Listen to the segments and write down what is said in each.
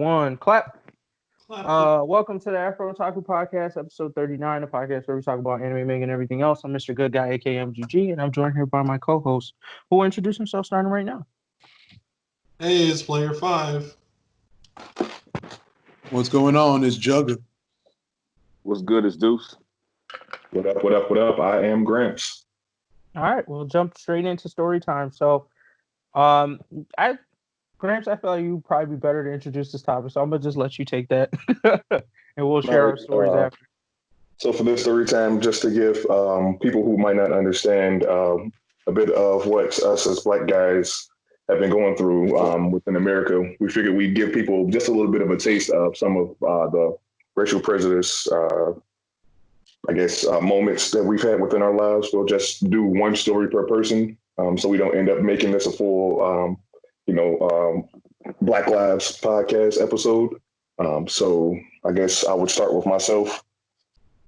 one. Clap. Welcome to the AfrOtaku podcast, episode 39, the podcast where we talk about anime, manga, and everything else. I'm Mr. Good Guy, aka MGG, and I'm joined here by my co-host, who will introduce himself starting right now. Hey, it's Player 5. What's going on? It's Jugger. What's good? It's Deuce. What up, what up, what up? I am Gramps. All right, we'll jump straight into story time. So, Gramps, I feel like you'd probably be better to introduce this topic, so I'm going to just let you take that, and we'll share our stories after. So for this story time, just to give people who might not understand a bit of what us as Black guys have been going through within America, we figured we'd give people just a little bit of a taste of some of the racial prejudice, moments that we've had within our lives. We'll just do one story per person, so we don't end up making this a full Black Lives podcast episode. So I guess I would start with myself.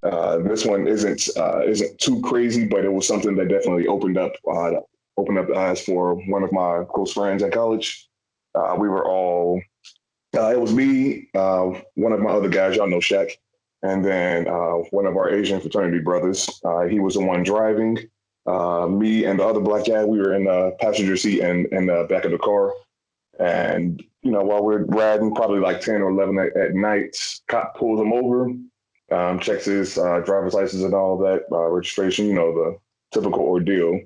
This one isn't too crazy, but it was something that definitely opened up the eyes for one of my close friends at college. We were all, it was me, one of my other guys, y'all know Shaq, and then one of our Asian fraternity brothers. He was the one driving. Me and the other Black guy, we were in the passenger seat and in the back of the car. And, while we're riding probably like 10 or 11 at night, cop pulls him over, checks his driver's license and all that, registration, the typical ordeal.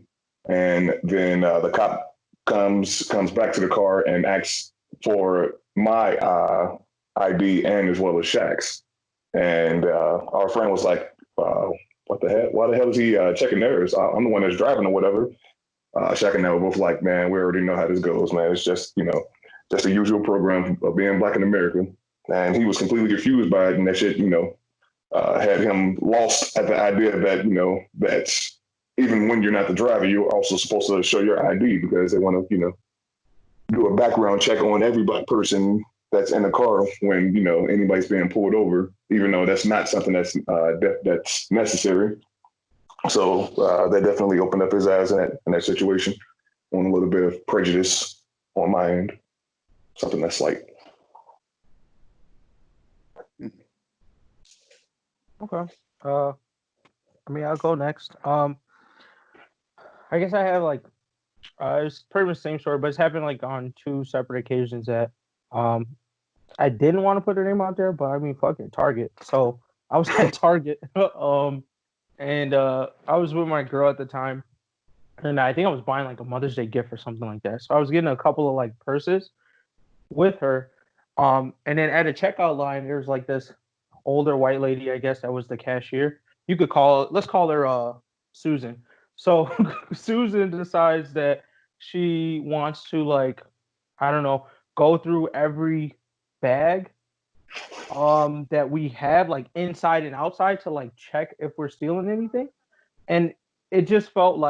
And then the cop comes back to the car and asks for my ID and as well as Shaq's. And our friend was like, what the hell? Why the hell is he checking theirs? I'm the one that's driving or whatever. Shaq and I were both like, man, we already know how this goes, man. It's just, just the usual program of being Black in America. And he was completely confused by it. And that shit, had him lost at the idea that, that even when you're not the driver, you're also supposed to show your ID because they want to, do a background check on every Black person that's in the car when, anybody's being pulled over, even though that's not something that's necessary. So that definitely opened up his eyes in that situation on a little bit of prejudice on my end. Something that's like. Okay. I'll go next. I guess I have it's pretty much the same story, but it's happened on two separate occasions that I didn't want to put her name out there, but fuck it, Target. So I was at Target, and I was with my girl at the time, and I think I was buying a Mother's Day gift or something like that. So I was getting a couple of purses with her, and then at a checkout line, there was this older white lady, I guess that was the cashier. Let's call her Susan. So Susan decides that she wants to go through every bag that we have inside and outside to check if we're stealing anything. And it just felt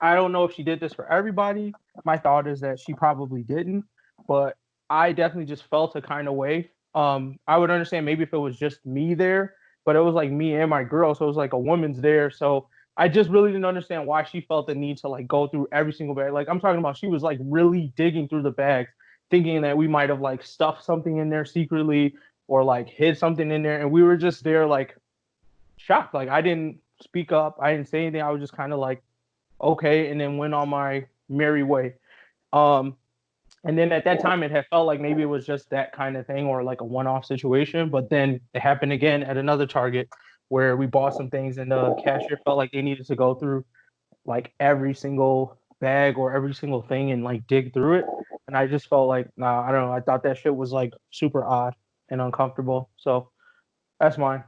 I don't know if she did this for everybody. My thought is that she probably didn't, but I definitely just felt a kind of way. I would understand maybe if it was just me there, but it was me and my girl, so it was a woman's there. So I just really didn't understand why she felt the need to go through every single bag. I'm talking about she was really digging through the bags, thinking that we might have stuffed something in there secretly or hid something in there, and we were just there shocked. I didn't speak up, I didn't say anything. I was just kind of okay, and then went on my merry way. And then at that time, it had felt like maybe it was just that kind of thing or a one-off situation. But then it happened again at another Target where we bought some things and the cashier felt like they needed to go through every single bag or every single thing and dig through it. And I just felt nah, I don't know. I thought that shit was super odd and uncomfortable. So that's mine.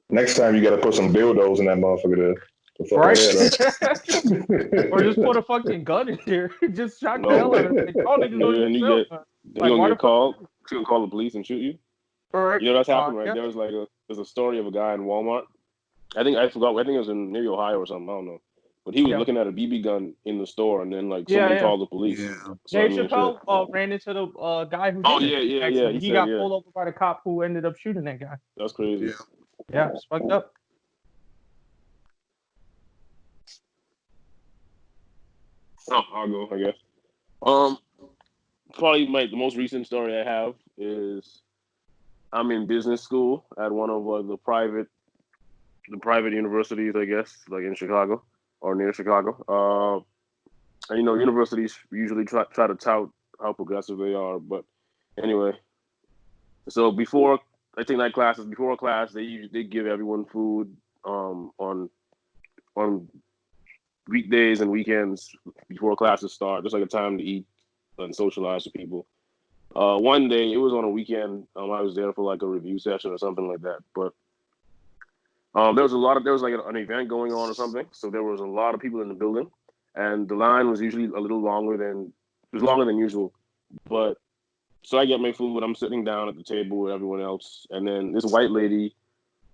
Next time you got to put some dildos in that motherfucker to right? Or just put a fucking gun in there. Just shock the hell out of it. Y'all niggas know yourself. You're gonna get called. She's gonna call the police and shoot you. Right. That's happened, right? Yeah. There was there's a story of a guy in Walmart. I think it was in maybe Ohio or something. I don't know. But he was looking at a BB gun in the store, and then somebody called the police. Yeah. So, Dave Chappelle ran into the guy who did it. Yeah. He got pulled over by the cop who ended up shooting that guy. That's crazy. Yeah, it's fucked up. Oh, I'll go, I guess. probably the most recent story I have is I'm in business school at one of the private universities, I guess, like in Chicago or near Chicago. And universities usually try to tout how progressive they are, but anyway. So before I take night classes, before class, they give everyone food on weekdays and weekends before classes start, just like a time to eat and socialize with people. One day, it was on a weekend. I was there for like a review session or something like that. But there was like an event going on or something. So there was a lot of people in the building, and the line was usually a little longer than usual. But so I get my food. I'm sitting down at the table with everyone else, and then this white lady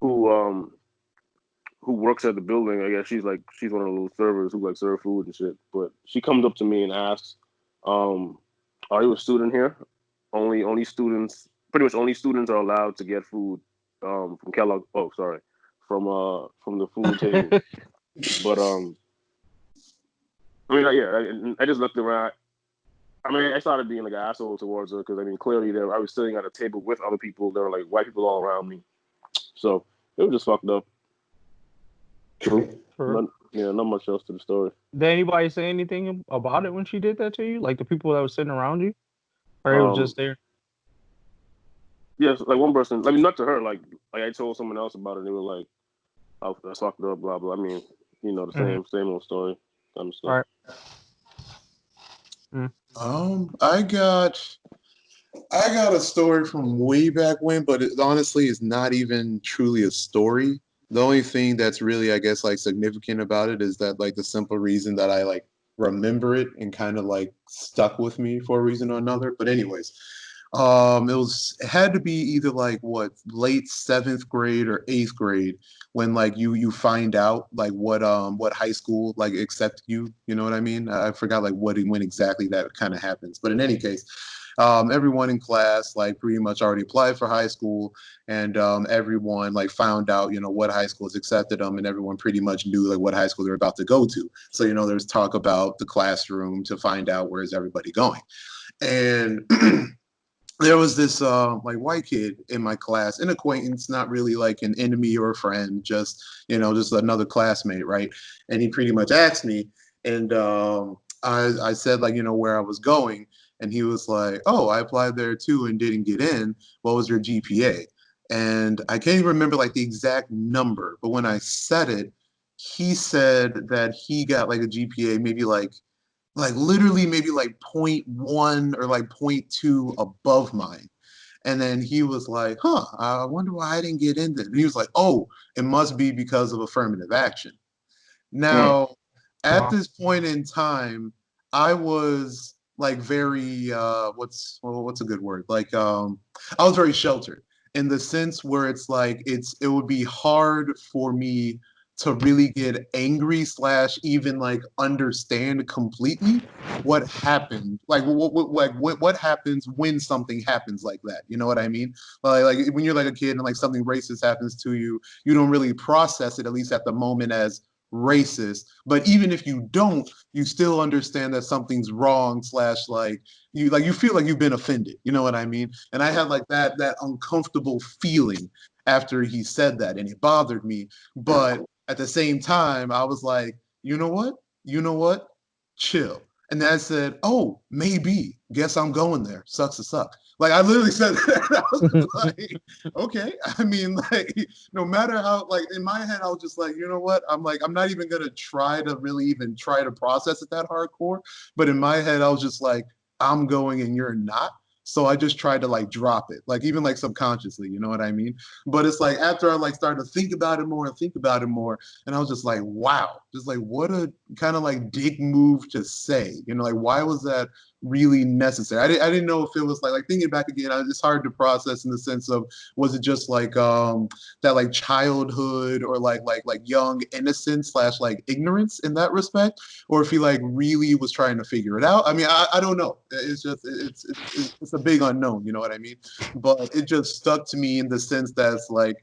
who works at the building. I guess she's one of the little servers who like serve food and shit. But she comes up to me and asks, "Are you a student here? Only students. Pretty much only students are allowed to get food from Kellogg. Oh, sorry, from the food table." But I mean, I just looked around. I mean, I started being like an asshole towards her because I mean, clearly I was sitting at a table with other people. There were like white people all around me, so it was just fucked up. True. Not much else to the story. Did anybody say anything about it when she did that to you? Like the people that were sitting around you? Or it was just there? Yes, like one person, I mean, not to her, like I told someone else about it, and they were like, "Oh, that's fucked up, blah, blah." I mean, the same old story. Kind of stuff. All right. I got a story from way back when, but it honestly is not even truly a story. The only thing that's really, I guess, like significant about it is that like the simple reason that I like remember it and kind of like stuck with me for a reason or another. But anyways, it had to be either like late 7th grade or 8th grade when like you find out like what high school like accept you. You know what I mean? I forgot like when exactly that kind of happens. But in any case, everyone in class like pretty much already applied for high school, and everyone like found out what high schools accepted them, and everyone pretty much knew like what high school they're about to go to. So there's talk about the classroom to find out where's everybody going, and there was this like white kid in my class, an acquaintance, not really like an enemy or a friend, just just another classmate, right? And he pretty much asked me, and I said like where I was going, and he was like, "Oh, I applied there too and didn't get in. What was your GPA?" And I can't even remember like the exact number, but when I said it, he said that he got like a GPA maybe like literally maybe like 0.1 or like 0.2 above mine. And then he was like, "Huh, I wonder why I didn't get in there." And he was like, "Oh, it must be because of affirmative action." Now, at this point in time, I was like very what's a good word? Like I was very sheltered in the sense where it's like it would be hard for me to really get angry / even like understand completely what happened, like what happens when something happens like that. You know what I mean? Like when you're like a kid and like something racist happens to you, you don't really process it, at least at the moment, as racist. But even if you don't, you still understand that something's wrong / like you feel like you've been offended. You know what I mean? And I had like that uncomfortable feeling after he said that, and it bothered me. But at the same time, I was like, you know what? Chill. And then I said, "Oh, maybe. Guess I'm going there. Sucks to suck." Like I literally said that. I was like, okay. I mean, like, no matter how, like in my head, I was just like, you know what? I'm not even gonna try to really even try to process it that hardcore. But in my head, I was just like, I'm going and you're not. So I just tried to like drop it, like even like subconsciously, you know what I mean? But it's like after I like started to think about it more, and I was just like, wow, just like what a kind of like dick move to say, like why was that really necessary? I didn't know if it was like thinking back again, it's hard to process in the sense of, was it just like that like childhood or like young innocence / like ignorance in that respect, or if he like really was trying to figure it out. I mean, I don't know. It's just it's a big unknown, you know what I mean? But it just stuck to me in the sense that's like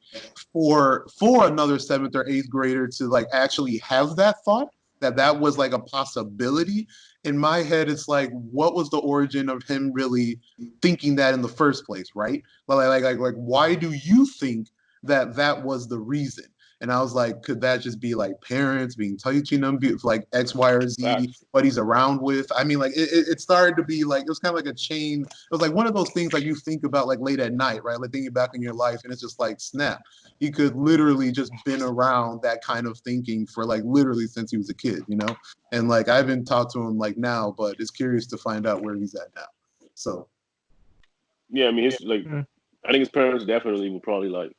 for another 7th or 8th grader to like actually have that thought that was like a possibility. In my head, it's like, what was the origin of him really thinking that in the first place, right? Like why do you think that was the reason? And I was like, could that just be like parents being teaching them like X, Y, or Z, what he's around with? I mean, like it started to be like, it was kind of like a chain. It was like one of those things like you think about like late at night, right? Like thinking back in your life, and it's just like, snap. He could literally just been around that kind of thinking for like literally since he was a kid, you know? And like I haven't talked to him like now, but it's curious to find out where he's at now. So yeah, I mean, it's like I think his parents definitely were probably like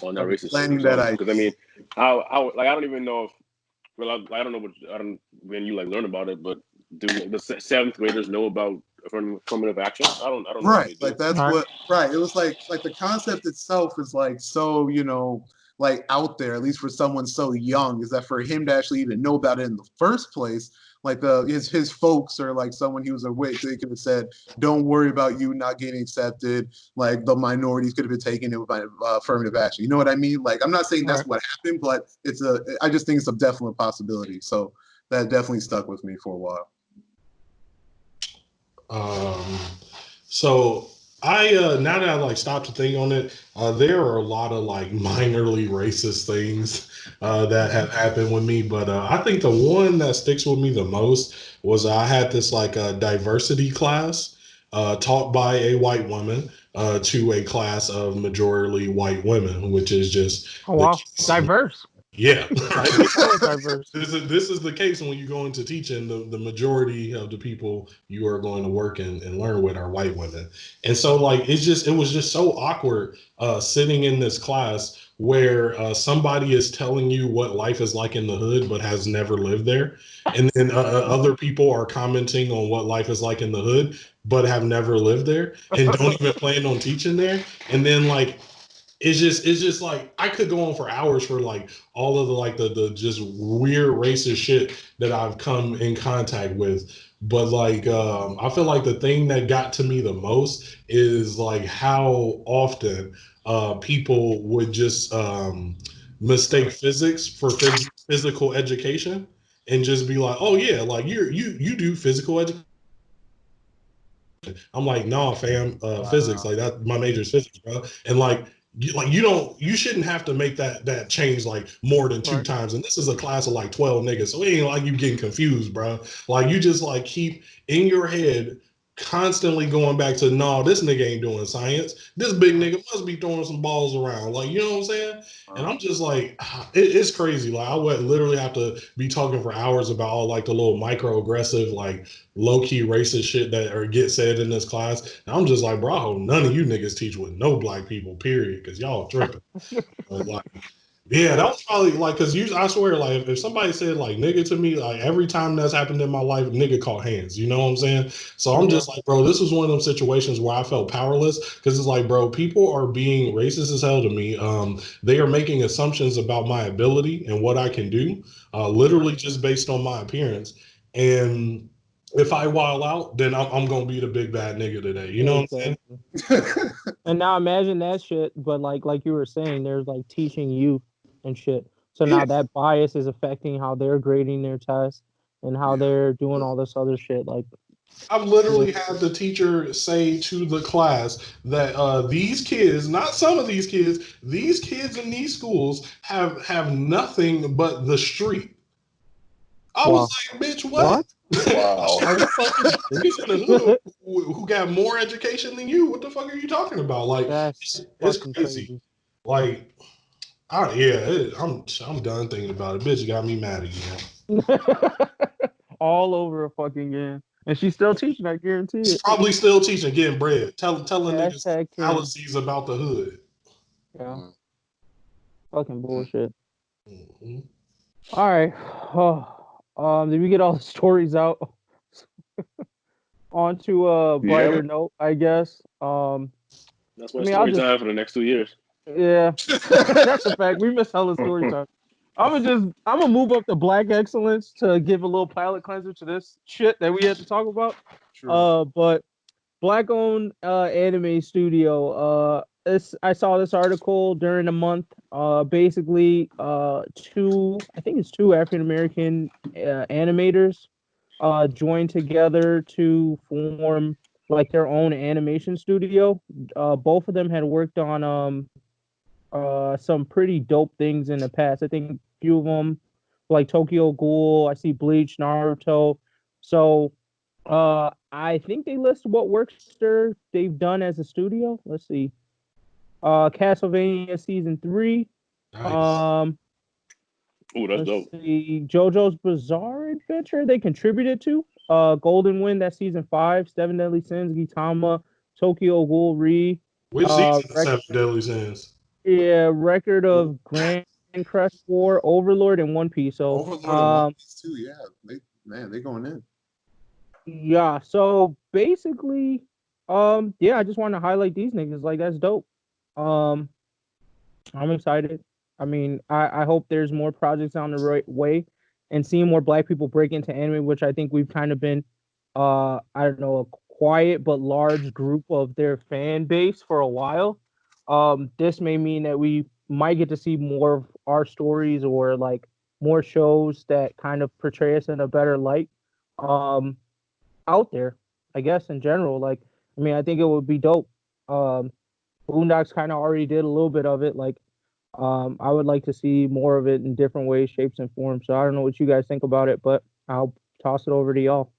on that racist planning that idea. Because I mean, how like I don't even know if I don't know what when you like learn about it, but do the seventh graders know about affirmative action? I don't know. Right, like that's what. Right, it was like the concept itself is like so, you know, like out there, at least for someone so young, is that for him to actually even know about it in the first place, like his folks or like someone he was with, they could have said, don't worry about you not getting accepted, like the minorities could have been taking it with affirmative action. You know what I mean? Like I'm not saying that's what happened, but I just think it's a definite possibility. So that definitely stuck with me for a while. So I now that I like stopped to think on it, there are a lot of like minorly racist things that have happened with me, but I think the one that sticks with me the most was I had this like diversity class taught by a white woman to a class of majority white women, which is just diverse. Yeah. Diverse. This is the case when you go into teaching. The majority of the people you are going to work and learn with are white women. And so like it was just so awkward sitting in this class where somebody is telling you what life is like in the hood but has never lived there. And then other people are commenting on what life is like in the hood but have never lived there and don't even plan on teaching there. And then like it's just like I could go on for hours for like all of the like the just weird racist shit that I've come in contact with. But like I feel like the thing that got to me the most is like how often people would just mistake physics for physical education and just be like, oh yeah, like you do physical education. I'm like, nah, fam, physics, like that. My major is physics, bro. And like you shouldn't have to make that change like more than two times. And this is a class of like 12 niggas, so it ain't like you getting confused, bro. Like you just like keep in your head constantly going back to, no, this nigga ain't doing science. This big nigga must be throwing some balls around. Like, you know what I'm saying? And I'm just like, it's crazy. Like I would literally have to be talking for hours about all like the little microaggressive, like low-key racist shit that or get said in this class. And I'm just like, bro, I hope none of you niggas teach with no black people, period, because y'all tripping. Like, yeah, that was probably like, because I swear, like, if somebody said like nigga to me, like every time that's happened in my life, nigga caught hands. You know what I'm saying? So I'm just like, bro, this was one of those situations where I felt powerless because it's like, bro, people are being racist as hell to me. They are making assumptions about my ability and what I can do, literally just based on my appearance. And if I wild out, then I'm gonna be the big bad nigga today. You know what I'm saying? And now imagine that shit, but like you were saying, there's like teaching youth and shit. So now that bias is affecting how they're grading their tests and how they're doing all this other shit. Like I've literally had the teacher say to the class that these kids, not some of these kids in these schools have nothing but the street. I was like, bitch, what? Wow. Niggas in the hood who got more education than you. What the fuck are you talking about? Like, it's crazy. Like, I'm done thinking about it. Bitch, got me mad again. All over a fucking game. And she's still teaching, I guarantee it. She's probably still teaching, getting bread. Telling niggas fallacies about the hood. Yeah. Fucking bullshit. Mm-hmm. All right. Did we get all the stories out? On to a brighter note, I guess. That's my story time for the next 2 years. Yeah, that's a fact. We missed hella story time. I'm gonna move up to Black Excellence to give a little palate cleanser to this shit that we had to talk about. But Black-owned anime studio I saw this article during the month. Basically, I think it's two African American animators joined together to form like their own animation studio. Both of them had worked on some pretty dope things in the past. I think a few of them like Tokyo Ghoul. I see Bleach, Naruto. So I think they list what works they've done as a studio. Let's see. Castlevania season 3. Nice. Ooh, that's Let's dope. see. JoJo's Bizarre Adventure they contributed to. Golden Wind, that's season 5. Seven Deadly Sins, Gintama, Tokyo Ghoul Re. Which Uh, season of rec- Seven Deadly Sins? yeah, record of Grand Crest 4, Overlord, and One Piece. So, Overlord and One Piece too. Yeah, they going in. yeah. So basically, yeah, I just want to highlight these niggas. Like that's dope. Um, I'm excited. I mean, I hope there's more projects on the right way and seeing more black people break into anime, which I think we've kind of been, I don't know, a quiet but large group of their fan base for a while. This may mean that we might get to see more of our stories or like more shows that kind of portray us in a better light, um, out there, I guess, in general. Like, I mean, I think it would be dope. Boondocks kind of already did a little bit of it. Like, I would like to see more of it in different ways, shapes, and forms. So I don't know what you guys think about it, but I'll toss it over to y'all.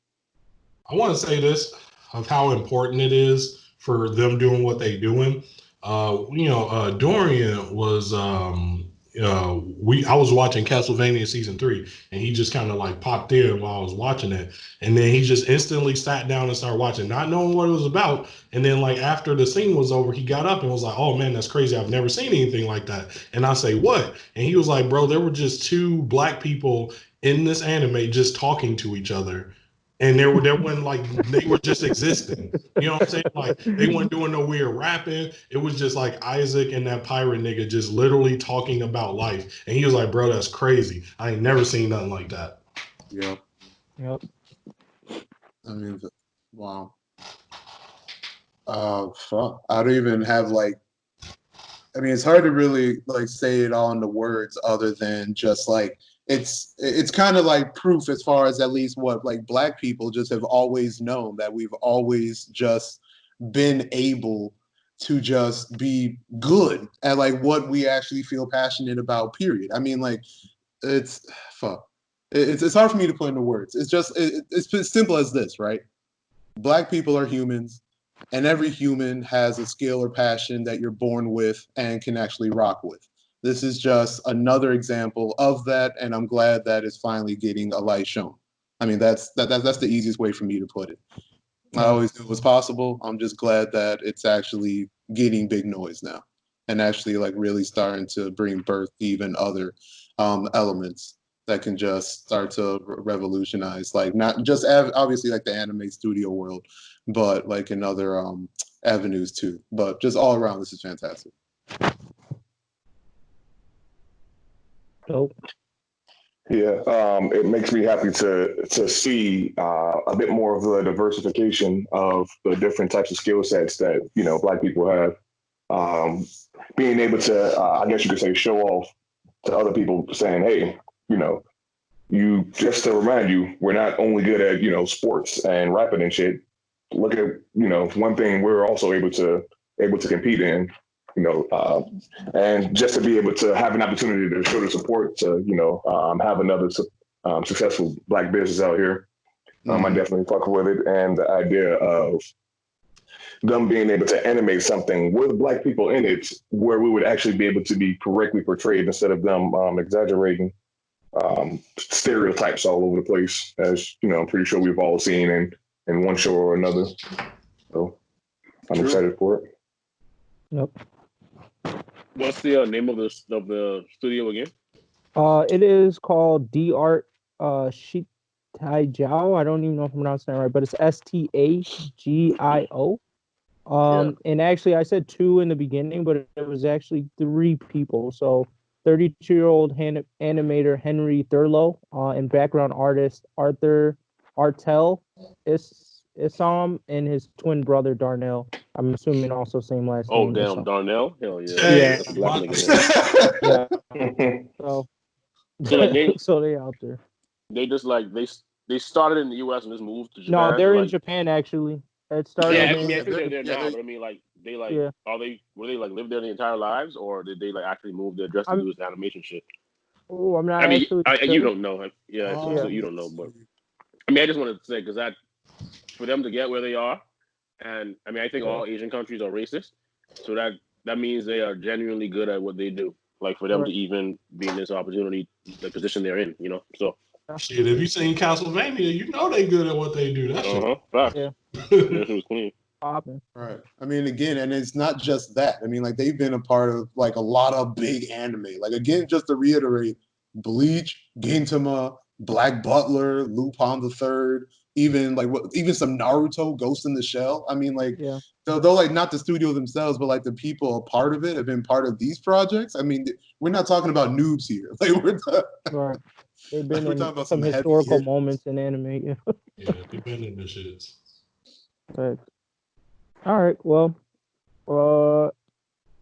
I want to say this of how important it is for them doing what they doing. Dorian was I was watching Castlevania season 3, and he just kind of like popped in while I was watching it, and then he just instantly sat down and started watching, not knowing what it was about. And then like after the scene was over, he got up and was like, "Oh man, that's crazy! I've never seen anything like that." And I say, "What?" And he was like, "Bro, there were just two black people in this anime just talking to each other." And there wasn't like they were just existing. You know what I'm saying? Like they weren't doing no weird rapping. It was just like Isaac and that pirate nigga just literally talking about life. And he was like, "Bro, that's crazy. I ain't never seen nothing like that." Yeah. Yep. I mean, wow. Fuck. I don't even have like. I mean, it's hard to really like say it all in the words other than just like it's kind of like proof as far as at least what like black people just have always known that we've always just been able to just be good at like what we actually feel passionate about, period. I mean, like it's fuck. It's hard for me to put into words. It's just it's as simple as this, right? Black people are humans, and every human has a skill or passion that you're born with and can actually rock with. This is just another example of that, and I'm glad that it's finally getting a light shown. I mean, that's the easiest way for me to put it. I always knew it was possible. I'm just glad that it's actually getting big noise now, and actually like really starting to bring birth to even other elements that can just start to revolutionize, like not just obviously like the anime studio world, but like in other avenues too. But just all around, this is fantastic. Dope. Yeah, it makes me happy to see a bit more of the diversification of the different types of skill sets that Black people have. Being able to, I guess you could say, show off to other people, saying, "Hey, you just to remind you, we're not only good at sports and rapping and shit. Look at one thing we're also able to compete in." And just to be able to have an opportunity to show the support to, have another successful Black business out here. I definitely fuck with it. And the idea of them being able to animate something with Black people in it, where we would actually be able to be correctly portrayed instead of them exaggerating stereotypes all over the place, as I'm pretty sure we've all seen in one show or another. So I'm excited for it. Yep. What's the name of the studio again? It is called D Art Shitaijao. I don't even know if I'm pronouncing that right, but it's Stagio. And actually, I said 2 in the beginning, but it was actually 3 people. So, 32-year-old animator Henry Thurlow and background artist Arthur Artel Isam and his twin brother Darnell. I'm assuming also same last Oh name. damn, Isam. Darnell. Hell yeah. Hey, That's a black nigga there. Yeah. So, So like they so they out there. they just like they started in the U.S. and just moved to No, Japan. they're in Like Japan actually. It yeah, started I mean I in think they're there yeah, now, but I mean like they like yeah. are they were they like live there the entire lives or did they like actually move there just to I'm do this animation shit? oh, I'm not I mean actually you sure. don't know. Like, yeah, so you don't know, but I mean I just wanted to say because that for them to get where they are, and I mean I think all Asian countries are racist, so that means they are genuinely good at what they do. Like for them Right. to even be in this opportunity, the position they're in, you know. So shit, if you seen Castlevania, you know they good at what they do. That shit. facts. Yeah. That shit was clean. Popping. Right. I mean, again, and it's not just that. I mean, like they've been a part of like a lot of big anime. Like again, just to reiterate, Bleach, Gintama, Black Butler, Lupin the Third, even like even some Naruto, Ghost in the Shell. I mean, like Yeah. though like not the studio themselves, but like the people a part of it have been part of these projects. I mean, we're not talking about noobs here. Like Right. They've been we're in talking about some heavy historical hitters. moments in anime. Yeah. Yeah, they been in the shits. But, all right. Well,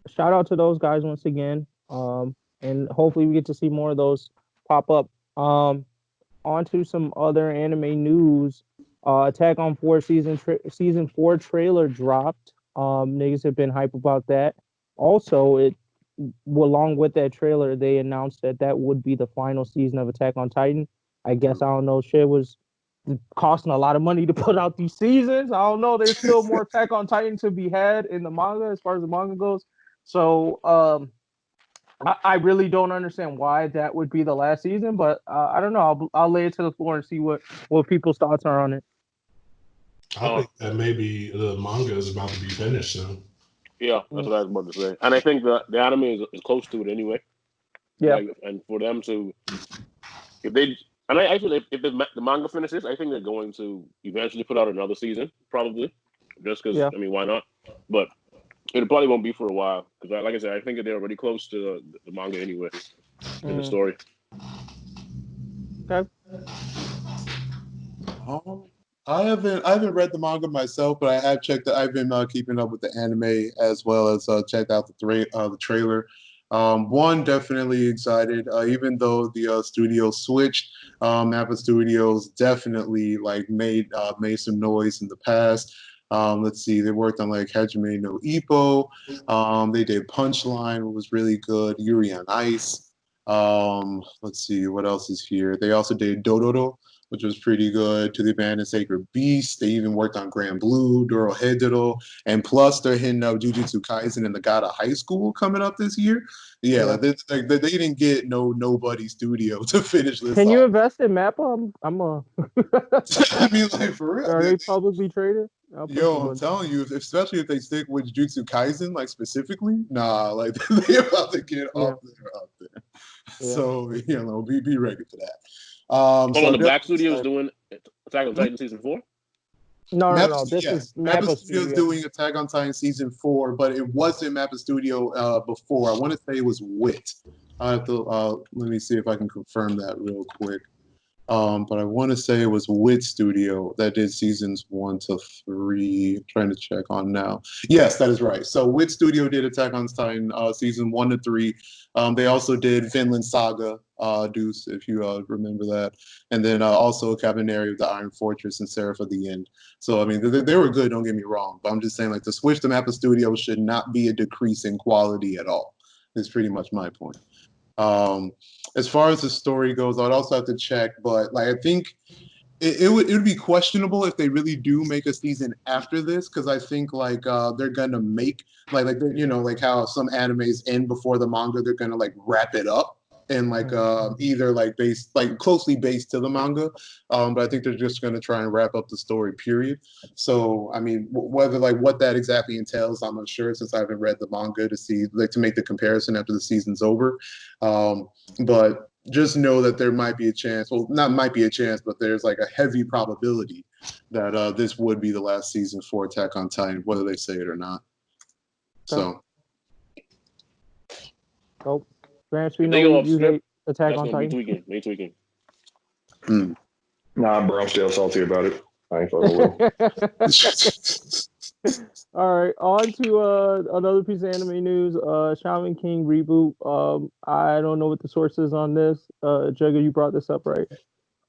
shout out to those guys once again. And hopefully we get to see more of those pop up. On to some other anime news. Attack on 4 season 4 trailer dropped. Niggas have been hype about that. Also, along with that trailer, they announced that would be the final season of Attack on Titan. I guess I don't know. Shit was costing a lot of money to put out these seasons. I don't know. There's still more Attack on Titan to be had in the manga as far as the manga goes. So I really don't understand why that would be the last season, but I don't know. I'll lay it to the floor and see what people's thoughts are on it. I think that maybe the manga is about to be finished soon. Yeah, that's what I was about to say. And I think the anime is close to it anyway. Yeah. Like, and for them to, if they, and I feel if the manga finishes, I think they're going to eventually put out another season, probably, just because. Yeah. I mean, why not? But it probably won't be for a while because, like I said, I think they're already close to the manga anyway in the story. Okay. I haven't read the manga myself, but I have checked. I've been keeping up with the anime as well as checked out the trailer. One, definitely excited. Even though the studio switched, Mappa Studios definitely like made some noise in the past. Let's see, they worked on like Hajime no Ippo. They did Punchline, which was really good. Yuri on Ice. Let's see what else is here. They also did Dororo, which was pretty good. To the Abandoned Sacred Beast. They even worked on Grand Blue, Doro Hedoro, and plus they're hitting up Jujutsu Kaisen and the God of High School coming up this year. Yeah, like they didn't get nobody studio to finish this. Can you off. invest in Mappa? I'm a. I mean, like for real. Are they publicly traded? Yo, I'm telling you, especially if they stick with Jujutsu Kaisen, like specifically, nah, like they're about to get up there. Yeah. So be ready for that. Hold so on, the Black Studio is doing Attack on Titan season 4. No. This is Mappa Studio's Studio. doing Attack on Titan season 4, but it wasn't Mappa Studio before. I want to say it was Wit. I have to let me see if I can confirm that real quick. But I want to say it was Wit Studio that did seasons 1 to 3. I'm trying to check on now. Yes, that is right. So Wit Studio did Attack on Titan season 1 to 3. They also did Vinland Saga, Deuce, if you remember that, and then also Cabaneri of the Iron Fortress and Seraph of the End. So I mean, they were good. Don't get me wrong, but I'm just saying like the switch to Mappa Studio should not be a decrease in quality at all. Is pretty much my point. As far as the story goes, I'd also have to check, but like I think it would be questionable if they really do make a season after this, because I think like they're gonna make like like how some animes end before the manga, they're gonna like wrap it up and like either like based like closely based to the manga, but I think they're just gonna try and wrap up the story. Period. So I mean, whether like what that exactly entails, I'm not sure since I haven't read the manga to see like to make the comparison after the season's over. But just know that there might be a chance. Well, not might be a chance, but there's like a heavy probability that this would be the last season for Attack on Titan, whether they say it or not. So. Oh, Grants, we know you hate Attack on Titan. Me tweaking. Nah, bro, I'm still salty about it. I ain't fucking with him. All right, on to another piece of anime news. Shaman King reboot. I don't know what the source is on this. Jugga, you brought this up, right?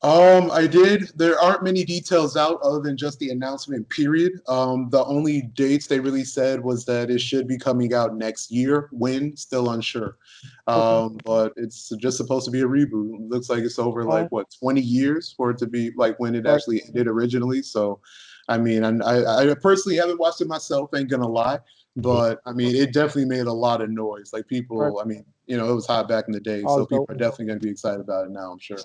I did. There aren't many details out other than just the announcement period. The only dates they really said was that it should be coming out next year. When? Still unsure. But it's just supposed to be a reboot. It looks like it's over like what 20 years for it to be like when it actually ended originally. So, I mean, I personally haven't watched it myself. Ain't gonna lie. But I mean, it definitely made a lot of noise. Like people, I mean, you know, it was hot back in the day, so people are definitely going to be excited about it now. I'm sure.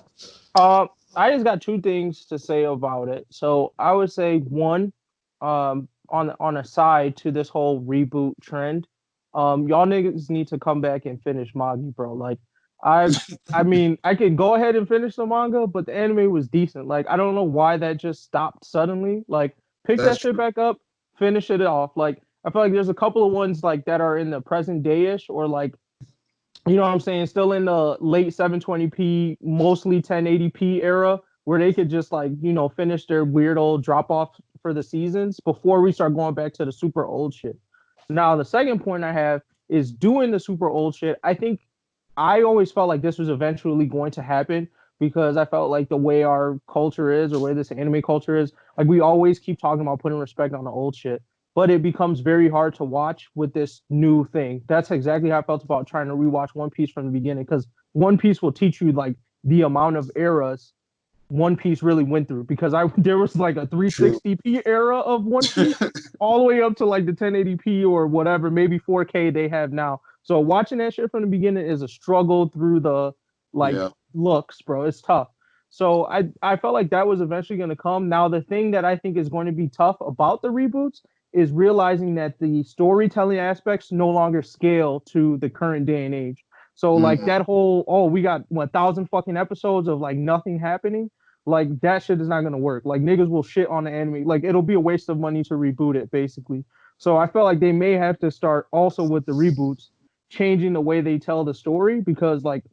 I just got two things to say about it. So I would say one, on a side to this whole reboot trend, y'all niggas need to come back and finish manga, bro. Like I mean, I can go ahead and finish the manga, but the anime was decent. Like I don't know why that just stopped suddenly. Like pick that shit back up, finish it off. Like I feel like there's a couple of ones like that are in the present day-ish or like, you know what I'm saying, still in the late 720p, mostly 1080p era where they could just like, you know, finish their weird old drop off for the seasons before we start going back to the super old shit. Now, the second point I have is doing the super old shit. I think I always felt like this was eventually going to happen because I felt like the way our culture is or where this anime culture is, like we always keep talking about putting respect on the old shit, but it becomes very hard to watch with this new thing. That's exactly how I felt about trying to rewatch One Piece from the beginning, because One Piece will teach you like the amount of eras One Piece really went through, because there was like a 360p era of One Piece all the way up to like the 1080p or whatever, maybe 4K they have now. So watching that shit from the beginning is a struggle through the looks, bro. It's tough. So I felt like that was eventually going to come. Now, the thing that I think is going to be tough about the reboots is realizing that the storytelling aspects no longer scale to the current day and age. So like that whole, we got 1,000 fucking episodes of like nothing happening. Like that shit is not gonna work. Like niggas will shit on the anime. Like it'll be a waste of money to reboot it, basically. So I felt like they may have to start also with the reboots, changing the way they tell the story, because like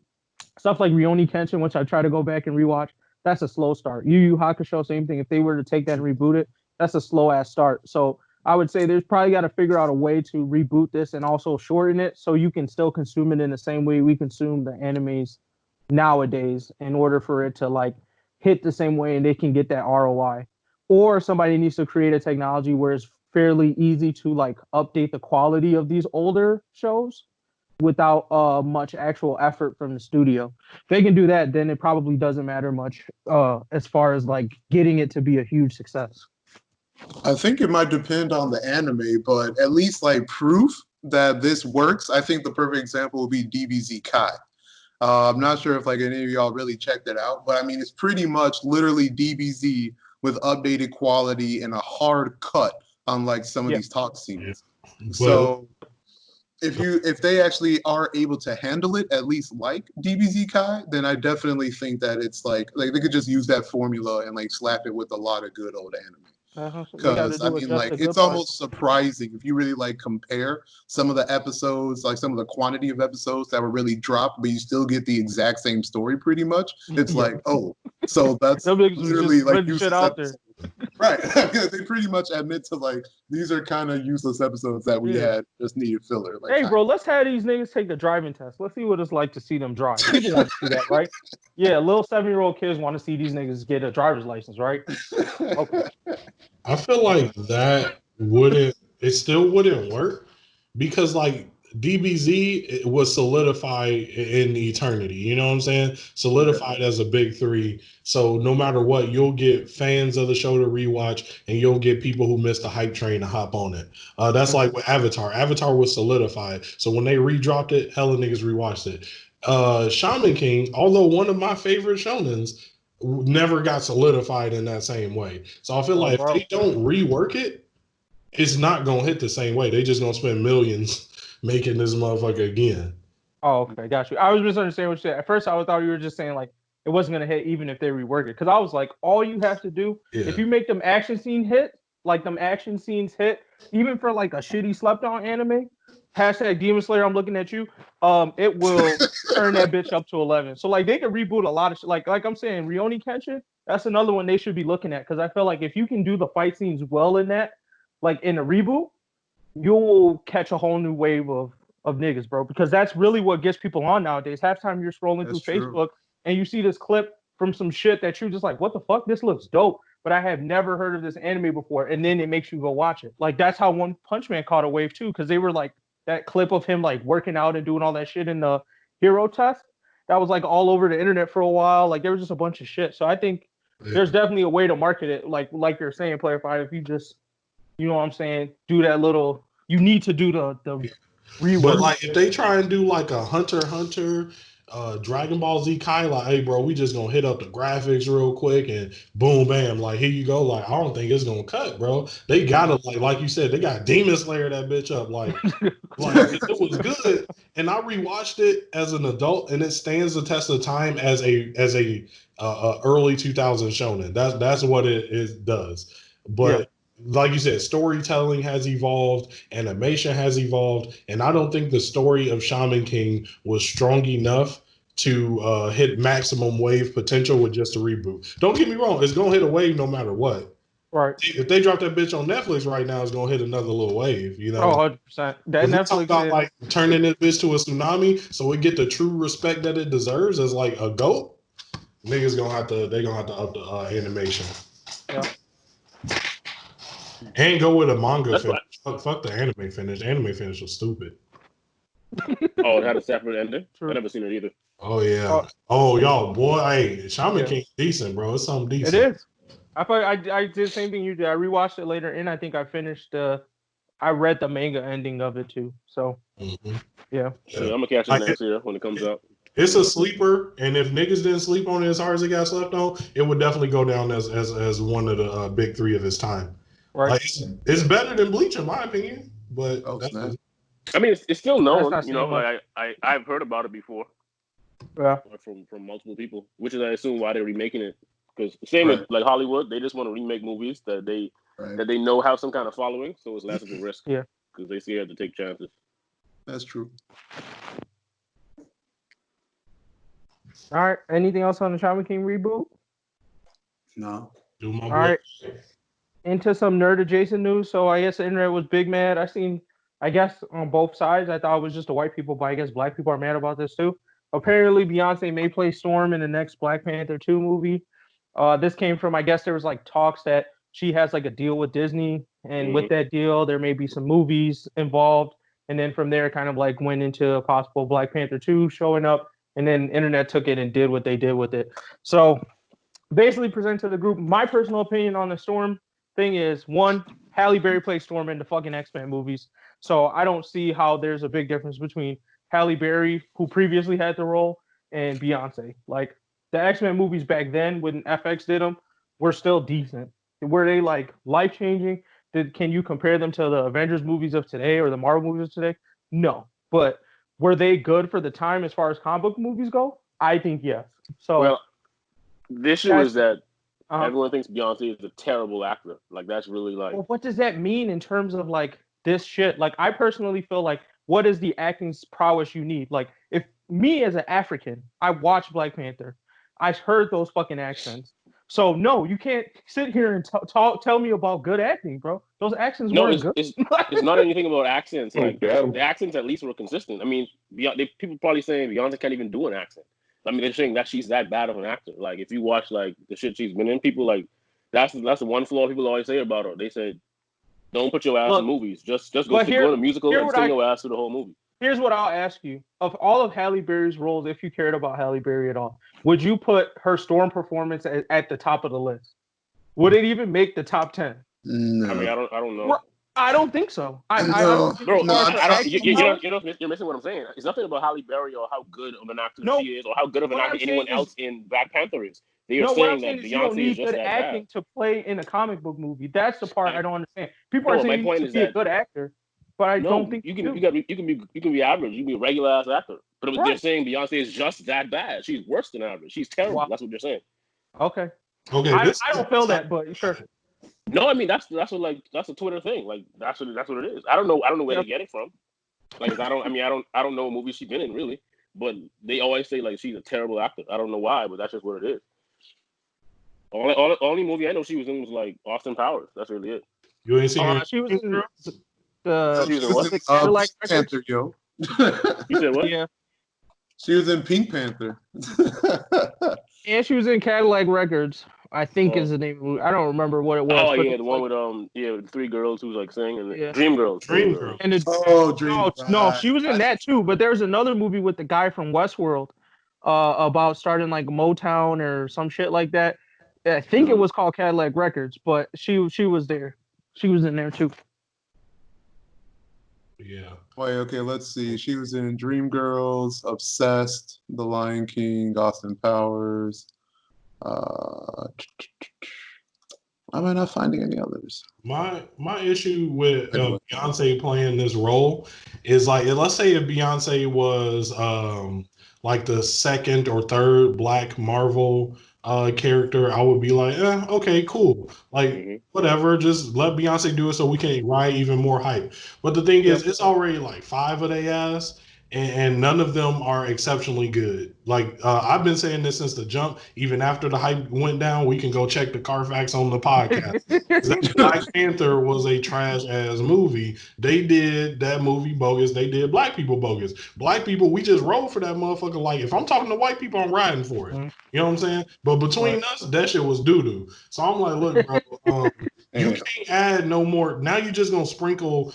stuff like Rurouni Kenshin, which I try to go back and rewatch, that's a slow start. Yu Yu Hakusho, same thing. If they were to take that and reboot it, that's a slow ass start. So I would say there's probably got to figure out a way to reboot this and also shorten it so you can still consume it in the same way we consume the animes nowadays, in order for it to like hit the same way and they can get that ROI. Or somebody needs to create a technology where it's fairly easy to like update the quality of these older shows without much actual effort from the studio. If they can do that, then it probably doesn't matter much as far as like getting it to be a huge success. I think it might depend on the anime, but at least like proof that this works. I think the perfect example would be DBZ Kai. I'm not sure if like any of y'all really checked it out, but I mean, it's pretty much literally DBZ with updated quality and a hard cut on like some of these talk scenes. So if they actually are able to handle it, at least like DBZ Kai, then I definitely think that it's like they could just use that formula and like slap it with a lot of good old anime. Because I mean, like it's almost surprising if you really like compare some of the episodes, like some of the quantity of episodes that were really dropped, but you still get the exact same story pretty much. It's like, oh, so that's literally like useless episodes. Right. They pretty much admit to like these are kind of useless episodes that we had, just needed filler. Like, hey, bro, let's have these niggas take the driving test. Let's see what it's like to see them drive. People want to see that, right? Yeah, little 7-year-old kids want to see these niggas get a driver's license, right? Okay. I feel like that it still wouldn't work, because like DBZ was solidified in eternity. You know what I'm saying? Solidified as a big three. So no matter what, you'll get fans of the show to rewatch, and you'll get people who missed the hype train to hop on it. That's like with Avatar. Avatar was solidified. So when they redropped it, hella niggas rewatched it. Shaman King, although one of my favorite shonens, never got solidified in that same way. So I feel like if they don't rework it, it's not gonna hit the same way. They just gonna spend millions making this motherfucker again. Oh, okay, got you. I was misunderstanding what you said. At first, I thought you were just saying like it wasn't gonna hit even if they rework it. Because I was like, all you have to do if you make them action scene hit, like them action scenes hit, even for like a shitty slept on anime. Hashtag Demon Slayer, I'm looking at you. It will turn that bitch up to 11. So like they can reboot a lot of shit. Like I'm saying, Rurouni Kenshin, That's another one they should be looking at because I feel like if you can do the fight scenes well in that, like in a reboot, you'll catch a whole new wave of niggas, bro. Because that's really what gets people on nowadays. Half time you're scrolling That's through true. Facebook and you see this clip from some shit that you're just like, what the fuck? This looks dope. But I have never heard of this anime before. And then it makes you go watch it. Like that's how One Punch Man caught a wave too, because they were like that clip of him like working out and doing all that shit in the hero test. That was like all over the internet for a while. Like there was just a bunch of shit. So I think there's definitely a way to market it, like you're saying, Player 5. If you just, you know what I'm saying, do that little, you need to do the rework. But like if they try and do like a Hunter x Hunter, Dragon Ball Z Kai, like, hey bro, we just gonna hit up the graphics real quick and boom bam, like here you go. Like I don't think it's gonna cut, bro. They gotta like you said, they got Demon Slayer that bitch up. Like it was good. And I rewatched it as an adult and it stands the test of time as a early 2000s shonen. That's what it does. But like you said, storytelling has evolved, animation has evolved, and I don't think the story of Shaman King was strong enough to hit maximum wave potential with just a reboot. Don't get me wrong, it's gonna hit a wave no matter what. Right. If they drop that bitch on Netflix right now, it's gonna hit another little wave, you know. Oh, 100%. That Netflix about, like turning this bitch to a tsunami so it get the true respect that it deserves as like a GOAT. Niggas gonna have to up the animation. Yeah. And go with a manga finish. Fuck the anime finish. The anime finish was stupid. Oh, it had a separate ending? True. I never seen it either. Oh, yeah. Oh, y'all, boy. Hey, Shaman King's decent, bro. It's something decent. It is. I thought I did the same thing you did. I rewatched it later, and I think I finished I read the manga ending of it, too. So, yeah. I'm going to catch it next year when it comes out. It's a sleeper, and if niggas didn't sleep on it as hard as it got slept on, it would definitely go down as one of the big three of its time. Right. Like, it's better than Bleach in my opinion, but I mean, it's still known. That's You know, like I've heard about it before. Yeah. From multiple people, which is I assume why they're remaking it. Because same with like Hollywood, they just want to remake movies that they know have some kind of following, so it's less of a risk. Yeah. Because they scared to take chances. That's true. All right. Anything else on the Shaman King reboot? No. All right. Into some nerd adjacent news. So I guess the internet was big mad. I guess on both sides. I thought it was just the white people, but I guess black people are mad about this too. Apparently, Beyonce may play Storm in the next Black Panther 2 movie. This came from, I guess there was like talks that she has like a deal with Disney, and with that deal, there may be some movies involved. And then from there, kind of like went into a possible Black Panther 2 showing up, and then internet took it and did what they did with it. So basically, present to the group my personal opinion on the Storm thing is, one, Halle Berry plays Storm in the fucking X-Men movies. So I don't see how there's a big difference between Halle Berry, who previously had the role, and Beyonce. Like, the X-Men movies back then, when FX did them, were still decent. Were they, like, life-changing? Can you compare them to the Avengers movies of today or the Marvel movies of today? No. But were they good for the time as far as comic book movies go? I think yes. So, well, the issue is that everyone thinks Beyonce is a terrible actor. Like, that's really like... Well, what does that mean in terms of, like, this shit? Like, I personally feel like, what is the acting prowess you need? Like, if me as an African, I watched Black Panther, I heard those fucking accents. So, no, you can't sit here and tell me about good acting, bro. Those accents weren't good. It's not anything about accents. Like, the accents at least were consistent. I mean, people probably saying Beyonce can't even do an accent. I mean, they're saying that she's that bad of an actor. Like, if you watch, like, the shit she's been in, people, like, that's the one flaw people always say about her. They said, don't put your ass in movies. Just go in a musical and sing your ass through the whole movie. Here's what I'll ask you. Of all of Halle Berry's roles, if you cared about Halle Berry at all, would you put her Storm performance at the top of the list? Would it even make the top 10? No. I mean, I don't know. I don't think so. You're missing what I'm saying. It's nothing about Halle Berry or how good of an actor she is or how good of an actor anyone else in Black Panther is. They are saying that Beyonce is just that acting bad. to play in a comic book movie. That's the part I don't understand. People are saying my you point need is to be that a good actor, but I don't think you can be average. You can be a regular ass actor. But they're saying Beyonce is just that bad. She's worse than average. She's terrible. Wow. That's what they're saying. Okay. I don't feel that, but sure. No, I mean that's a Twitter thing. Like that's what it is. I don't know where they get it from. Like I don't know what movie she's been in really, but they always say like she's a terrible actor. I don't know why, but that's just what it is. Only movie I know she was in was like Austin Powers. That's really it. You ain't seen her? She was in She was in the Pink Cadillac Panther, yo. You said what? Yeah, She was in Pink Panther. and she was in Cadillac Records. I think is the name of the movie. I don't remember what it was. Oh but yeah, it the was one with with 3 girls who was like singing. Yeah. Dream Girls. Dreamgirls. And it, Dream. no, she was in that too. But there's another movie with the guy from Westworld, about starting like Motown or some shit like that. I think it was called Cadillac Records, but she was there. She was in there too. Yeah. Wait, okay, let's see. She was in Dreamgirls, Obsessed, The Lion King, Austin Powers. Am I not finding any others? My issue with Beyonce playing this role is like, let's say if Beyonce was like the second or third Black Marvel character, I would be like, okay, cool. Like, whatever, just let Beyonce do it so we can ride even more hype. But the thing is, it's already like 5 of they ass, and none of them are exceptionally good. Like, I've been saying this since the jump. Even after the hype went down, we can go check the Carfax on the podcast. That Black Panther was a trash ass movie. They did that movie bogus. They did Black people bogus. Black people, we just roll for that motherfucker. Like, if I'm talking to white people, I'm riding for it. You know what I'm saying? But between us, that shit was doo doo. So I'm like, look, bro, you can't add no more. Now you're just gonna sprinkle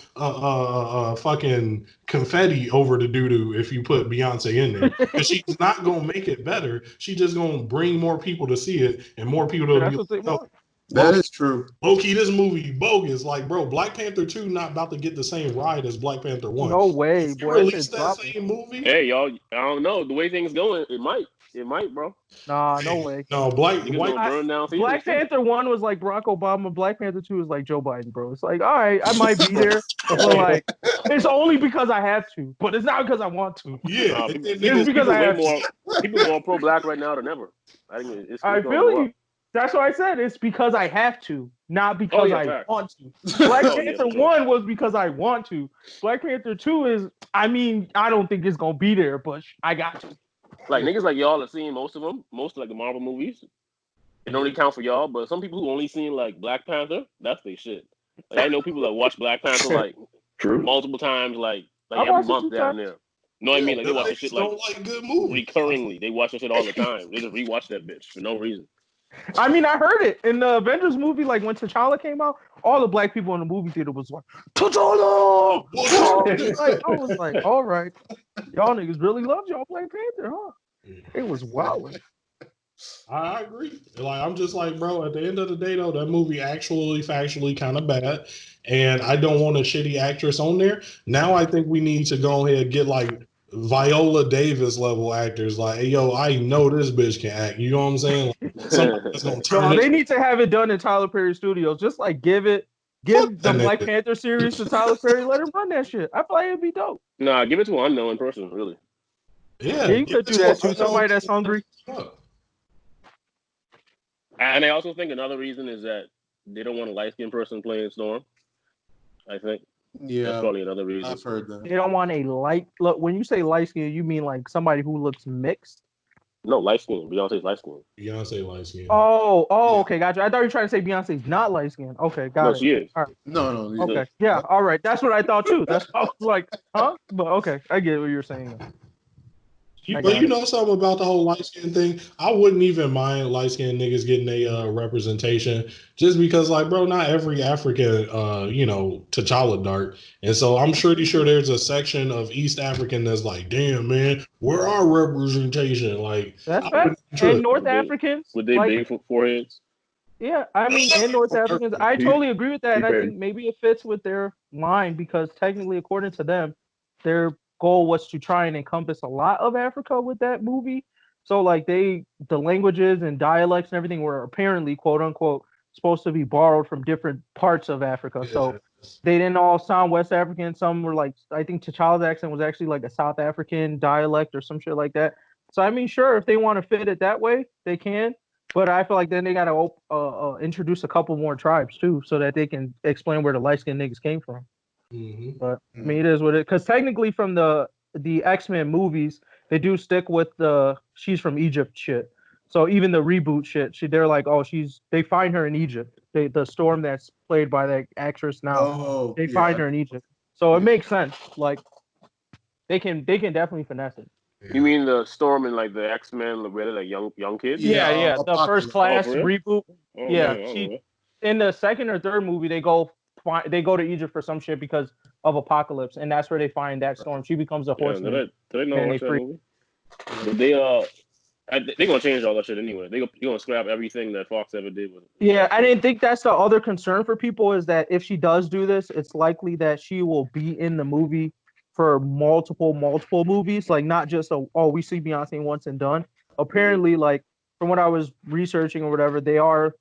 fucking confetti over the doo doo if you put Beyonce in there, because she's not gonna make it better. She's just gonna bring more people to see it, and more people to be like, oh, that is true. Low-key, this movie bogus. Like, bro, Black Panther 2 not about to get the same ride as Black Panther 1. No way, If you boy. release that same movie. Hey, y'all, I don't know. The way things going, it might, bro. Nah, no way. No, Black Panther 1 was like Barack Obama. Black Panther 2 is like Joe Biden, bro. It's like, all right, I might be there, but like, it's only because I have to. But it's not because I want to. Yeah, it's because I have to. People more pro-Black right now than ever. I think I feel you. That's what I said. It's because I have to, not because I want to. Black Panther 1 was because I want to. Black Panther 2 is, I mean, I don't think it's going to be there, but I got to. Like, niggas like y'all have seen most of them, most of like the Marvel movies. It don't really count for y'all, but some people who only seen like Black Panther, that's their shit. Like, I know people that watch Black Panther like multiple times, like every month down there. Know what I mean? Like, they watch the shit like good movies. Recurringly. They watch the shit all the time. They just rewatch that bitch for no reason. I mean, I heard it in the Avengers movie. Like when T'Challa came out, all the Black people in the movie theater was like, "T'Challa!" I was like, "All right, y'all niggas really loved y'all Black Panther, huh?" It was wild. I agree. Like, I'm just like, bro, at the end of the day, though, that movie actually factually kind of bad, and I don't want a shitty actress on there. Now I think we need to go ahead and get like Viola Davis level actors. Like, hey, yo, I know this bitch can act. You know what I'm saying? Like, somebody that's gonna turn they need to have it done in Tyler Perry Studios. Just like give the Black Panther series to Tyler Perry. Let him run that shit. I feel like it'd be dope. Nah, give it to an unknown person, really. Yeah, you could do that too. Somebody that's hungry. And I also think another reason is that they don't want a light-skinned person playing Storm. I think. Yeah, that's probably another reason. I've heard that. They don't want a light look. When you say light skin, you mean like somebody who looks mixed? No, light skin. Beyonce's light skin. Beyonce light skin. Oh, okay, gotcha. I thought you were trying to say Beyonce's not light skin. Okay, got it. No, she is. All right. No. Okay, yeah, all right. That's what I thought too. That's I was like, huh? But okay, I get what you're saying. But you know something about the whole light skin thing? I wouldn't even mind light skinned niggas getting a representation, just because, like, bro, not every African, T'Challa dark. And so I'm pretty sure there's a section of East African that's like, damn, man, where our representation? Like, that's fact. And North Africans with their big foreheads. Yeah, I mean, and North Africans, I totally agree with that, and I think maybe it fits with their line because technically, according to them, their goal was to try and encompass a lot of Africa with that movie. So like the languages and dialects and everything were apparently quote unquote supposed to be borrowed from different parts of Africa. Yeah. So they didn't all sound West African. Some were like, I think T'Challa's accent was actually like a South African dialect or some shit like that. So I mean, sure, if they want to fit it that way, they can. But I feel like then they got to introduce a couple more tribes too, so that they can explain where the light-skinned niggas came from. Mm-hmm. But I mean, it is what it. Because technically, from the X-Men movies, they do stick with the she's from Egypt shit. So even the reboot shit, they're like, oh, they find her in Egypt. The Storm that's played by that actress now, Oh, they yeah. find her in Egypt. So it makes sense. Like they can definitely finesse it. You mean the Storm and like the X-Men, where they're like young kids? Yeah. The Apocalypse. First Class reboot. Oh, Yeah, man, in the second or third movie they go to Egypt for some shit because of Apocalypse, and that's where they find that Storm. She becomes a horseman. Did I not watch that movie? But they're gonna change all that shit anyway. They're gonna scrap everything that Fox ever did with it. Yeah, I didn't think that's the other concern for people is that if she does do this, it's likely that she will be in the movie for multiple movies, like not just we see Beyonce once and done. Apparently, like from what I was researching or whatever, they're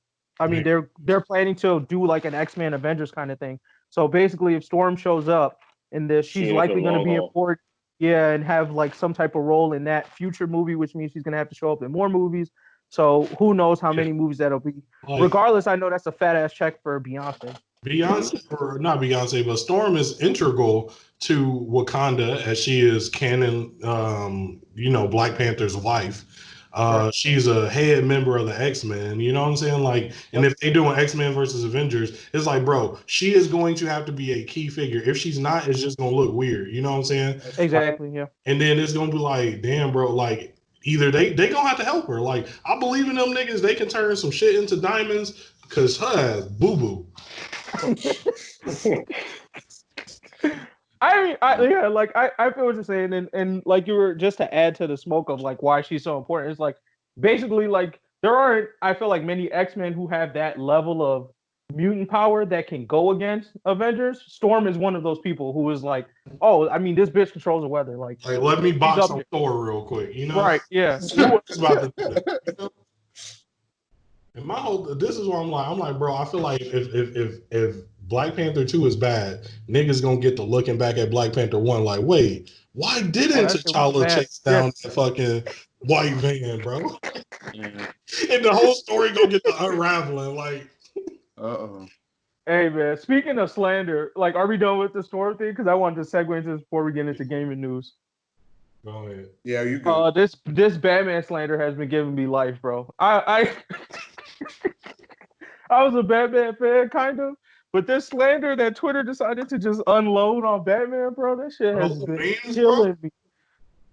planning to do like an X-Men Avengers kind of thing. So basically, if Storm shows up in this, she's likely going to be important. Yeah, and have like some type of role in that future movie, which means she's gonna have to show up in more movies. So who knows how many movies that'll be. Regardless, I know that's a fat ass check for Beyonce. Or not Beyonce, but Storm is integral to Wakanda as she is canon, Black Panther's wife. She's a head member of the X-Men, you know what I'm saying? Like, and if they do an X-Men versus Avengers, it's like, bro, she is going to have to be a key figure. If she's not, it's just gonna look weird, you know what I'm saying? Exactly, yeah. And then it's gonna be like, damn, bro, like either they gonna have to help her. Like, I believe in them niggas, they can turn some shit into diamonds because her ass boo-boo. I feel what you're saying, and like you were just to add to the smoke of like why she's so important. It's like basically like there aren't, I feel like, many X-Men who have that level of mutant power that can go against Avengers. Storm is one of those people who is like, oh, I mean, this bitch controls the weather. Like let me box some Thor real quick, you know? Right? Yeah. It's about to do that, you know? And this is what I'm like, bro, I feel like if Black Panther 2 is bad, niggas gonna get to looking back at Black Panther 1 like, wait, why didn't T'Challa chase down that fucking white van, bro? And the whole story gonna get to unraveling, like. Hey man, speaking of slander, like, are we done with the Storm thing? Because I wanted to segue into this before we get into gaming news. Go ahead. Yeah, you good. This Batman slander has been giving me life, bro. I was a Batman fan, kind of, but this slander that Twitter decided to just unload on Batman, bro, that shit has been killing me.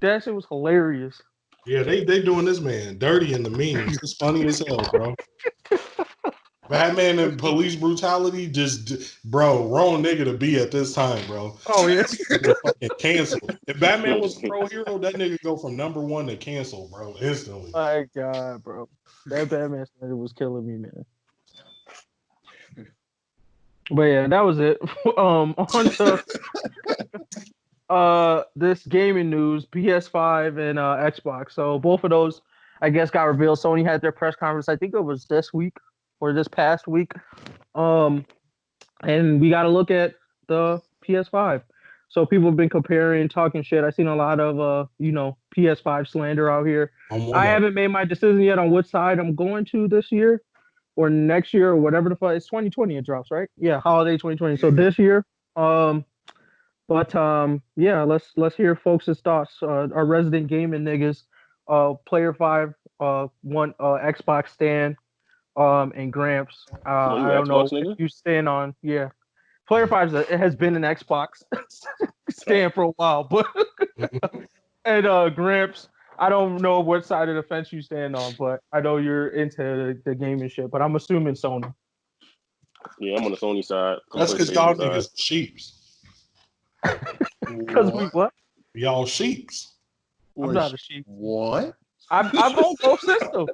That shit was hilarious. Yeah, they doing this man dirty in the memes. It's funny as hell, bro. Batman and police brutality, bro, wrong nigga to be at this time, bro. Oh yeah, fucking cancel. If Batman was a pro hero, that nigga go from #1 to cancel, bro, instantly. My God, bro, that Batman slander was killing me, man. But yeah, that was it. On to this gaming news, PS5 and Xbox. So both of those, I guess, got revealed. Sony had their press conference. I think it was this week or this past week. And we got to look at the PS5. So people have been comparing, talking shit. I've seen a lot of PS5 slander out here. I haven't made my decision yet on which side I'm going to this year or next year or whatever the fuck. It's 2020 it drops, right? Yeah, holiday 2020. So this year. Yeah, let's hear folks' thoughts. Our resident gaming niggas, Player 5, one Xbox stand, and Gramps. I don't know if you stand on. Yeah, Player 5 it has been an Xbox stand for a while, but and Gramps, I don't know what side of the fence you stand on, but I know you're into the gaming shit. But I'm assuming Sony. Yeah, I'm on the Sony side. That's because y'all niggas sheeps. Because we what? Y'all sheeps. I'm not a sheep. What? I've owned both systems.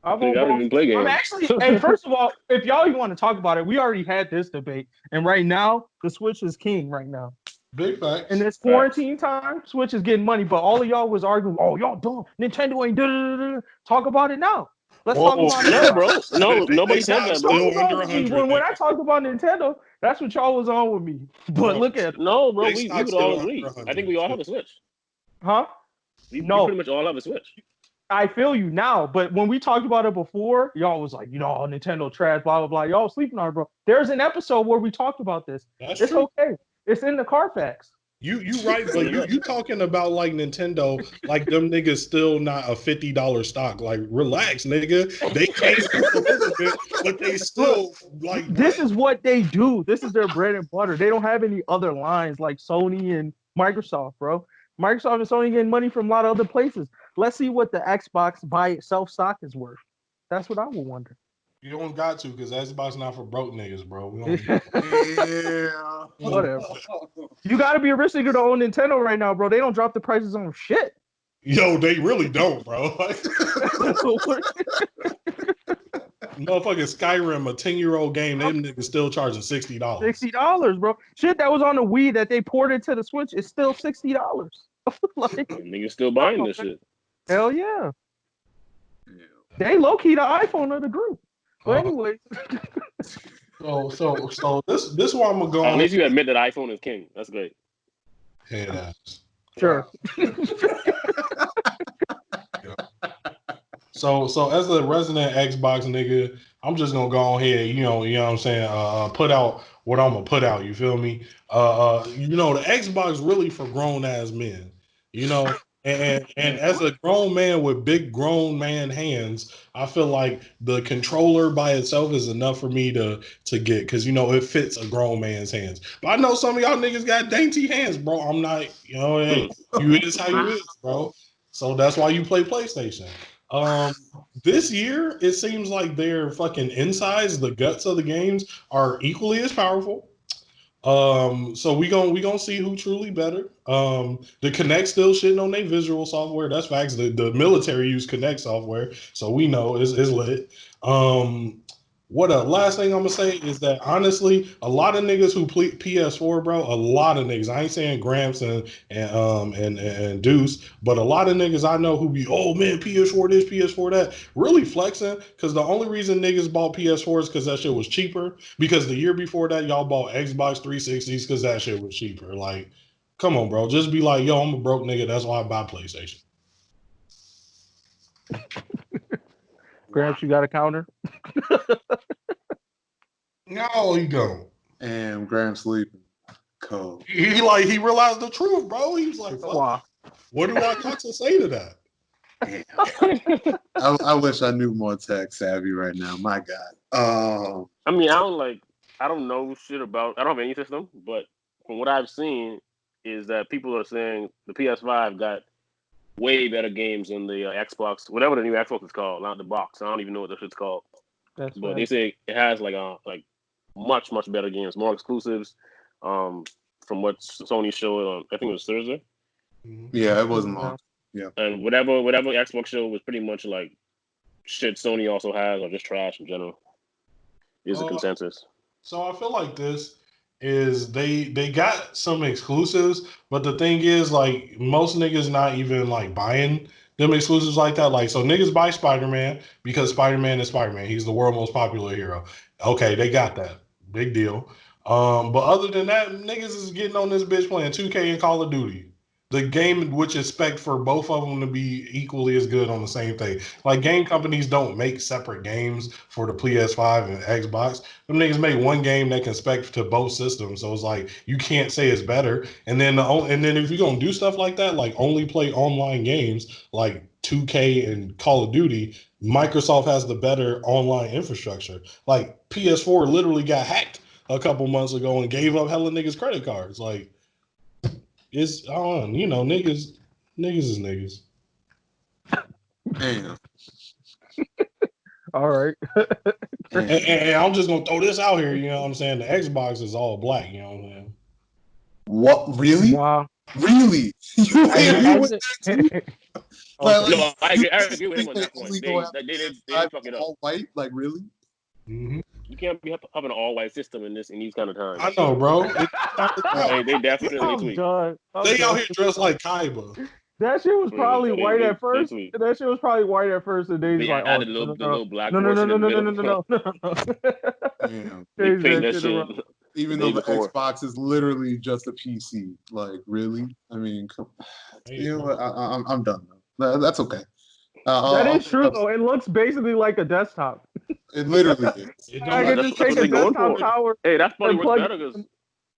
I don't even play games. I'm actually, and first of all, if y'all even want to talk about it, we already had this debate, and right now the Switch is king. Right now, big facts. In this quarantine time, Switch is getting money, but all of y'all was arguing, "Oh, y'all dumb. Nintendo ain't da-da-da-da." Talk about it now. Let's talk about it. No, bro. No, nobody said that, bro. When I talked about Nintendo, that's what y'all was on with me. But look at it. No, bro, we would all agree. I think we all have a Switch. Huh? We pretty much all have a Switch. I feel you now, but when we talked about it before, y'all was like, Nintendo trash, blah, blah, blah. Y'all sleeping on it, bro. There's an episode where we talked about this. It's okay. It's in the Carfax. You right, but you talking about like Nintendo, like them niggas still not a $50 stock. Like, relax, nigga. They changed a little bit, but they still like. This is what they do. This is their bread and butter. They don't have any other lines like Sony and Microsoft, bro. Microsoft and Sony getting money from a lot of other places. Let's see what the Xbox by itself stock is worth. That's what I would wonder. You don't got to, because Xbox not for broke niggas, bro. We don't. Yeah. Whatever. You got to be a rich nigga to own Nintendo right now, bro. They don't drop the prices on shit. Yo, they really don't, bro. Motherfucking Skyrim, a 10-year-old game, them niggas still charging $60. $60, bro. Shit that was on the Wii that they ported to the Switch is still $60. Like, niggas still buying this shit. Hell yeah. They low key the iPhone of the group. But anyway. So this one I'm gonna go. At least you admit that iPhone is king. That's great. Head ass. Sure. So as a resident Xbox nigga, I'm just gonna go ahead, you know what I'm saying, put out what I'm gonna put out, you feel me? The Xbox really for grown ass men, and as a grown man with big grown man hands, I feel like the controller by itself is enough for me to get, because it fits a grown man's hands. But I know some of y'all niggas got dainty hands, bro. I'm not, you is how you is, bro. So that's why you play PlayStation. This year it seems like their fucking insides, the guts of the games, are equally as powerful. So we gonna see who truly better. The Kinect still shitting on their visual software. That's facts. The military use Kinect software, so we know it's lit. Last thing I'm gonna say is that honestly, a lot of niggas who play PS4, bro, a lot of niggas. I ain't saying Gramps and Deuce, but a lot of niggas I know who be, oh man, PS4 this, PS4 that, really flexing, because the only reason niggas bought PS4 is because that shit was cheaper. Because the year before that, y'all bought Xbox 360s because that shit was cheaper. Like, come on, bro, just be like, yo, I'm a broke nigga, that's why I buy PlayStation. Gramps, you got a counter? No, he don't. And Graham sleeping. Cold. He realized the truth, bro. He was like, fuck. What do I got to say to that? I wish I knew more tech savvy right now. My God. I mean, I don't know shit about. I don't have any system, but from what I've seen, is that people are saying the PS5 got way better games than the Xbox, whatever the new Xbox is called, not the box. I don't even know what the shit's called. But right. They say it has like much better games, more exclusives. From what Sony showed on, I think it was Thursday. Yeah, it wasn't long. Yeah. And whatever Xbox show was pretty much like shit Sony also has, or just trash in general. Is the consensus. So I feel like this is they got some exclusives, but the thing is, like, most niggas not even like buying them exclusives like that. Like, so niggas buy SpiderMan because SpiderMan is SpiderMan. He's the world's most popular hero. Okay, they got that. Big deal. But other than that, niggas is getting on this bitch playing 2K and Call of Duty. The game which expect for both of them to be equally as good on the same thing. Like, game companies don't make separate games for the PS5 and Xbox. Them niggas make one game that can spec to both systems. So it's like, you can't say it's better. And then if you're gonna do stuff like that, like only play online games like 2K and Call of Duty, Microsoft has the better online infrastructure. Like, PS4 literally got hacked a couple months ago and gave up hella niggas credit cards. Like, it's on, niggas is niggas. Damn. All right. and I'm just gonna throw this out here, you know what I'm saying? The Xbox is all black, you know what I'm saying? What? Really? Wow. Really? You agree with that too? No, I agree with him on that point. They fuck it up. All white? Like, really? Mm-hmm. You can't be having an all-white system in these kind of times. I know, bro. They definitely tweak. They out here dressed like Kaiba. That shit was probably white at first. That shit was probably white at first, and they like, added the little black. No. Even though the Xbox is literally just a PC, like, really? I mean, you know what? I'm done though. That's okay. That is true though. It looks basically like a desktop. It literally is. I can just take a desktop power. Hey, that's probably what's better because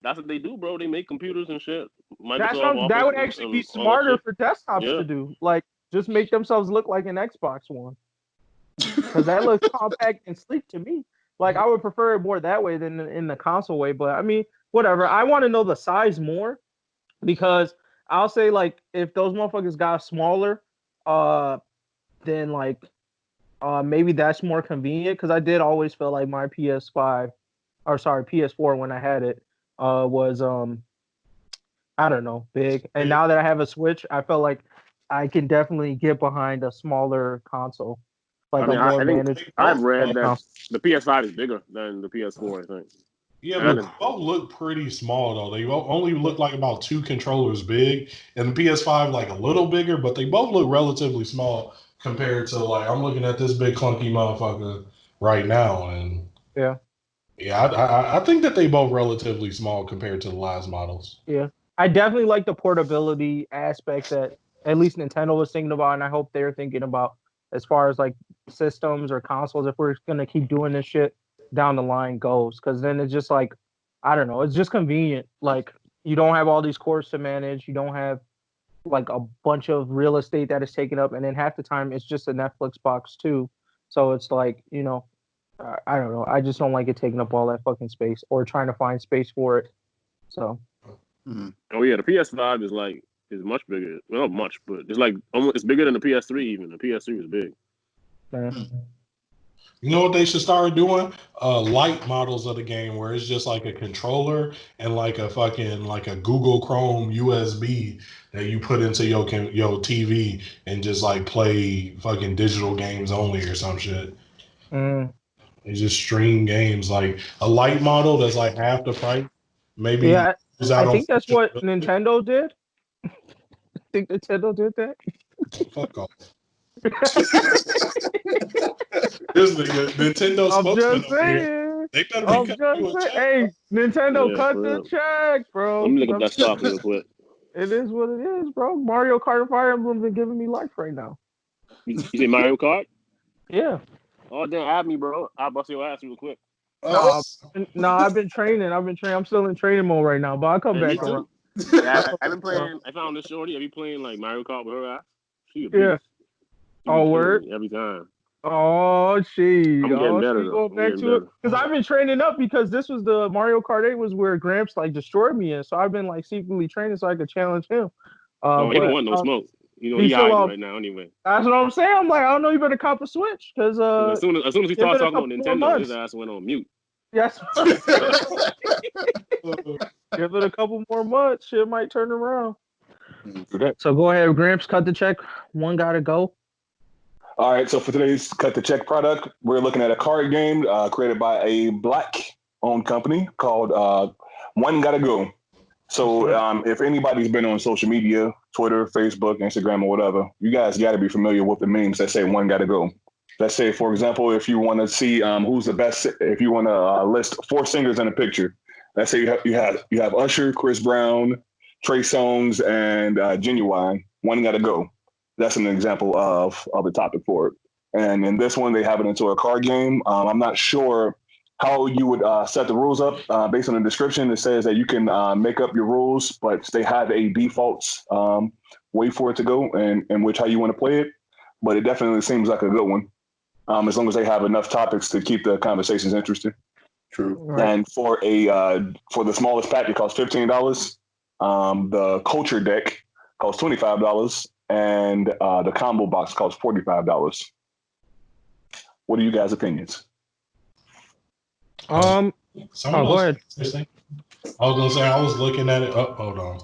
That's what they do, bro. They make computers and shit. That Office would actually be smarter for desktops to do. Like, just make themselves look like an Xbox One. Because that looks compact and sleek to me. Like, I would prefer it more that way than in the console way. But I mean, whatever. I want to know the size more because I'll say, like, if those motherfuckers got smaller, then like maybe that's more convenient. Because I did always feel like my PS4 when I had it was I don't know, big. And now that I have a Switch, I felt like I can definitely get behind a smaller console. Like I think I've read that the PS5 is bigger than the PS4, I think. Yeah, but they both look pretty small though. They only look like about 2 controllers big, and the PS5 like a little bigger, but they both look relatively small compared to like I'm looking at this big clunky motherfucker right now, and yeah, I think that they both relatively small compared to the last models. Yeah, I definitely like the portability aspect that at least Nintendo was thinking about, and I hope they're thinking about as far as like systems or consoles if we're gonna keep doing this shit down the line goes, because then it's just like I don't know, it's just convenient. Like you don't have all these cores to manage, you don't have like a bunch of real estate that is taken up, and then half the time it's just a Netflix box too. So it's like, you know, I don't know. I just don't like it taking up all that fucking space or trying to find space for it. So. Oh yeah, the PS5 is much bigger. Well, not much, but it's like almost it's bigger than the PS3 even. The PS3 is big. You know what they should start doing? Light models of the game where it's just like a controller and like a fucking like a Google Chrome USB that you put into your TV and just like play fucking digital games only or some shit. And just stream games like a light model that's like half the price. Maybe. Yeah, I think that's what Nintendo did. I think Nintendo did that. Fuck off. This nigga, Nintendo spokesman over here. They better be cutting you a check. Hey, Nintendo, cut the check, bro. Let me look at that stock real quick. It is what it is, bro. Mario Kart and Fire Emblem been giving me life right now. You say Mario Kart? Yeah. Oh, then add me, bro. I'll bust your ass real quick. No, I've been training. I'm still in training mode right now, but I'll come back around. Yeah, I've been playing. I found this shorty. Have you playing like Mario Kart with her ass? Yeah. Oh, word? Every time. Oh, she. I'm getting better though. Because I've been training up because this was the Mario Kart 8 was where Gramps like destroyed me in. So I've been like secretly training so I could challenge him. He don't want no smoke. You know, he's hiding right now anyway. That's what I'm saying. I'm like, I don't know, you better cop a Switch because as soon as he starts talking on Nintendo, his ass went on mute. Yes. Give it a couple more months, shit might turn around. So go ahead, Gramps, cut the check. One gotta go. All right, so for today's Cut the Check product, we're looking at a card game created by a Black-owned company called One Gotta Go. So if anybody's been on social media, Twitter, Facebook, Instagram, or whatever, you guys got to be familiar with the memes that say one gotta go. Let's say, for example, if you want to see who's the best, if you want to list 4 singers in a picture, let's say you have Usher, Chris Brown, Trey Songz, and Genuine. One gotta go. That's an example of a topic for it. And in this one, they have it into a card game. I'm not sure how you would set the rules up. Based on the description, it says that you can make up your rules, but they have a default way for it to go and in which how you want to play it. But it definitely seems like a good one, as long as they have enough topics to keep the conversations interesting. True. Right. And for the smallest pack, it costs $15. The culture deck costs $25. And the combo box costs $45. What are you guys' opinions? Go ahead. I was gonna say I was looking at it. Oh, hold on.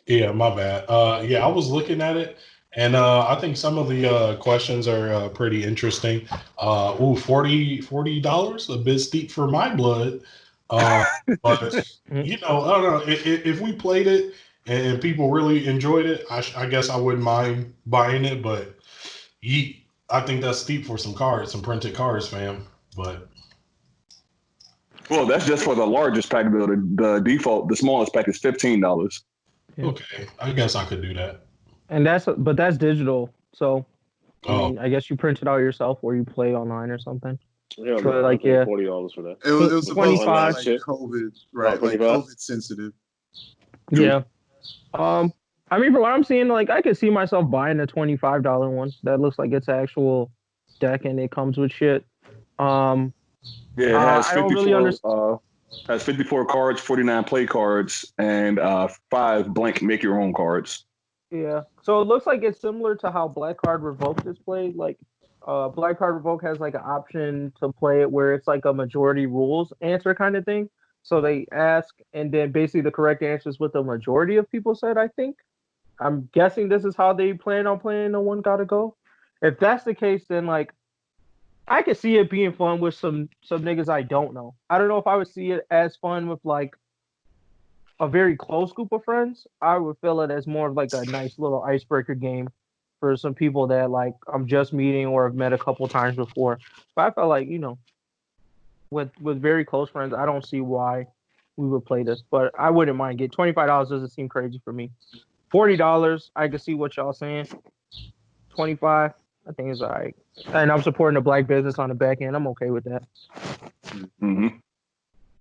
Yeah, my bad. I was looking at it, and I think some of the questions are pretty interesting. $40, a bit steep for my blood. But you know, I don't know if we played it and people really enjoyed it. I guess I wouldn't mind buying it, but I think that's steep for some printed cards, fam. But well, that's just for the largest pack. The default, the smallest pack is $15. Okay, I guess I could do that. And that's digital, so I mean, I guess you print it out yourself or you play online or something. Yeah, For man, like, I paid yeah. $40 for that. It was supposed to be $25. like Shit. COVID, right? Like 25? COVID sensitive. Yeah. I mean, from what I'm seeing, like, I could see myself buying a $25 one that looks like it's an actual deck and it comes with shit. Yeah, it has I don't really 54. understand. Has 54 cards, 49 play cards, and 5 blank make your own cards. Yeah. So it looks like it's similar to how Black Card Revoked is played. Like, Black Card Revoke has like an option to play it where it's like a majority rules answer kind of thing. So they ask, and then basically the correct answer is what the majority of people said, I think. I'm guessing this is how they plan on playing the One Gotta Go. If that's the case, then like I could see it being fun with some niggas I don't know. I don't know if I would see it as fun with like a very close group of friends. I would feel it as more of like a nice little icebreaker game for some people that like I'm just meeting or have met a couple times before. But I felt like, with very close friends, I don't see why we would play this. But I wouldn't mind get $25 doesn't seem crazy for me. $40, I can see what y'all saying. 25, I think is all right. And I'm supporting a black business on the back end. I'm okay with that. Mm-hmm.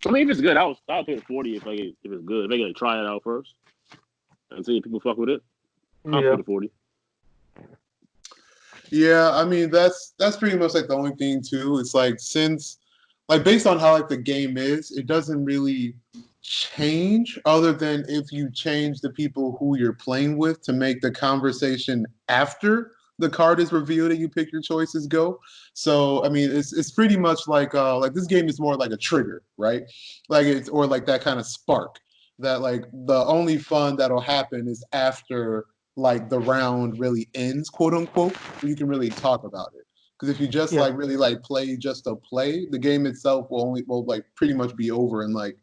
I mean, if it's good, I'll pay the 40 if it's good. They gotta try it out first and see if people fuck with it. I'll pay the 40. Yeah, I mean that's pretty much like the only thing too. It's like since like based on how like the game is, it doesn't really change other than if you change the people who you're playing with to make the conversation after the card is revealed and you pick your choices go. So I mean it's pretty much like this game is more like a trigger, right? Like it's or like that kind of spark that like the only fun that'll happen is after like the round really ends, quote unquote, where you can really talk about it. Because if you just like really like play just to play, the game itself will like pretty much be over in like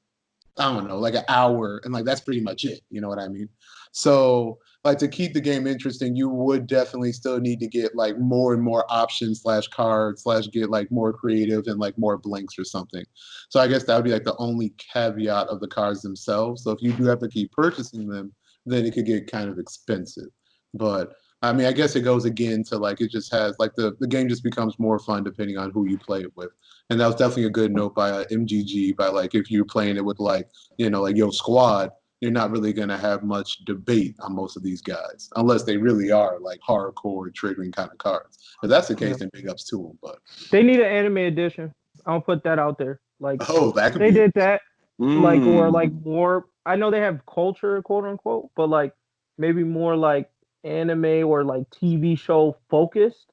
I don't know, like an hour, and like that's pretty much it. You know what I mean? So like to keep the game interesting, you would definitely still need to get like more and more options / cards / get like more creative and like more blanks or something. So I guess that would be like the only caveat of the cards themselves. So if you do have to keep purchasing them, then it could get kind of expensive. But I mean, I guess it goes again to like it just has like the game just becomes more fun depending on who you play it with. And that was definitely a good note by MGG by like if you're playing it with like like your squad, you're not really gonna have much debate on most of these guys unless they really are like hardcore triggering kind of cards. If that's the case, then big ups to them. But they need an anime edition. I'll put that out there. Like that could they be did that. Like or like more. I know they have culture, quote unquote, but like maybe more like anime or like TV show focused.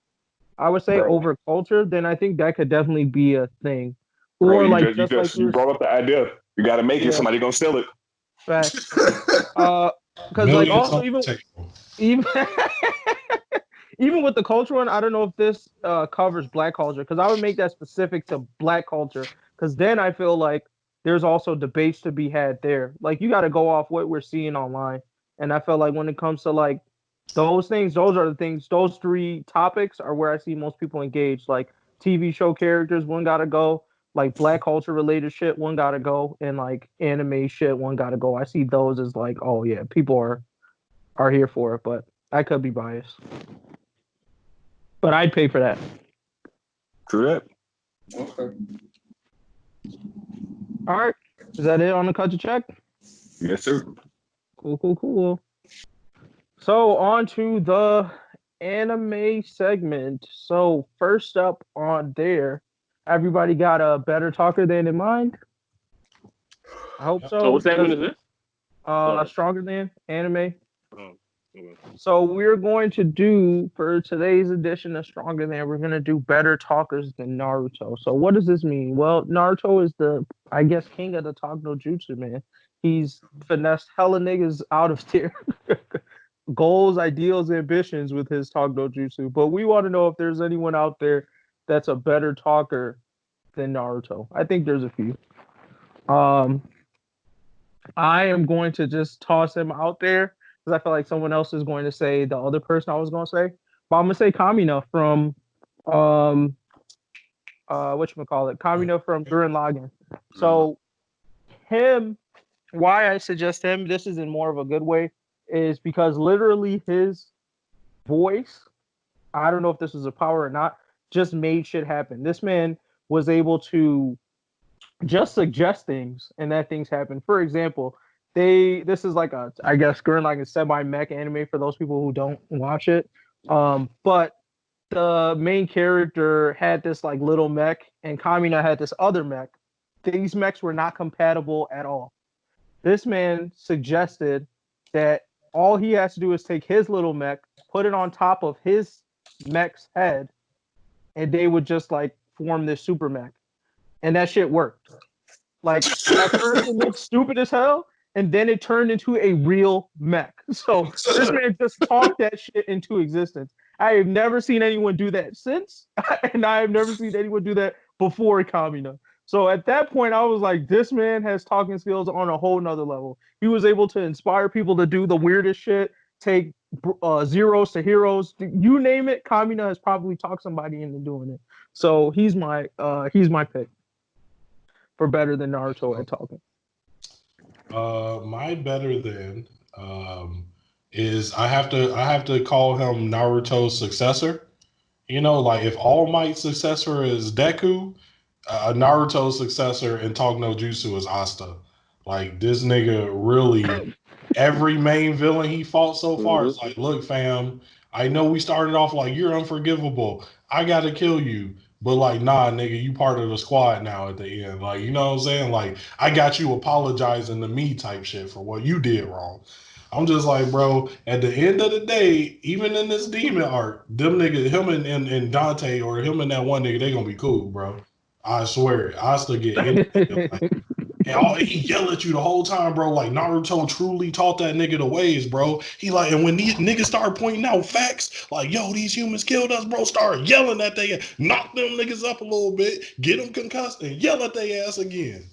I would say over culture. Then I think that could definitely be a thing. Or like you brought up the idea. You got to make it. Somebody gonna steal it. Facts. Because like also even even with the culture one, I don't know if this covers black culture because I would make that specific to black culture because then I feel like there's also debates to be had there. Like you got to go off what we're seeing online, and I feel like when it comes to like those things, those are the things. Those 3 topics are where I see most people engaged. Like TV show characters, one gotta go. Like black culture related shit, one gotta go, and like anime shit, one gotta go. I see those as like, oh yeah, people are here for it, but I could be biased. But I'd pay for that. True that. Okay. All right. Is that it on the Cut to Check? Yes, sir. Cool. So on to the anime segment. So first up on there, everybody got a better talker than in mind? I hope so. So what segment is this? Stronger than anime. Oh, okay. So we're going to do for today's edition of Stronger Than, we're gonna do better talkers than Naruto. So what does this mean? Well, Naruto is the, I guess, king of the Talk No Jutsu, man. He's finessed hella niggas out of their goals, ideals, ambitions with his Talk No Jutsu. But we want to know if there's anyone out there that's a better talker than Naruto. I think there's a few. I am going to just toss him out there because I feel like someone else is going to say the other person I was going to say. But I'm going to say Kamina from whatchamacallit, Kamina from Gurren Lagann. So him, why I suggest him, this is in more of a good way, is because literally his voice I don't know if this was a power or not, just made shit happen. This man was able to just suggest things and that things happen. For example, this is like a, I guess, Gurren like a semi-mech anime for those people who don't watch it. But the main character had this like little mech, and Kamina had this other mech. These mechs were not compatible at all. This man suggested that all he has to do is take his little mech, put it on top of his mech's head, and they would just like form this super mech. And that shit worked. Like at first it looked stupid as hell, and then it turned into a real mech. So this man just talked that shit into existence. I have never seen anyone do that since, and I have never seen anyone do that before Kamina. So at that point, I was like, this man has talking skills on a whole nother level. He was able to inspire people to do the weirdest shit, take zeros to heroes, you name it. Kamina has probably talked somebody into doing it. So he's my pick for better than Naruto at talking. My better than is I have to call him Naruto's successor. You know, like if All Might's successor is Deku, Naruto's successor in Talk No Jutsu is Asta. Like this nigga really, every main villain he fought so far is like, look, fam, I know we started off like you're unforgivable. I gotta kill you. But like, nah, nigga, you part of the squad now at the end. Like, you know what I'm saying? Like, I got you apologizing to me type shit for what you did wrong. I'm just like, bro, at the end of the day, even in this demon arc, them niggas, him and Dante or him and that one nigga, they gonna be cool, bro. I swear it. I still get anything. Like, and he yell at you the whole time, bro. Like Naruto truly taught that nigga the ways, bro. He like, and when these niggas start pointing out facts, like, yo, these humans killed us, bro. Start yelling at they, knock them niggas up a little bit, get them concussed, and yell at their ass again.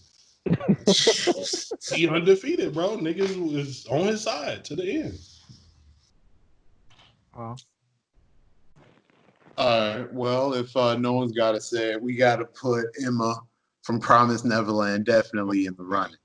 He undefeated, bro. Niggas was on his side to the end. Wow. All right. Well, if no one's got to say it, we got to put Emma from Promised Neverland definitely in the running.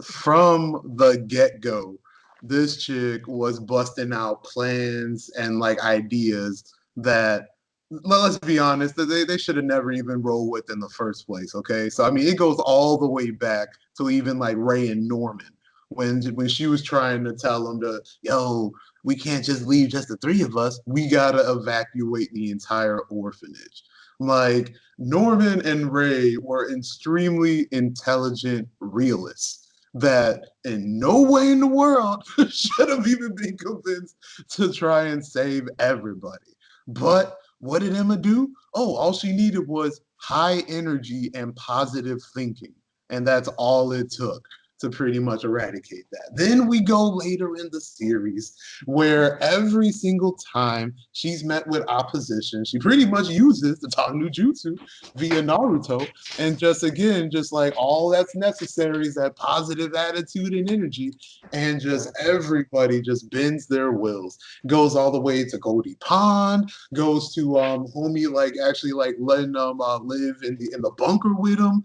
From the get-go, this chick was busting out plans and like ideas that, let's be honest, they should have never even rolled with in the first place. Okay, so I mean, it goes all the way back to even like Ray and Norman when she was trying to tell them to, yo, we can't just leave just the three of us. We gotta evacuate the entire orphanage. Like Norman and Ray were extremely intelligent realists that in no way in the world should have even been convinced to try and save everybody. But what did Emma do? Oh, all she needed was high energy and positive thinking. And that's all it took to pretty much eradicate that. Then we go later in the series where every single time she's met with opposition, she pretty much uses the Talk No Jutsu via Naruto. And just again, just like all that's necessary is that positive attitude and energy. And just everybody just bends their wills. Goes all the way to Goldie Pond, goes to homie like actually like letting them live in the bunker with him.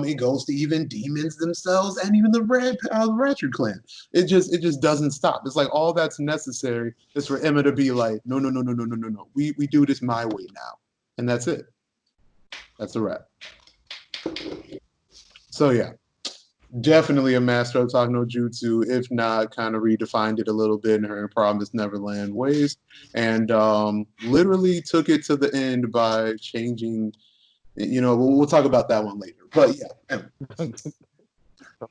It goes to even demons themselves and even the Ratchet clan. It just doesn't stop. It's like all that's necessary is for Emma to be like, no. We do this my way now. And that's it. That's a wrap. So yeah. Definitely a master of Talk No Jutsu, if not kind of redefined it a little bit in her Promised Neverland ways. And literally took it to the end by changing, we'll talk about that one later. But yeah.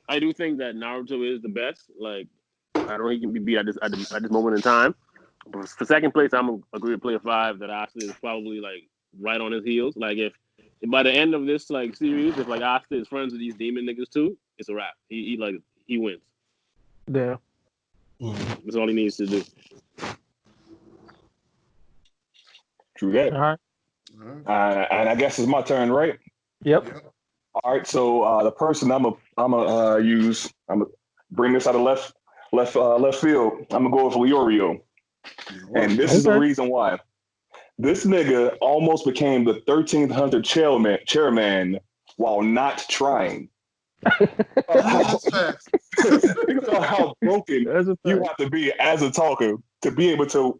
I do think that Naruto is the best. Like, I don't think he can be beat at this moment in time. But for second place, I'm gonna agree to play a 5 that Asta is probably like right on his heels. Like if by the end of this like series, if like Asta is friends with these demon niggas too, it's a wrap. He wins. Yeah. That's all he needs to do. True that. All right. And I guess it's my turn, right? Yep. All right. So the person I'm gonna bring this out of left field. I'm gonna go with Leorio, and this is the reason why. This nigga almost became the 1300 chairman while not trying. Think about how broken you have to be as a talker to be able to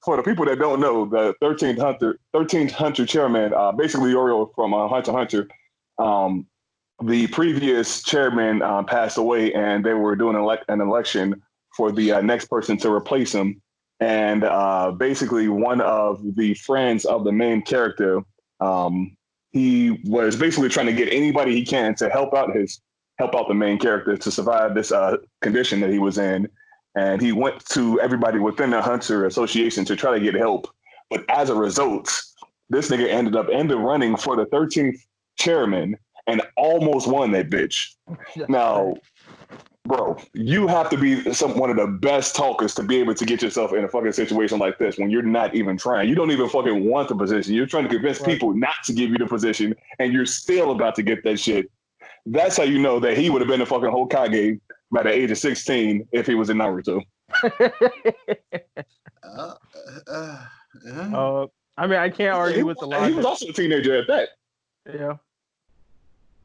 for the people that don't know, the 13th Hunter chairman, basically Oreo from Hunter x Hunter, the previous chairman passed away, and they were doing an election for the next person to replace him. And basically, one of the friends of the main character, he was basically trying to get anybody he can to help out the main character to survive this condition that he was in. And he went to everybody within the Hunter Association to try to get help. But as a result, this nigga ended up running for the 13th chairman and almost won that bitch. Now, bro, you have to be one of the best talkers to be able to get yourself in a fucking situation like this when you're not even trying. You don't even fucking want the position. You're trying to convince people not to give you the position, and you're still about to get that shit. That's how you know that he would have been a fucking Hokage by the age of 16 if he was in Naruto. I mean, I can't argue with the logic. He was also a teenager at that. Yeah.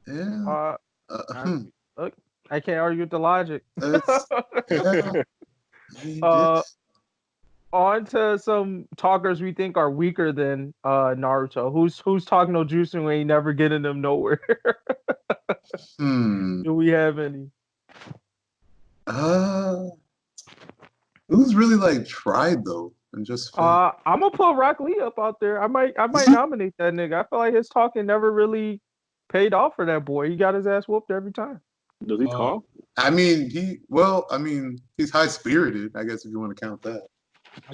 Yeah. Look, I can't argue with the logic. On to some talkers we think are weaker than Naruto. Who's talking no jutsu and ain't never getting them nowhere? Do we have any? Who's really like tried though and just I'm gonna put Rock Lee up out there. I might nominate that nigga. I feel like his talking never really paid off for that boy. He got his ass whooped every time. Does he talk? I mean, he's high spirited, I guess, if you want to count that.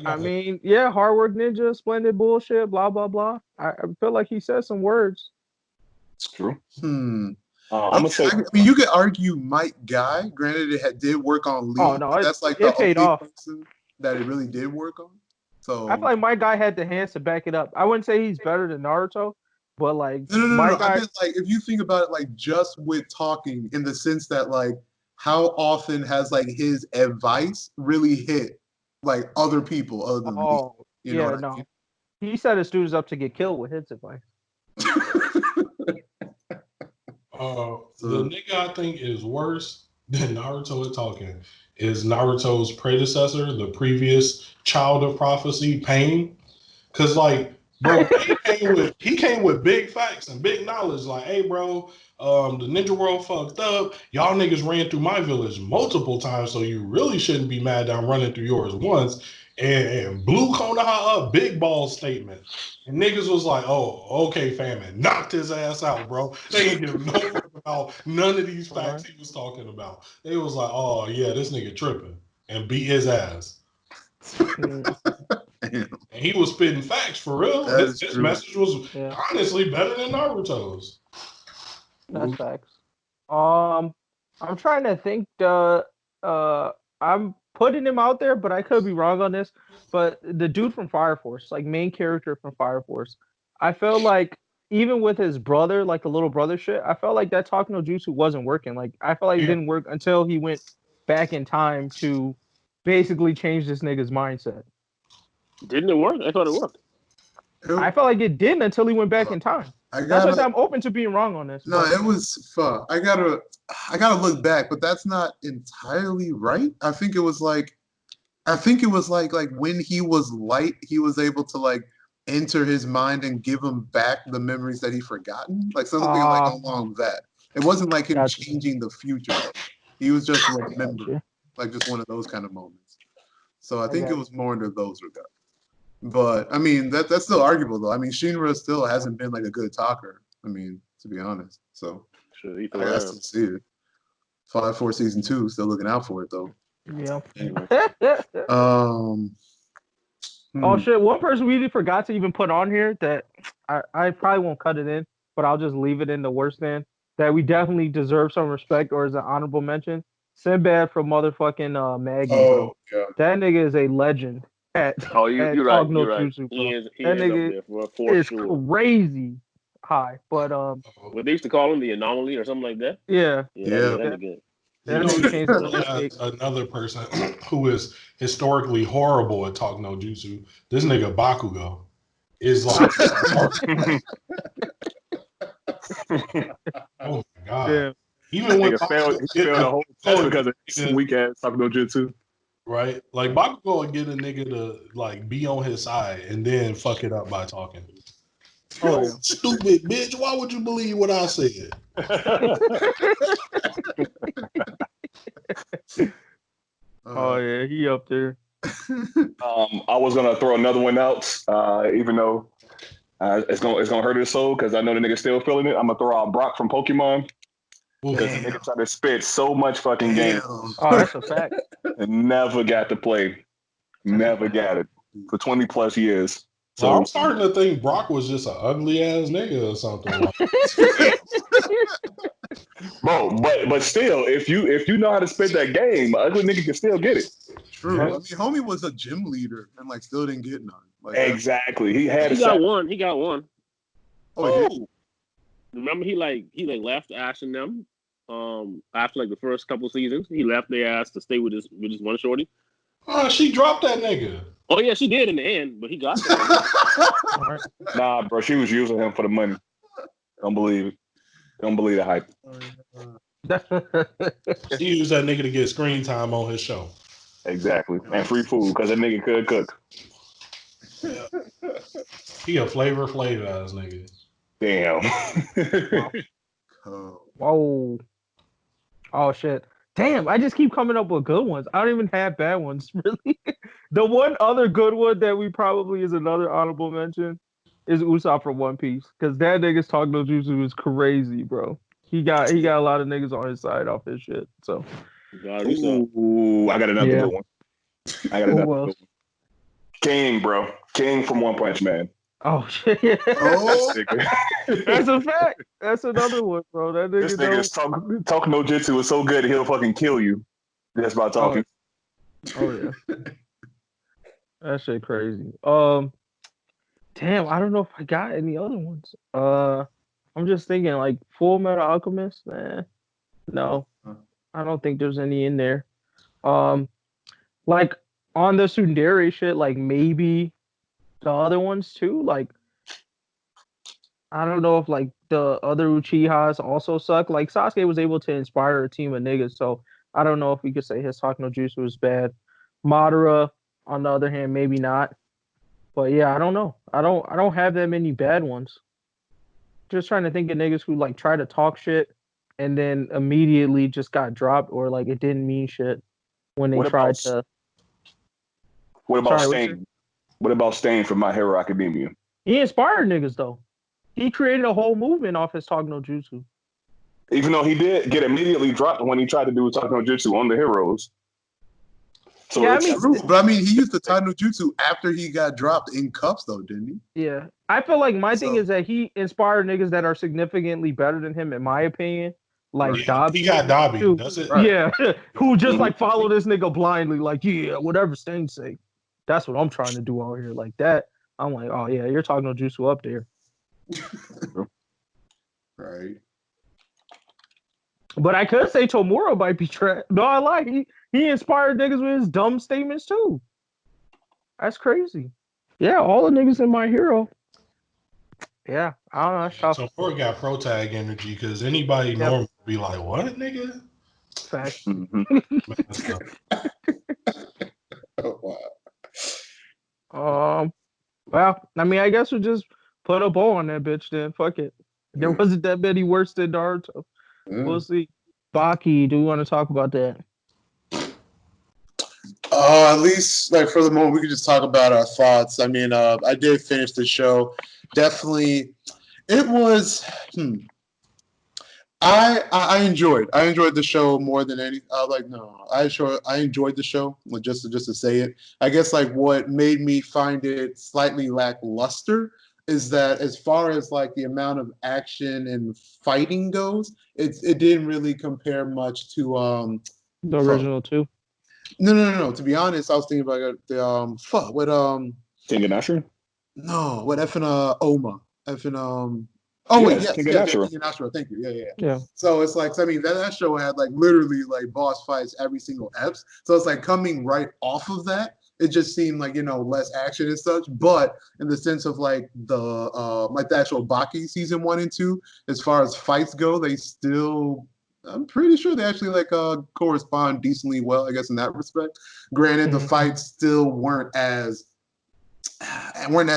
I mean, yeah, hard work ninja, splendid bullshit, blah blah blah. I feel like he said some words. It's true. I'm gonna say. I mean, you could argue Mike Guy. Granted, it did work on Lee. Oh no, that's like it paid off. That it really did work on. So I feel like Mike Guy had the hands to back it up. I wouldn't say he's better than Naruto, but like no. I mean, like if you think about it, like just with talking, in the sense that like how often has like his advice really hit like other people other than Lee? You know what I mean? He set his students up to get killed with his advice. The nigga I think is worse than Naruto at talking is Naruto's predecessor, the previous child of prophecy, Pain. Cause like, bro, he came with big facts and big knowledge. Like, hey, bro, the ninja world fucked up. Y'all niggas ran through my village multiple times, so you really shouldn't be mad that I'm running through yours once. And blew Konoha up, big ball statement. And niggas was like, oh, okay, famine. Knocked his ass out, bro. They ain't give no fuck about none of these facts he was talking about. They was like, oh, yeah, this nigga tripping. And beat his ass. And he was spitting facts for real. His message was honestly better than Naruto's. That's facts. I'm trying to think. I'm putting him out there, but I could be wrong on this. But the dude from Fire Force, like main character from Fire Force, I felt like even with his brother, like the little brother shit, I felt like that Talk No Jutsu wasn't working. Like I felt like it didn't work until he went back in time to basically change this nigga's mindset. Didn't it work? I thought it worked. I felt like it didn't until he went back in time. That's why I'm open to being wrong on this. No, it was fun. I gotta look back, but that's not entirely right. I think it was like when he was light, he was able to like enter his mind and give him back the memories that he forgotten. Like something like along that. It wasn't like him changing the future. He was just remembering, like just one of those kind of moments. So I think it was more into those regards. But I mean, that's still arguable though. I mean, Shinra still hasn't been like a good talker. I mean, to be honest. So I still see it. 5-4 season 2, still looking out for it though. Yeah. Anyway. Oh shit! One person we forgot to even put on here that I probably won't cut it in, but I'll just leave it in the worst end. That we definitely deserve some respect or as an honorable mention. Sinbad from motherfucking Maggie. Oh yeah. That nigga is a legend. You're right. You're right. Jutsu, that nigga is crazy high. But they used to call him the anomaly or something like that. Yeah. Another person who is historically horrible at Talk No Jutsu, this nigga Bakugo is like oh my god. Yeah. Even when he failed the whole test because of weak ass Talk No Jutsu. Right? Like Bakugo would get a nigga to like be on his side and then fuck it up by talking. Oh, Yo, yeah. stupid bitch, why would you believe what I said? Oh yeah, he up there. I was gonna throw another one out, even though it's gonna hurt his soul because I know the nigga still feeling it. I'm gonna throw out Brock from Pokemon because the nigga tried to spit so much fucking game Oh, that's a fact. and never got to play, never got it for 20 plus years. So So I'm starting to think Brock was just an ugly ass nigga or something. bro, but still, if you know how to spit that game, an ugly nigga can still get it. True. I mean, homie was a gym leader and like still didn't get none. Like, Exactly. He had He got one. He got one. Oh, Remember he left Ash and them after like the first couple seasons. He left their ass to stay with his one shorty. She dropped that nigga. Oh yeah, she did in the end, but he got that. Nah, bro, she was using him for the money. Don't believe it. Don't believe the hype. She used that nigga to get screen time on his show. Exactly. And free food because that nigga could cook. He a flavor ass nigga. Damn. Whoa. Oh shit. Damn, I just keep coming up with good ones. I don't even have bad ones, really. The one other good one that we probably is another honorable mention is Usopp from One Piece. Because that nigga's Talk No Jutsu is crazy, bro. He got a lot of niggas on his side off his shit. So Ooh, I got another good one. I got another good one. King, bro. King from One Punch Man. Oh shit. That's a fact. That's another one, bro. That nigga this nigga's talk no jutsu is so good he'll fucking kill you just by talking. Oh yeah. That shit crazy. Damn, I don't know if I got any other ones. I'm just thinking like Full Metal Alchemist, man. No. I don't think there's any in there. Like on the Tsundere shit, like maybe the other ones too. Like I don't know if like the other Uchihas also suck. Like Sasuke was able to inspire a team of niggas, so I don't know if we could say his Talk No Jutsu was bad. Madara, on the other hand, maybe not. But yeah, I don't know. I don't have that many bad ones. Just trying to think of niggas who like try to talk shit and then immediately just got dropped or like it didn't mean shit when they tried to. What about Stain? What about Stain from My Hero Academia? He inspired niggas though. He created a whole movement off his Talk No Jutsu. Even though he did get immediately dropped when he tried to do Talk No Jutsu on the heroes. So yeah, I mean, true, but I mean, he used the Talk No Jutsu after he got dropped in cups, though, didn't he? Yeah, I feel like my thing is that he inspired niggas that are significantly better than him, in my opinion. Like Dobby. He got Dobby. That's it. Yeah, who just like follow this nigga blindly, like yeah, whatever Stain say. That's what I'm trying to do out here, like that. I'm like, oh yeah, you're Talk No Jutsu up there. Right. But I could say Tomura might be trash. No, I like he inspired niggas with his dumb statements too. That's crazy. Yeah, all the niggas in My Hero. Yeah, I don't know. That's tough. Tomura got pro tag energy because anybody normal would be like, what, nigga? Fact. Oh, wow. Well, I mean, I guess we'll just put a bow on that bitch then. Fuck it. There wasn't that many worse than Naruto. We'll see. Baki, do we want to talk about that? At least, like for the moment, we can just talk about our thoughts. I mean, I did finish the show. Definitely, it was. I enjoyed the show more than any. I enjoyed the show. Just to say it, I guess like what made me find it slightly lackluster is that as far as like the amount of action and fighting goes, it didn't really compare much to the original too. No. To be honest, I was thinking about the what King Ashura? No, what effing Oma effing yes, King Ashura. Thank you. Yeah. So it's like, I mean, that show had like literally like boss fights every single eps. So it's like coming right off of that. It just seemed like, less action and such. But in the sense of like the actual Baki season 1 and 2, as far as fights go, they still I'm pretty sure they actually like correspond decently well, I guess, in that respect. Granted, the fights still weren't as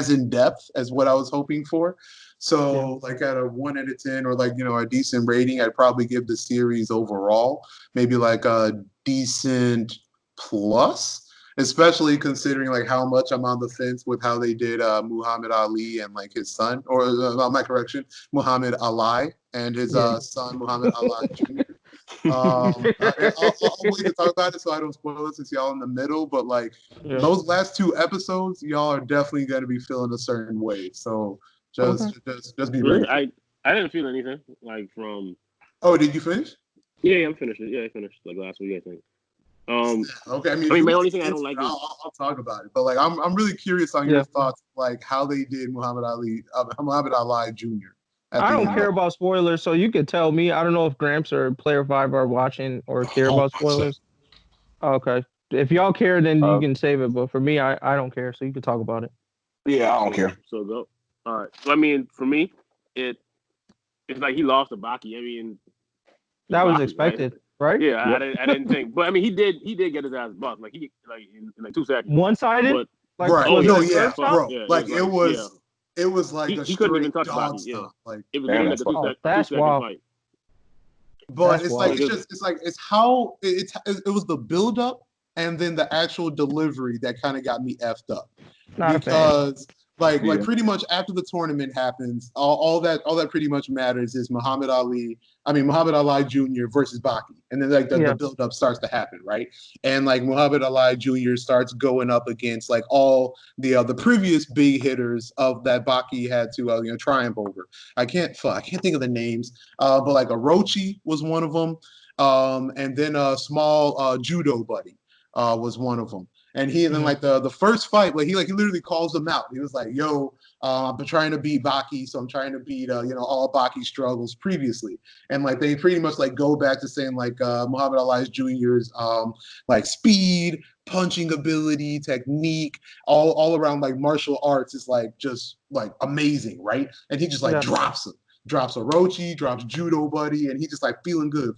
in depth as what I was hoping for. So, like at a 1 out of 10 or like a decent rating, I'd probably give the series overall maybe like a decent plus. Especially considering like how much I'm on the fence with how they did Muhammad Ali and like his son, or my correction, Muhammad Ali and his son Muhammad Ali Jr. I'll wait to talk about it so I don't spoil it since y'all in the middle. But like those last 2 episodes, y'all are definitely going to be feeling a certain way. So just be ready. I didn't feel anything like from. Oh, did you finish? Yeah, I'm finished. Yeah, I finished like last week, I think. Okay, I mean my only thing I don't like is I'll talk about it, but like I'm really curious on your thoughts, like how they did Muhammad Ali Jr. I don't care about spoilers, so you could tell me. I don't know if Gramps or Player 5 are watching or care about spoilers. Okay, if y'all care, then you can save it. But for me, I don't care, so you can talk about it. Yeah, I don't care. So go. All right. So, I mean, for me, it's like he lost to Baki. I mean, that was expected. Right? Yeah, I didn't think, but I mean, he did get his ass bucked, like in like 2 seconds. One-sided, like, right? Oh no, yeah, bro. Yeah, like it was like he couldn't even touch dog Baki. stuff. Like it was like a 2-second fight. But it's like it's how it was the build up and then the actual delivery that kind of got me effed up because. Like pretty much after the tournament happens, all that pretty much matters is Muhammad Ali Jr. versus Baki, and then like the build up starts to happen, right? And like Muhammad Ali Jr. starts going up against like all the previous big hitters of that Baki had to triumph over. I can't think of the names, but like Orochi was one of them, and then a small judo buddy was one of them. And he then like the first fight, like he literally calls him out. He was like, "Yo, I've been trying to beat Baki, so I'm trying to beat all Baki struggles previously." And like they pretty much like go back to saying like Muhammad Ali Jr.'s like speed, punching ability, technique, all around like martial arts is like just like amazing, right? And he just like drops Orochi, drops Judo Buddy, and he just like feeling good,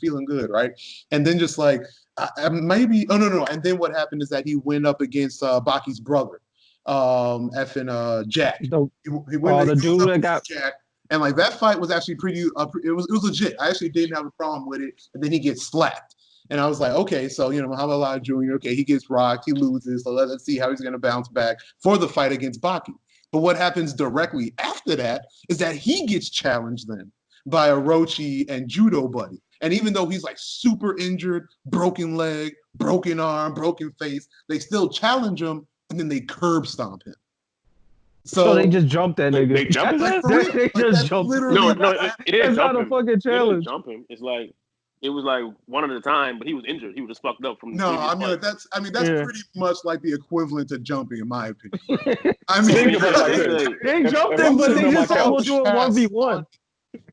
right? And then just like no. And then what happened is that he went up against Baki's brother, Jack. He went the dude that got Jack, and like that fight was actually pretty. It was legit. I actually didn't have a problem with it. And then he gets slapped, and I was like, okay, so Muhammad Ali Jr. Okay, he gets rocked, he loses. So let's see how he's gonna bounce back for the fight against Baki. But what happens directly after that is that he gets challenged then by Orochi and Judo Buddy. And even though he's like super injured, broken leg, broken arm, broken face, they still challenge him and then they curb stomp him. So they just jumped that nigga. They jumped him? They just jumped him. No, it didn't jump him. It's not a fucking challenge. Jump him. It's like it was like one at a time, but he was injured. He was just fucked up from the that's pretty much like the equivalent to jumping, in my opinion. I mean, they jumped him, but they just said we'll do it 1v1.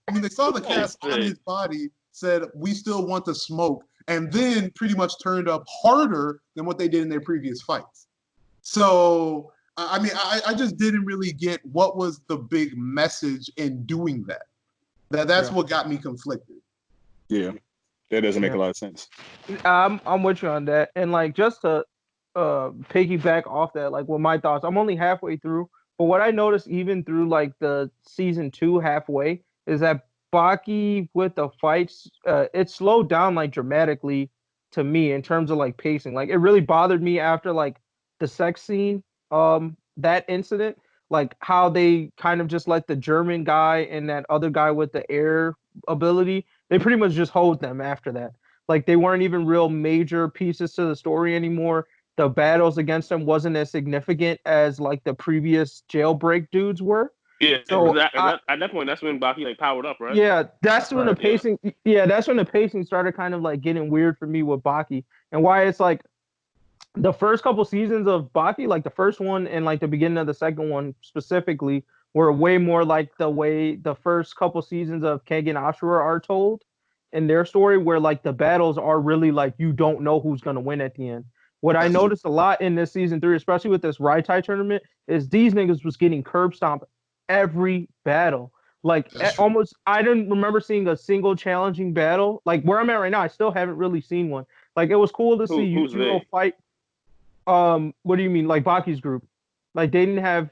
I mean, they saw the cast on his body, said we still want to smoke, and then pretty much turned up harder than what they did in their previous fights. So, I mean, I just didn't really get what was the big message in doing that. That's what got me conflicted. Yeah, that doesn't make a lot of sense. I'm with you on that, and like just to piggyback off that, like with my thoughts, I'm only halfway through, but what I noticed even through like the season 2 halfway is that Baki with the fights, it slowed down like dramatically to me in terms of like pacing. Like it really bothered me after like the sex scene, that incident, like how they kind of just let the German guy and that other guy with the air ability, they pretty much just hold them after that. Like they weren't even real major pieces to the story anymore. The battles against them wasn't as significant as like the previous jailbreak dudes were. Yeah, so at that point, that's when Baki like powered up, right? Yeah, that's when the pacing. Yeah, that's when the pacing started kind of like getting weird for me with Baki, and why it's like the first couple seasons of Baki, like the first one and like the beginning of the second one specifically, were way more like the way the first couple seasons of Kage and Ashura are told in their story, where like the battles are really like you don't know who's gonna win at the end. What I noticed a lot in this season 3, especially with this Raitai tournament, is these niggas was getting curb stomped every battle. Like almost, I didn't remember seeing a single challenging battle. Like where I'm at right now, I still haven't really seen one. Like it was cool to see Yujiro fight. What do you mean? Like Baki's group? Like they didn't have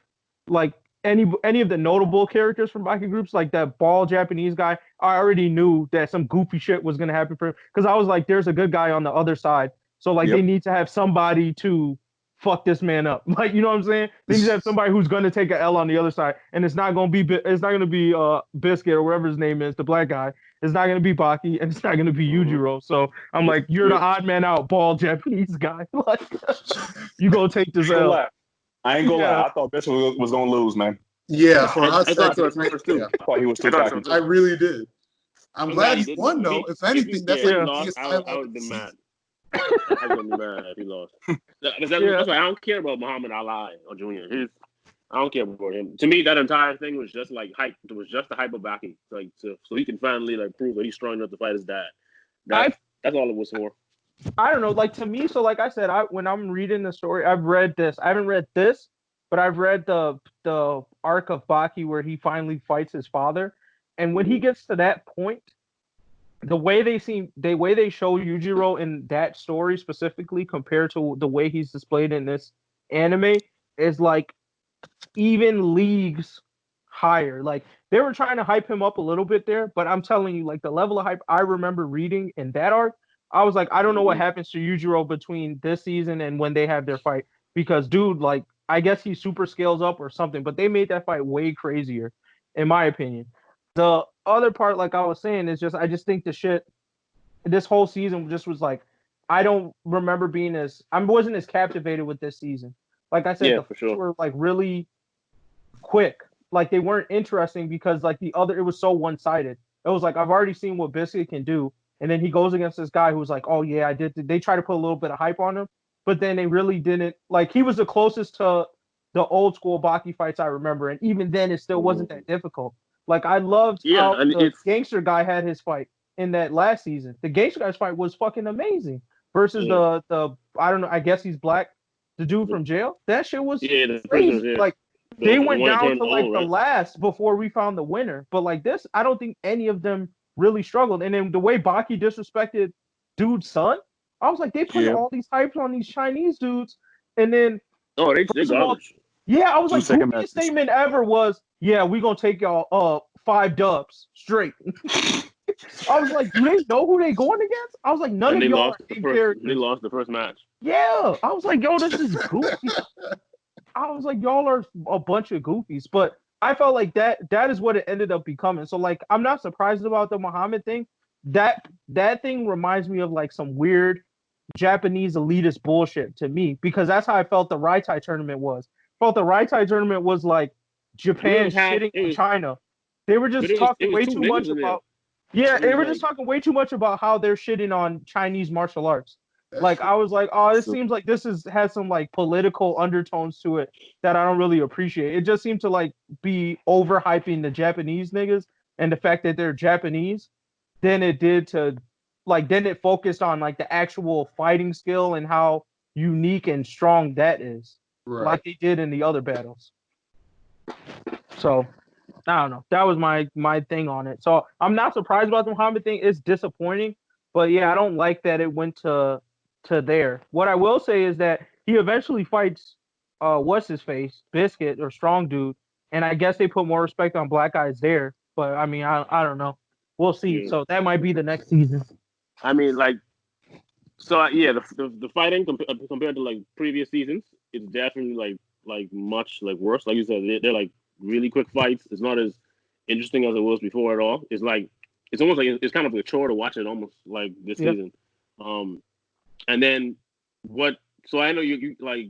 like any of the notable characters from Baki groups, like that bald Japanese guy. I already knew that some goofy shit was gonna happen for him because I was like, there's a good guy on the other side. So like they need to have somebody to fuck this man up. Like, you know what I'm saying? They need to have somebody who's gonna take an L on the other side, and it's not gonna be Biscuit or whatever his name is, the black guy. It's not gonna be Baki, and it's not gonna be Yujiro. So I'm like, you're the odd man out, bald Japanese guy. Like, you gonna take this L. I ain't gonna lie. I thought Biscuit was gonna lose, man. Yeah, for us, I thought so too. I thought he was too cocky. I really did. I'm glad he won, though. If anything, that's like lost, I would be mad. I would be mad if he lost. That's why I don't care about Muhammad Ali or Jr. I don't care about him. To me, that entire thing was just like hype. It was just the hype of Baki, like so he can finally like prove that he's strong enough to fight his dad. That's all it was for. I don't know. Like to me, so like I said, when I'm reading the story, I've read this. I haven't read this, but I've read the arc of Baki where he finally fights his father, and when he gets to that point, the way they show Yujiro in that story specifically compared to the way he's displayed in this anime is like even leagues higher. Like they were trying to hype him up a little bit there, but I'm telling you, like the level of hype I remember reading in that arc, I was like, I don't know what happens to Yujiro between this season and when they have their fight, because dude, like I guess he super scales up or something, but they made that fight way crazier, in my opinion. The other part, like I was saying, is just I just think this whole season just was like, I don't remember I wasn't as captivated with this season. Like I said, the fights were like really quick. Like they weren't interesting because like it was so one-sided. It was like I've already seen what Biscuit can do, and then he goes against this guy who's like, oh yeah, I did. They try to put a little bit of hype on him, but then they really didn't. Like he was the closest to the old school Baki fights I remember, and even then it still wasn't that difficult. Like I loved how the gangster guy had his fight in that last season. The gangster guy's fight was fucking amazing versus the I don't know, I guess he's black, the dude from jail. That shit was crazy. Like they went down to like the last before we found the winner. But like this, I don't think any of them really struggled. And then the way Baki disrespected dude's son, I was like, they put all these hypes on these Chinese dudes, and then they garbage. I was like, the biggest statement ever was, yeah, we gonna take y'all 5 dubs straight. I was like, do they know who they going against? I was like, none of y'all they lost the first match. Yeah. I was like, yo, this is goofy. I was like, y'all are a bunch of goofies. But I felt like that is what it ended up becoming. So like I'm not surprised about the Muhammad thing. That thing reminds me of like some weird Japanese elitist bullshit to me, because that's how I felt the Raitai tournament was. I felt the Raitai tournament was like Japan shitting on China. They were just talking way too much about they were just talking way too much about how they're shitting on Chinese martial arts. Like I was like, oh, this seems like this has some like political undertones to it that I don't really appreciate. It just seemed to like be overhyping the Japanese niggas and the fact that they're Japanese than it did to like then it focused on like the actual fighting skill and how unique and strong that is. Right. Like they did in the other battles. So I don't know. That was my thing on it. So I'm not surprised about the Muhammad thing. It's disappointing, but yeah, I don't like that it went to there. What I will say is that he eventually fights what's his face, Biscuit or Strong Dude, and I guess they put more respect on black guys there. But I mean, I don't know. We'll see. Yeah. So that might be the next season. I mean, like, so yeah, the fighting compared to like previous seasons, it's definitely like much like worse. Like you said, they're like really quick fights. It's not as interesting as it was before at all. It's like it's almost like it's kind of a chore to watch it almost like this season. And then so I know you like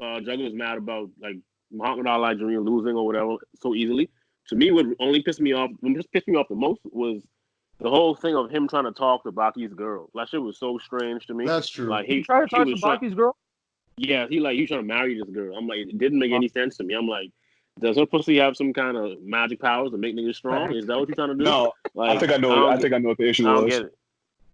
Juggle was mad about like Muhammad Ali Jr. losing or whatever so easily. To me, what pissed me off the most was the whole thing of him trying to talk to Baki's girl. That shit was so strange to me. That's true. Like he tried to talk to Baki's girl? Yeah, he's trying to marry this girl. I'm like, it didn't make any sense to me. I'm like, does her pussy have some kind of magic powers to make niggas strong? Is that what you're trying to do? No, like, I think I know what the issue was. I don't get it.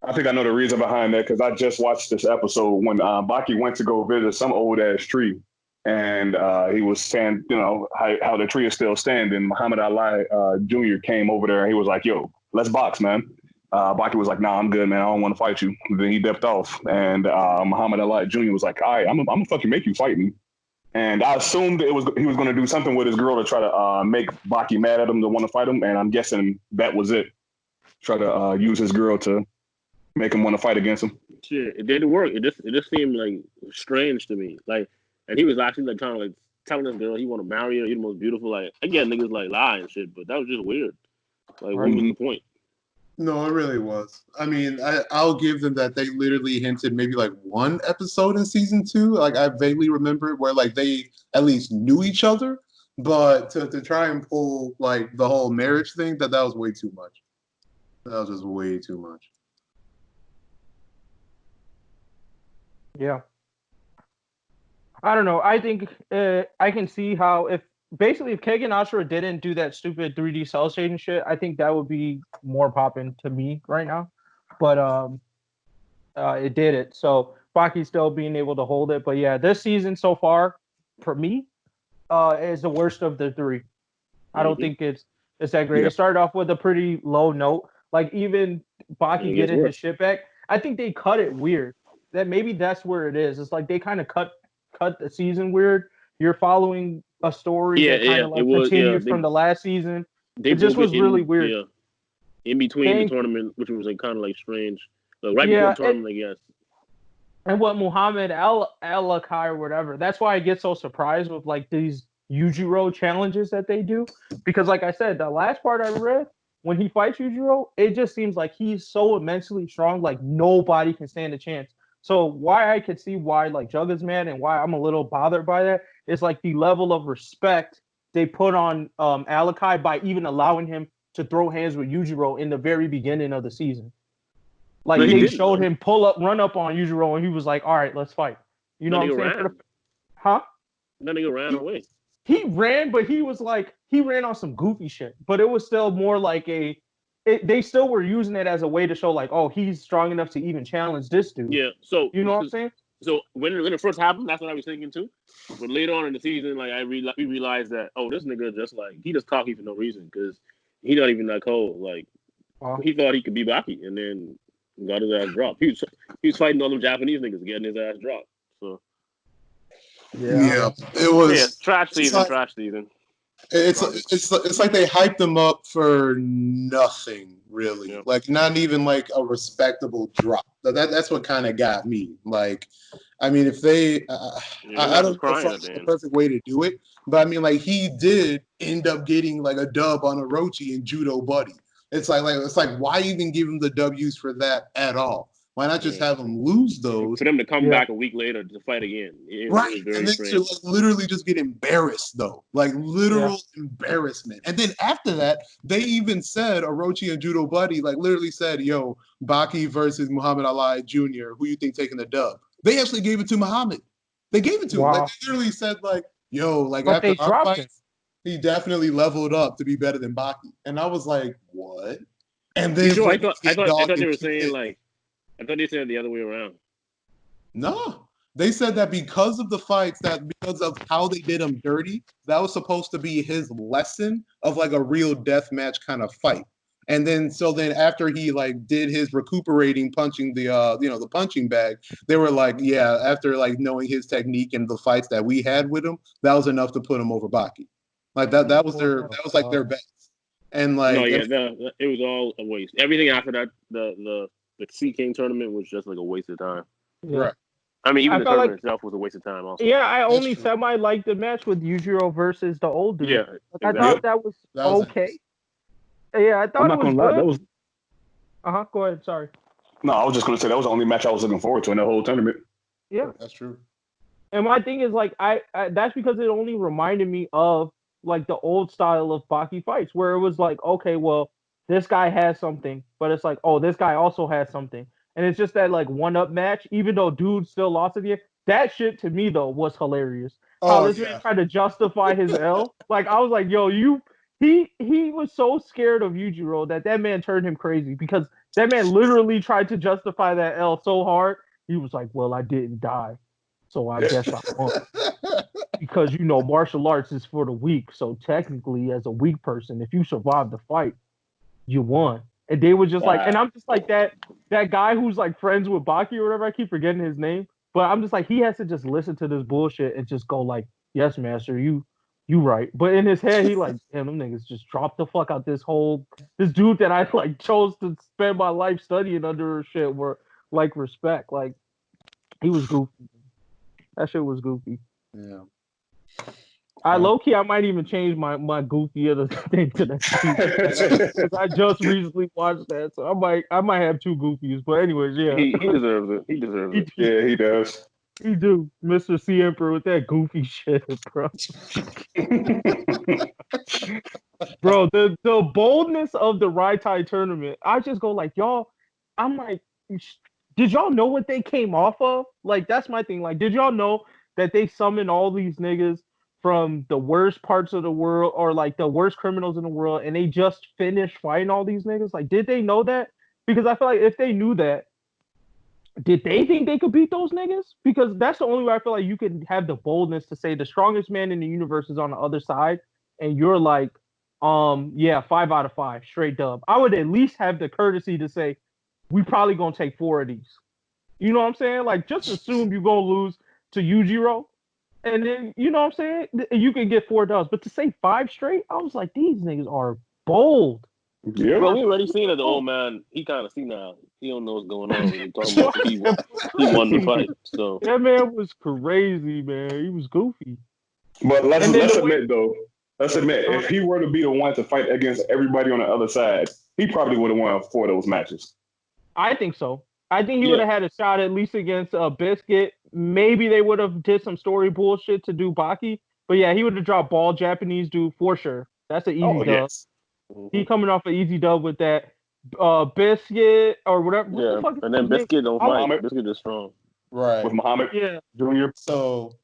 I think I know the reason behind that because I just watched this episode when Baki went to go visit some old ass tree, and he was saying, how the tree is still standing. Muhammad Ali Jr. came over there and he was like, "Yo, let's box, man." Baki was like, "Nah, I'm good, man. I don't want to fight you." Then he dipped off, and Muhammad Ali Jr. was like, "All right, I'm gonna fucking make you fight me." And I assumed he was going to do something with his girl to try to make Baki mad at him to want to fight him. And I'm guessing that was it. Try to use his girl to make him want to fight against him. Shit, it didn't work. It just seemed like strange to me. Like, and he was actually like trying to like telling this girl he want to marry her. He's the most beautiful. Like, again, niggas like lie and shit, but that was just weird. Like, what was the point? No, it really was. I mean, I'll give them that they literally hinted maybe like one episode in season 2. Like I vaguely remember where like they at least knew each other, but to try and pull like the whole marriage thing, that was way too much. That was just way too much. Yeah. I don't know. I think I can see how if Kagan Ashura didn't do that stupid 3D cell shading shit, I think that would be more popping to me right now. But it did it. So Baki's still being able to hold it. But yeah, this season so far, for me, is the worst of the 3. I don't think it's that great. Yeah. It started off with a pretty low note. Like even Baki getting his shit back, I think they cut it weird. That maybe that's where it is. It's like they kind of cut the season weird. You're following a story that kind of like continued from the last season. It just was really weird. Yeah. In between the tournament, which was like kind of like strange. Like right before the tournament, I guess. And what Muhammad Alakai or whatever. That's why I get so surprised with like these Yujiro challenges that they do. Because like I said, the last part I read, when he fights Yujiro, it just seems like he's so immensely strong, like nobody can stand a chance. So why I could see why like Jug is mad and why I'm a little bothered by that is like the level of respect they put on Alakai by even allowing him to throw hands with Yujiro in the very beginning of the season. Like they showed him run up on Yujiro, and he was like, "All right, let's fight." You know what I'm saying? Huh? That nigga ran away. He ran, but he ran on some goofy shit. But it was still more like they still were using it as a way to show like, oh, he's strong enough to even challenge this dude. Yeah. So you know what I'm saying? So when it first happened, that's what I was thinking too. But later on in the season, like we realized that this nigga just like he just cocky for no reason because he not even that cold. Like he thought he could be Baki, and then got his ass dropped. He was fighting all them Japanese niggas, getting his ass dropped. So yeah, it was trash season. It's like they hyped them up for nothing, really. Yeah. Like not even like a respectable drop. That's what kind of got me. Like, I mean, if they, I don't know if that's the perfect way to do it, but I mean, like he did end up getting like a dub on Orochi and Judo Buddy. It's like why even give him the W's for that at all? Why not just have them lose those? For them to come back a week later to fight again. Right. And then to like, literally just get embarrassed, though. Like, literal embarrassment. And then after that, they even said, Orochi and Judo Buddy, like, literally said, yo, Baki versus Muhammad Ali Jr., who you think taking the dub? They actually gave it to Muhammad. They gave it to him. Like, they literally said, like, yo, like, but after our fight, he definitely leveled up to be better than Baki. And I was like, what? And then I thought they were saying, like, I thought they said the other way around. No. They said that because of the fights, because of how they did him dirty, that was supposed to be his lesson of like a real death match kind of fight. And then after he like did his recuperating punching the punching bag, they were like, yeah, after like knowing his technique and the fights that we had with him, that was enough to put him over Baki. Like that was their best. And like it was all a waste. Everything after that, the Sea King tournament was just like a waste of time. Yeah. Right. I mean, even the tournament itself was a waste of time also. Yeah, I only semi-liked the match with Yujiro versus the old dude. Yeah. Exactly. I thought that was okay. Yeah, I thought it was good. That was... Go ahead. Sorry. No, I was just going to say that was the only match I was looking forward to in the whole tournament. Yeah. That's true. And my thing is, like, I that's because it only reminded me of, like, the old style of Baki fights where it was like, okay, well, this guy has something, but it's like, oh, this guy also has something. And it's just that, like, one-up match, even though dude still lost at the end. That shit, to me, though, was hilarious. How this man tried to justify his L. Like, I was like, yo, he was so scared of Yujiro that man turned him crazy because that man literally tried to justify that L so hard. He was like, well, I didn't die, so I guess I won. because you know martial arts is for the weak. So technically, as a weak person, if you survive the fight, you won. And they were just like, and I'm just like that guy who's like friends with Baki or whatever. I keep forgetting his name, but I'm just like he has to just listen to this bullshit and just go like, yes, master, you right. But in his head, he like, damn, them niggas just dropped the fuck out this dude that I like chose to spend my life studying under shit were like respect. Like he was goofy. That shit was goofy. Yeah. I low key, I might even change my goofy of the thing to that because I just recently watched that, so I might have two goofies. But anyways, yeah, he deserves it. He deserves it. Yeah, he does. He do, Mr. C Emperor with that goofy shit, bro. Bro, the boldness of the Raitai tournament, I just go like, y'all. I'm like, did y'all know what they came off of? Like, that's my thing. Like, did y'all know that they summoned all these niggas from the worst parts of the world or like the worst criminals in the world and they just finished fighting all these niggas? Like, did they know that? Because I feel like if they knew that, did they think they could beat those niggas? Because that's the only way I feel like you can have the boldness to say the strongest man in the universe is on the other side and you're like, yeah, 5 out of 5, straight dub. I would at least have the courtesy to say, we probably gonna take 4 of these. You know what I'm saying? Like, just assume you're gonna lose to Yujiro. And then, you know what I'm saying? You can get 4 dubs. But to say 5 straight, I was like, these niggas are bold. Yeah. Well, we already seen that the old man, he kind of senile. He don't know what's going on when he talking about he won the fight. So that man was crazy, man. He was goofy. But let's admit, if he were to be the one to fight against everybody on the other side, he probably would have won 4 of those matches. I think so. I think he would have had a shot at least against Biscuit. Maybe they would have did some story bullshit to do Baki. But yeah, he would have dropped Ball Japanese dude for sure. That's an easy dub. Yes. He coming off an easy dub with that Biscuit or whatever. Yeah, what the and then Biscuit don't fight. Biscuit is strong. Right. With Muhammad Jr. So,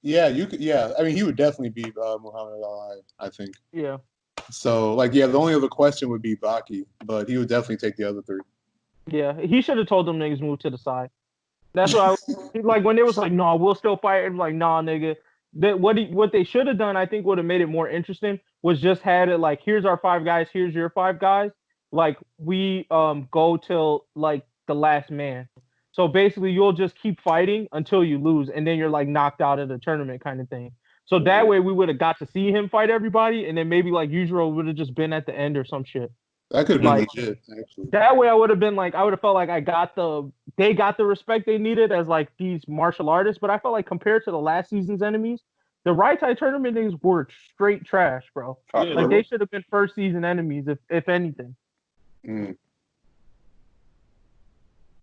yeah, you could. Yeah, I mean, he would definitely beat Muhammad Ali, I think. Yeah. So, like, yeah, the only other question would be Baki, but he would definitely take the other 3. Yeah, he should have told them niggas move to the side. That's why, like, when they was like, "No, we'll still fight," and like, "Nah, nigga." That what they should have done, I think, would have made it more interesting. Was just had it like, "Here's our 5 guys. Here's your 5 guys." Like we go till like the last man. So basically, you'll just keep fighting until you lose, and then you're like knocked out of the tournament, kind of thing. So that way, we would have got to see him fight everybody, and then maybe like usual would have just been at the end or some shit. That could have been like, legit, actually. That way, I would have been like, I would have felt like they got the respect they needed as like these martial artists. But I felt like compared to the last season's enemies, the Raitai tournament things were straight trash, bro. Like they should have been first season enemies, if anything. Mm.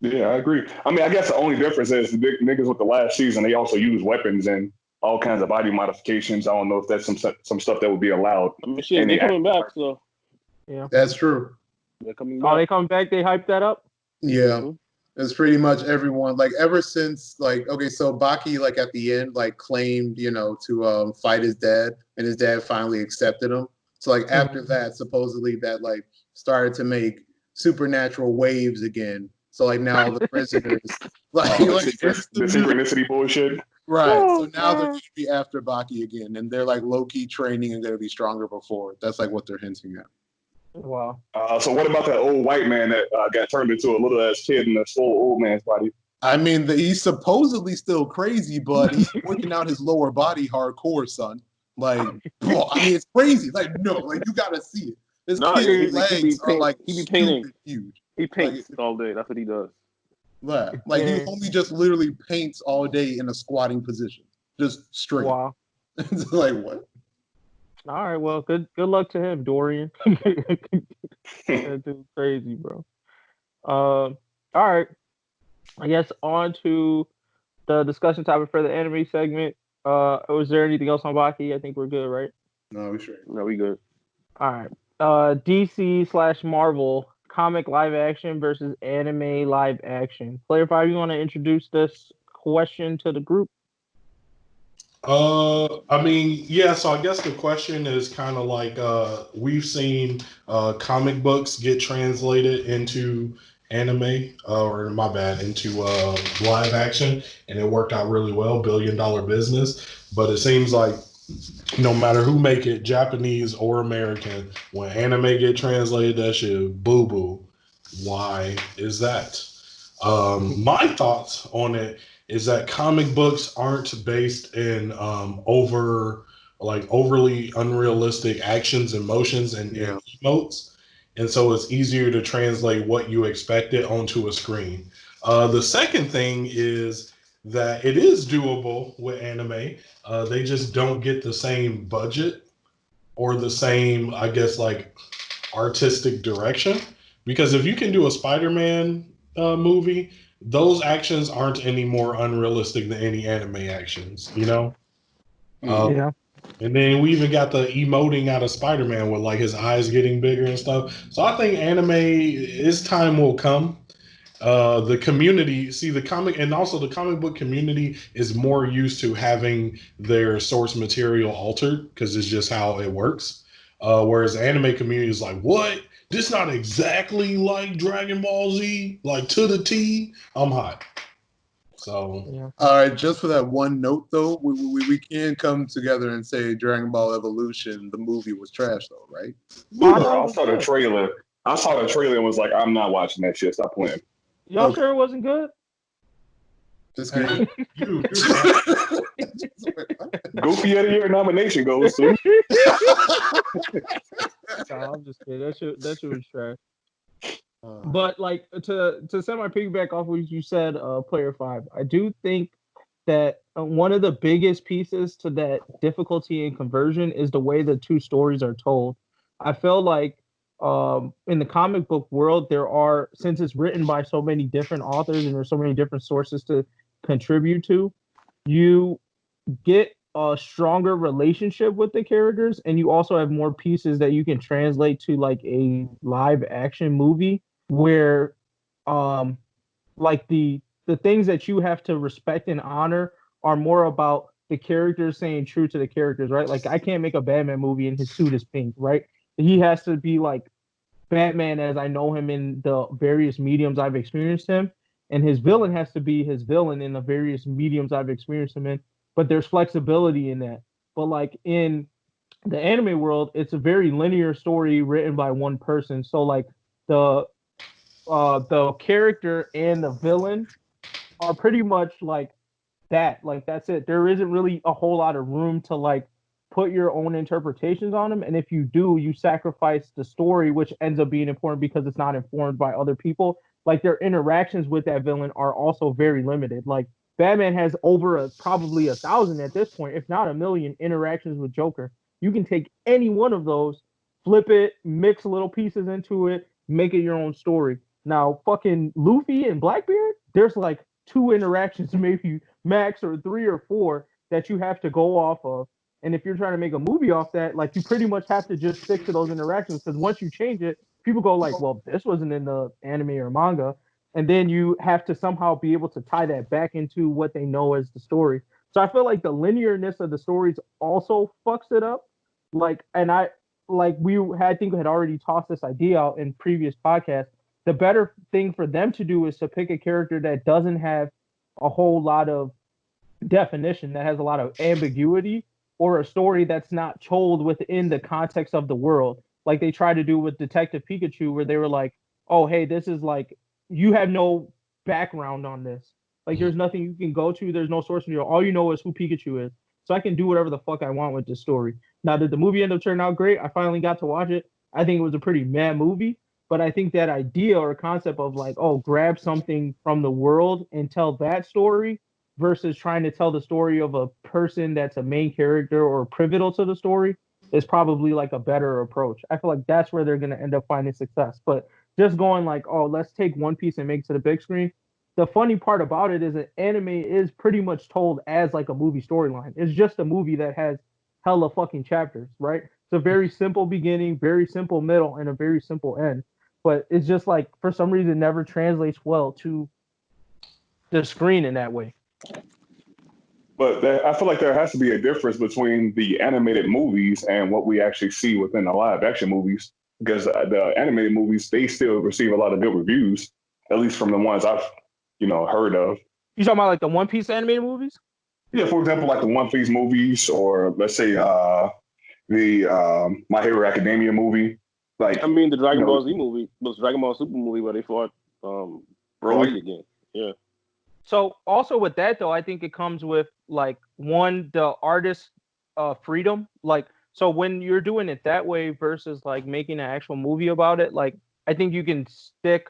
Yeah, I agree. I mean, I guess the only difference is the niggas with the last season, they also use weapons and all kinds of body modifications. I don't know if that's some stuff that would be allowed. I mean, shit, they coming back, so. Yeah, that's true. They're coming back. Oh, they coming back? They hyped that up? Yeah. It's pretty much everyone, like, ever since, like, okay, so Baki, like, at the end, like, claimed, to fight his dad, and his dad finally accepted him. So, like, after that, supposedly that, like, started to make supernatural waves again. So, like, now the prisoners, like the synchronicity bullshit. Right. So now they're going to be after Baki again, and they're, like, low-key training and going to be stronger before. That's, like, what they're hinting at. Wow. So what about that old white man that got turned into a little ass kid in a full old man's body? I mean, he's supposedly still crazy, but he's working out his lower body hardcore, son. Like, bro, I mean, it's crazy. Like, no, like you gotta see it. This kid's legs are like he be painting huge. He paints all day. That's what he does. Yeah, like he only just literally paints all day in a squatting position, just straight. Wow. It's like what? All right, well, good luck to him, Dorian. That dude's crazy, bro. All right. I guess on to the discussion topic for the anime segment. Was there anything else on Baki? I think we're good, right? No, we sure. No, we good. All right. DC/Marvel comic live action versus anime live action. Player 5, you want to introduce this question to the group? I mean, yeah, so I guess the question is kind of like we've seen comic books get translated into anime, into live action, and it worked out really well, $1 billion business. But it seems like no matter who make it, Japanese or American, when anime get translated, that shit boo boo. Why is that? My thoughts on it is that comic books aren't based in overly unrealistic actions, emotions, and emotes, and so it's easier to translate what you expected onto a screen. The second thing is that it is doable with anime. They just don't get the same budget or the same, I guess, like artistic direction. Because if you can do a Spider-Man movie, those actions aren't any more unrealistic than any anime actions, you know? Yeah. And then we even got the emoting out of Spider-Man with like his eyes getting bigger and stuff. So I think anime, its time will come. The community, see the comic, and also the comic book community is more used to having their source material altered because it's just how it works. Whereas the anime community is like, what? This not exactly like Dragon Ball Z, like to the T. I'm hot. So Yeah. All right, just for that one note though, we can come together and say Dragon Ball Evolution, the movie was trash though, right? I saw the trailer. I saw the trailer and was like, I'm not watching that shit. Stop playing. Y'all sure it wasn't good? Just kidding. Goofy of the Year nomination goes to. No, I'm just kidding. That shit was trash. But like to send my piggyback off what you said, Player 5, I do think that one of the biggest pieces to that difficulty in conversion is the way the two stories are told. I feel like in the comic book world, since it's written by so many different authors and there's so many different sources to contribute to, you get a stronger relationship with the characters, and you also have more pieces that you can translate to like a live action movie where like the things that you have to respect and honor are more about the characters staying true to the characters, right? Like I can't make a Batman movie and his suit is pink, right? He has to be like Batman as I know him in the various mediums I've experienced him, and his villain has to be his villain in the various mediums I've experienced him in. But there's flexibility in that. But like in the anime world, it's a very linear story written by one person. So like the character and the villain are pretty much like that. Like that's it. There isn't really a whole lot of room to like put your own interpretations on them. And if you do, you sacrifice the story, which ends up being important because it's not informed by other people. Like their interactions with that villain are also very limited. Like Batman has over probably 1,000 at this point, if not 1,000,000 interactions with Joker. You can take any one of those, flip it, mix little pieces into it, make it your own story. Now, fucking Luffy and Blackbeard, there's like 2 interactions, maybe max, or 3 or 4 that you have to go off of. And if you're trying to make a movie off that, like you pretty much have to just stick to those interactions because once you change it, people go like, well, this wasn't in the anime or manga. And then you have to somehow be able to tie that back into what they know as the story. So I feel like the linearness of the stories also fucks it up. Like, and I think we had already tossed this idea out in previous podcasts. The better thing for them to do is to pick a character that doesn't have a whole lot of definition, that has a lot of ambiguity, or a story that's not told within the context of the world. Like they tried to do with Detective Pikachu, where they were like, oh, hey, this is like, you have no background on this. Like there's nothing you can go to. There's no source material. All you know is who Pikachu is. So I can do whatever the fuck I want with this story. Now, did the movie end up turning out great? I finally got to watch it. I think it was a pretty mad movie. But I think that idea or concept of like, oh, grab something from the world and tell that story versus trying to tell the story of a person that's a main character or pivotal to the story is probably like a better approach. I feel like that's where they're going to end up finding success. But just going like, oh, let's take one piece and make it to the big screen. The funny part about it is that anime is pretty much told as like a movie storyline. It's just a movie that has hella fucking chapters, right? It's a very simple beginning, very simple middle, and a very simple end. But it's just like, for some reason, never translates well to the screen in that way. But I feel like there has to be a difference between the animated movies and what we actually see within the live action movies, because the animated movies, they still receive a lot of good reviews, at least from the ones I've heard of. You talking about like the One Piece animated movies? Yeah, for example, like the One Piece movies, or let's say the My Hero Academia movie. Like, I mean, the Dragon Ball Z movie, the Dragon Ball Super movie where they fought Broly again. Yeah. So also with that though, I think it comes with like the artist freedom. Like so when you're doing it that way versus like making an actual movie about it, like I think you can stick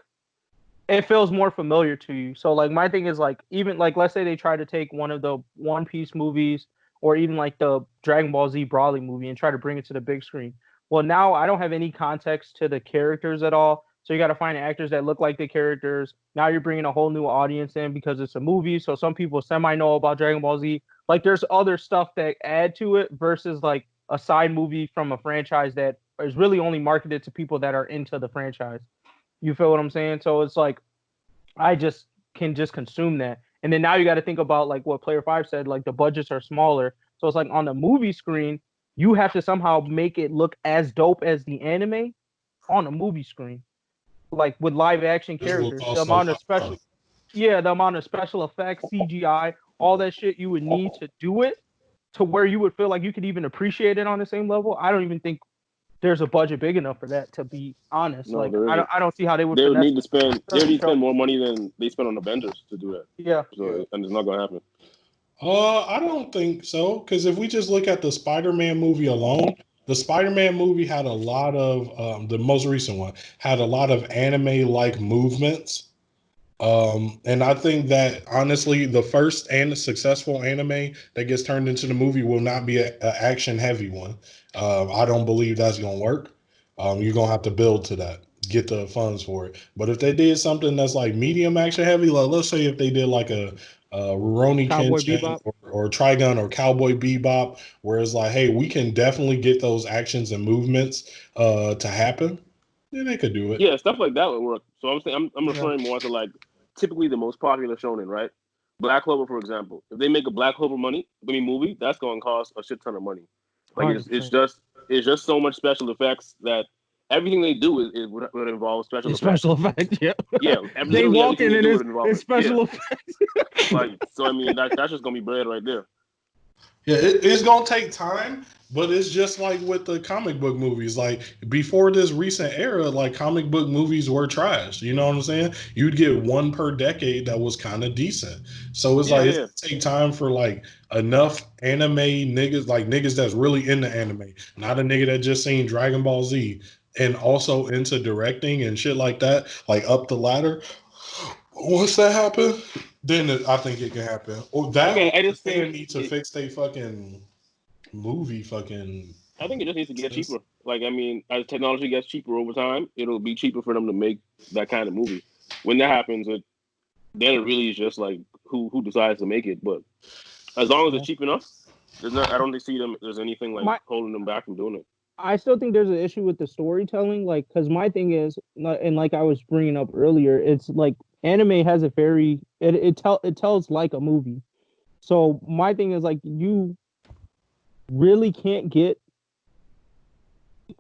it feels more familiar to you. So like my thing is like even like let's say they try to take one of the One Piece movies or even like the Dragon Ball Z Broly movie and try to bring it to the big screen. Well, now I don't have any context to the characters at all. So you got to find actors that look like the characters. Now you're bringing a whole new audience in because it's a movie. So some people semi know about Dragon Ball Z. Like there's other stuff that add to it versus like a side movie from a franchise that is really only marketed to people that are into the franchise. You feel what I'm saying? So it's like I just can just consume that. And then now you got to think about like what Player 5 said, like the budgets are smaller. So it's like on the movie screen, you have to somehow make it look as dope as the anime on a movie screen. Like with live action characters. The amount of special effects, CGI, all that shit you would need to do it to where you would feel like you could even appreciate it on the same level. I don't even think there's a budget big enough for that, to be honest. No, like I don't see how they would. They would need to spend. They would need to spend more money than they spent on Avengers to do that. Yeah. So, and it's not gonna happen. I don't think so, because if we just look at the Spider-Man movie alone, the Spider-Man movie had a lot of the most recent one had a lot of anime-like movements. And I think that honestly, the first and successful anime that gets turned into the movie will not be an action-heavy one. I don't believe that's gonna work. You're gonna have to build to that, get the funds for it. But if they did something that's like medium action-heavy, like let's say if they did like a Rurouni Kenshin or Trigun or Cowboy Bebop, where it's like, hey, we can definitely get those actions and movements to happen, then they could do it. Yeah, stuff like that would work. So I'm saying I'm referring more to like typically the most popular shonen, right? Black Clover, for example. If they make a Black Clover movie, that's going to cost a shit ton of money. Like it's just so much special effects that everything they do would involve special effects. Yeah. Yeah. They walk in and it's special effects. Like so, I mean that's just gonna be bread right there. Yeah, it's gonna take time, but it's just like with the comic book movies. Like before this recent era, like comic book movies were trash. You know what I'm saying? You'd get one per decade that was kind of decent. So it's it's gonna take time for like enough anime niggas, like niggas that's really into anime, not a nigga that just seen Dragon Ball Z, and also into directing and shit like that, like up the ladder. Once that happen, then I think it can happen. Or that I just think need to fix their fucking movie fucking. I think it just needs to get cheaper. Like I mean, as technology gets cheaper over time, it'll be cheaper for them to make that kind of movie. When that happens, then it really is just like who decides to make it. But as long as it's cheap enough, I don't see them. There's anything like holding them back from doing it. I still think there's an issue with the storytelling, like because my thing is, and like I was bringing up earlier, it's like anime has a very it tells like a movie. So my thing is like you really can't get.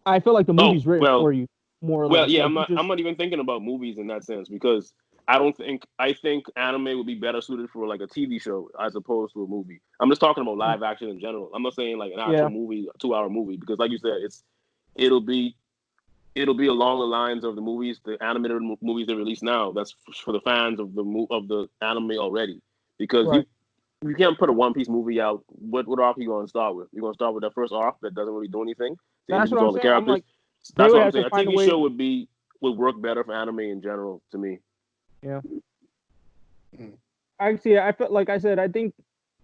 I feel like the movie's written for you more or less. Well, yeah, I'm not even thinking about movies in that sense because I think anime would be better suited for like a TV show as opposed to a movie. I'm just talking about live action in general. I'm not saying like an actual movie, a 2-hour movie, because like you said, it'll be along the lines of the movies, the animated movies they release now. That's for the fans of the anime already, because you can't put a One Piece movie out. What arc are you going to start with? You're going to start with that first arc that doesn't really do anything. That's what I'm saying. I'm like, that's what I'm saying. A TV show would work better for anime in general to me. Yeah. I see. I feel like I said. I think,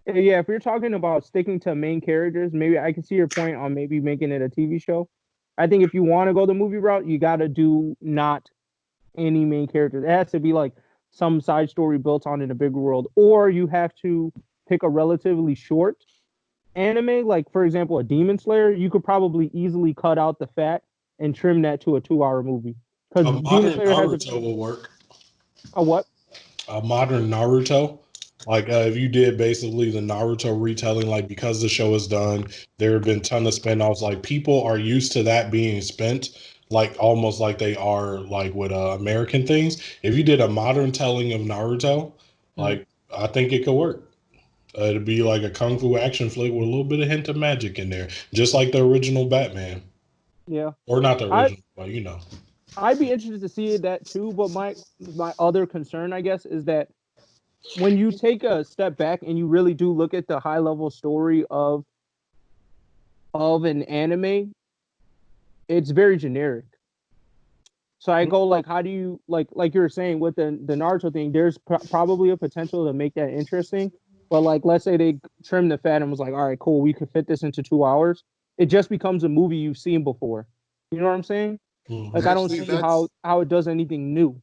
if you're talking about sticking to main characters, maybe I can see your point on maybe making it a TV show. I think if you want to go the movie route, you got to do not any main characters. It has to be like some side story built on in a bigger world, or you have to pick a relatively short anime, like for example, a Demon Slayer. You could probably easily cut out the fat and trim that to a 2-hour movie. Because Demon Slayer Naruto will work. A what? A modern Naruto. Like if you did basically the Naruto retelling, like because the show is done, there have been a ton of spinoffs. Like people are used to that being spent, like almost like they are like with American things. If you did a modern telling of Naruto, like I think it could work. It'd be like a kung fu action flick with a little bit of hint of magic in there, just like the original Batman. Yeah, or not the original, but I'd be interested to see that too. But my other concern, I guess, is that when you take a step back and you really do look at the high level story of an anime, it's very generic. So I go like, how do you like you were saying with the Naruto thing? There's probably a potential to make that interesting, but like let's say they trim the fat and was like, all right, cool, we could fit this into 2 hours. It just becomes a movie you've seen before. You know what I'm saying? Like I don't see how it does anything new.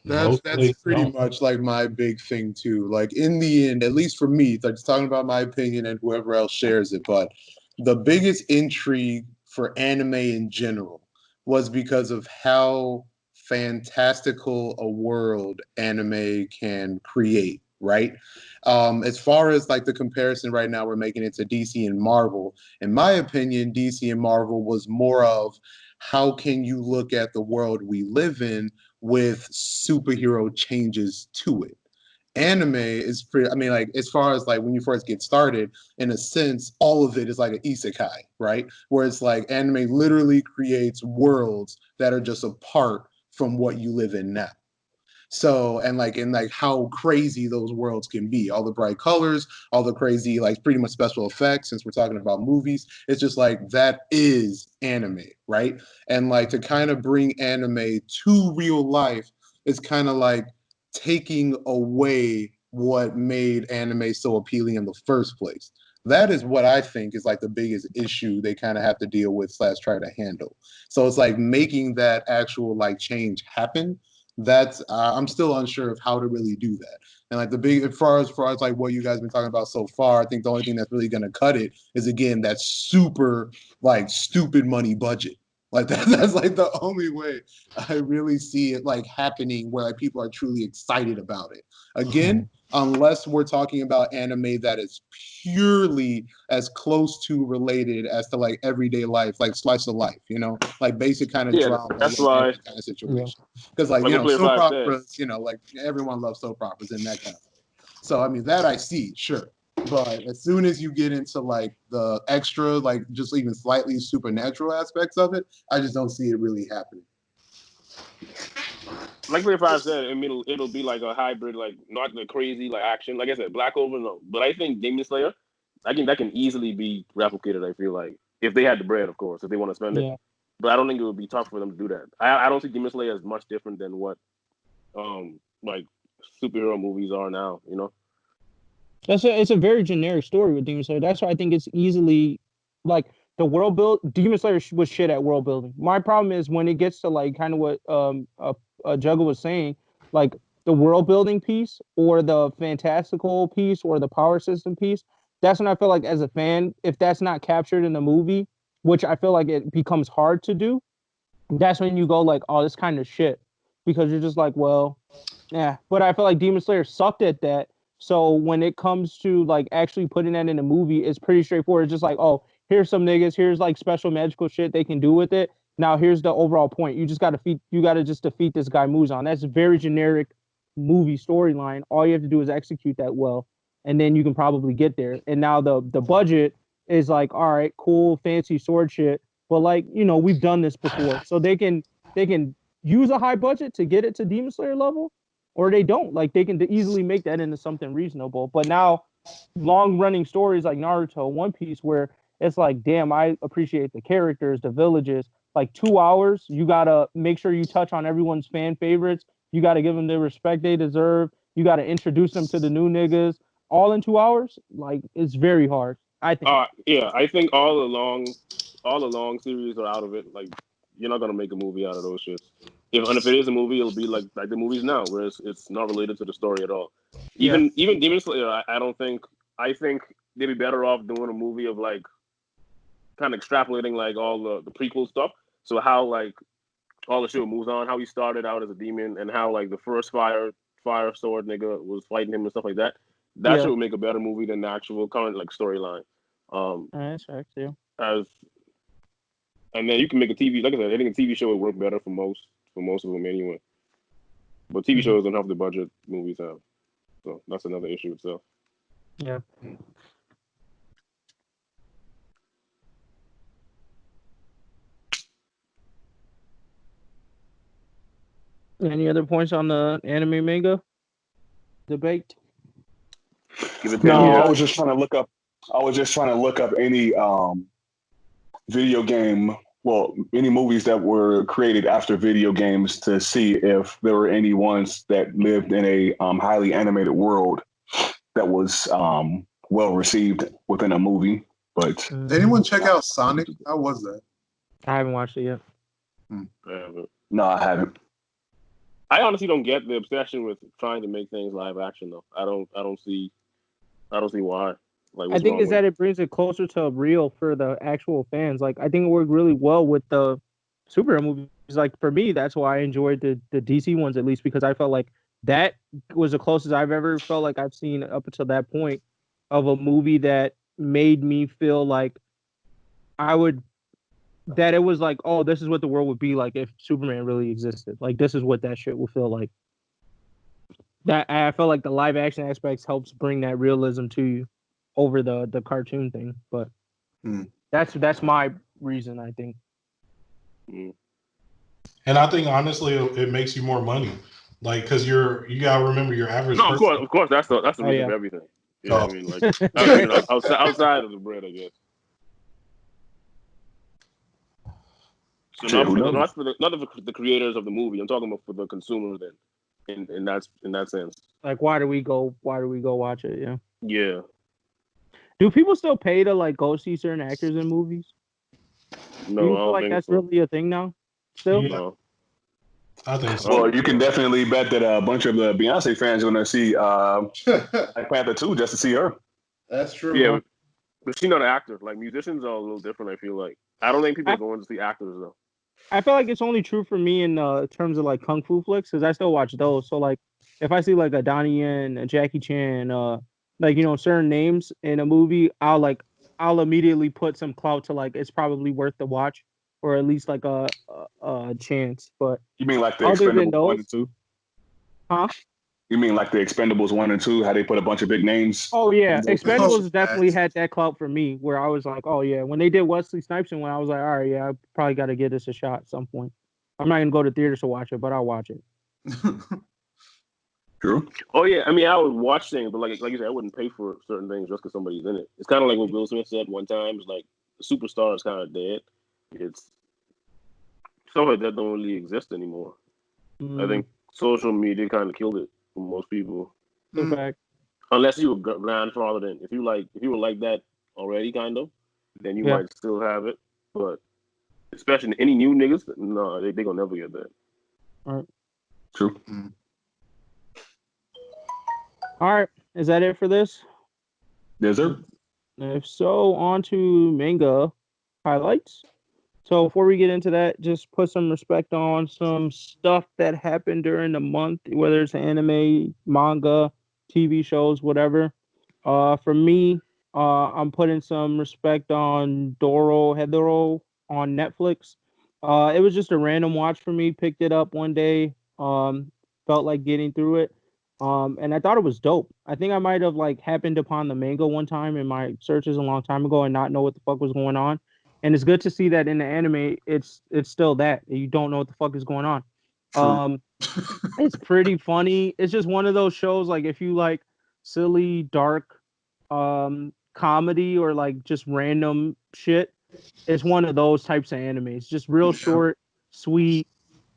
That's pretty much like my big thing too. Like in the end, at least for me, like just talking about my opinion and whoever else shares it, but the biggest intrigue for anime in general was because of how fantastical a world anime can create, right? As far as like the comparison right now we're making it to DC and Marvel, in my opinion, DC and Marvel was more of how can you look at the world we live in with superhero changes to it. Anime is pretty, I mean, like, as far as like when you first get started, in a sense, all of it is like an isekai, right? Where it's like anime literally creates worlds that are just apart from what you live in now. So, and like how crazy those worlds can be, all the bright colors, all the crazy, like pretty much special effects, since we're talking about movies, it's just like that is anime, right? And like to kind of bring anime to real life is kind of like taking away what made anime so appealing in the first place. That is what I think is like the biggest issue they kind of have to deal with / try to handle. So it's like making that actual like change happen. That's I'm still unsure of how to really do that. And like the big, as far as like what you guys been talking about so far, I think the only thing that's really going to cut it is again that super like stupid money budget. Like that's like the only way I really see it like happening where like people are truly excited about it. Again, unless we're talking about anime that is purely as close to related as to like everyday life, like slice of life, you know, like basic kind of drama, that's like, why kind of situation. Because like, you know, soap operas, you know, like everyone loves soap operas and that kind of thing. So I mean that I see, sure. But as soon as you get into like the extra, like just even slightly supernatural aspects of it, I just don't see it really happening. Like 35 said, I mean, it'll be like a hybrid, like not the crazy like action. Like I said, Black Clover, no. But I think Demon Slayer, I think that can easily be replicated. I feel like if they had the bread, of course, if they want to spend it. But I don't think it would be tough for them to do that. I don't see Demon Slayer as much different than what like superhero movies are now. You know. It's a very generic story with Demon Slayer. That's why I think it's easily like the world build. Demon Slayer was shit at world building. My problem is when it gets to like kind of what Juggle was saying, like the world building piece or the fantastical piece or the power system piece. That's when I feel like as a fan, if that's not captured in the movie, which I feel like it becomes hard to do, that's when you go like, oh, this kind of shit, because you're just like, well, yeah. But I feel like Demon Slayer sucked at that. So when it comes to like actually putting that in a movie, it's pretty straightforward. It's just like, oh, here's some niggas, here's like special magical shit they can do with it. Now here's the overall point. You just gotta just defeat this guy Muzan. That's a very generic movie storyline. All you have to do is execute that well, and then you can probably get there. And now the budget is like, all right, cool, fancy sword shit. But like, you know, we've done this before. So they can use a high budget to get it to Demon Slayer level, or they don't. Like they can easily make that into something reasonable. But now long running stories like Naruto, One Piece, where it's like, damn, I appreciate the characters, the villages. Like 2 hours, you gotta make sure you touch on everyone's fan favorites. You gotta give them the respect they deserve. You gotta introduce them to the new niggas. All in 2 hours, like it's very hard. I think. Yeah, I think all the long series are out of it. Like you're not gonna make a movie out of those shits. If it is a movie, it'll be like the movies now, where it's not related to the story at all. Even Demon Slayer, I don't think. I think they'd be better off doing a movie of like kind of extrapolating like all the prequel stuff. So how like all the shit moves on, how he started out as a demon, and how like the first fire sword nigga was fighting him and stuff like that. That shit would make a better movie than the actual current like storyline. That's right too. And then you can make a TV. Like I said, I think a TV show would work better for most of them anyway. But TV shows don't have the budget movies have, so that's another issue itself. Yeah. Any other points on the anime manga debate? Give it No, to I was just trying to look up. I was just trying to look up any video game, well, any movies that were created after video games to see if there were any ones that lived in a highly animated world that was well received within a movie. But Did anyone check out Sonic? How was that? I haven't watched it yet. no, I haven't. I honestly don't get the obsession with trying to make things live action though. I don't see why. Like, I what's think wrong is with that it brings it closer to real for the actual fans. Like, I think it worked really well with the superhero movies. Like, for me, that's why I enjoyed the DC ones, at least, because I felt like that was the closest I've ever felt like I've seen up until that point of a movie that made me feel like I would, that it was like, oh, this is what the world would be like if Superman really existed. Like, this is what that shit would feel like. That I felt like the live action aspects helps bring that realism to you over the cartoon thing. But that's my reason, I think. Mm. And I think honestly, it makes you more money, like because you gotta remember your average. No, person. of course, that's the reason yeah. for everything. You know what I mean? Like, you know, outside of the bread, I guess. So Shit, not for the creators of the movie. I'm talking about for the consumers. Then, in that sense. Like, why do we go watch it? Yeah. Yeah. Do people still pay to like go see certain actors in movies? No, Do you I feel don't like think that's so. really a thing now? Still? Yeah. No. I think so. Well, you can definitely bet that a bunch of the Beyonce fans are going to see like Panther 2 just to see her. That's true. Yeah, but she's not an actor. Like, musicians are a little different. I feel like I don't think people are going to see actors though. I feel like it's only true for me in terms of like kung fu flicks because I still watch those. So like if I see like a Donnie Yen, a Jackie Chan, like certain names in a movie, I'll immediately put some clout to like it's probably worth the watch or at least like a chance. But You mean like the other than Expendables 1 those, and 2? huh? You mean like the Expendables 1 and 2? How they put a bunch of big names? Oh yeah, in Expendables definitely had that clout for me where I was like, oh yeah, when they did Wesley Snipes and when I was like, all right, yeah, I probably got to give this a shot at some point. I'm not gonna go to theaters to watch it, but I'll watch it. True. Oh yeah, I mean I would watch things, but like you said, I wouldn't pay for certain things just because somebody's in it. It's kind of like what Will Smith said one time. It's like the superstar is kind of dead. It's stuff like that don't really exist anymore. I think social media kind of killed it for most people. In fact, unless you were grandfathered in. If you were like that already, kind of, then you might still have it. But especially any new niggas, no, they gonna never get that. All right. True. All right. Is that it for this? Yes, sir. If so, on to manga highlights. So before we get into that, just put some respect on some stuff that happened during the month, whether it's anime, manga, TV shows, whatever. For me, I'm putting some respect on Doro Hedoro on Netflix. It was just a random watch for me. Picked it up one day. Felt like getting through it. And I thought it was dope. I think I might have like happened upon the manga one time in my searches a long time ago and not know what the fuck was going on. And it's good to see that in the anime, it's still that you don't know what the fuck is going on. It's pretty funny. It's just one of those shows like if you like silly, dark, comedy or like just random shit, it's one of those types of animes. Just real short, sweet,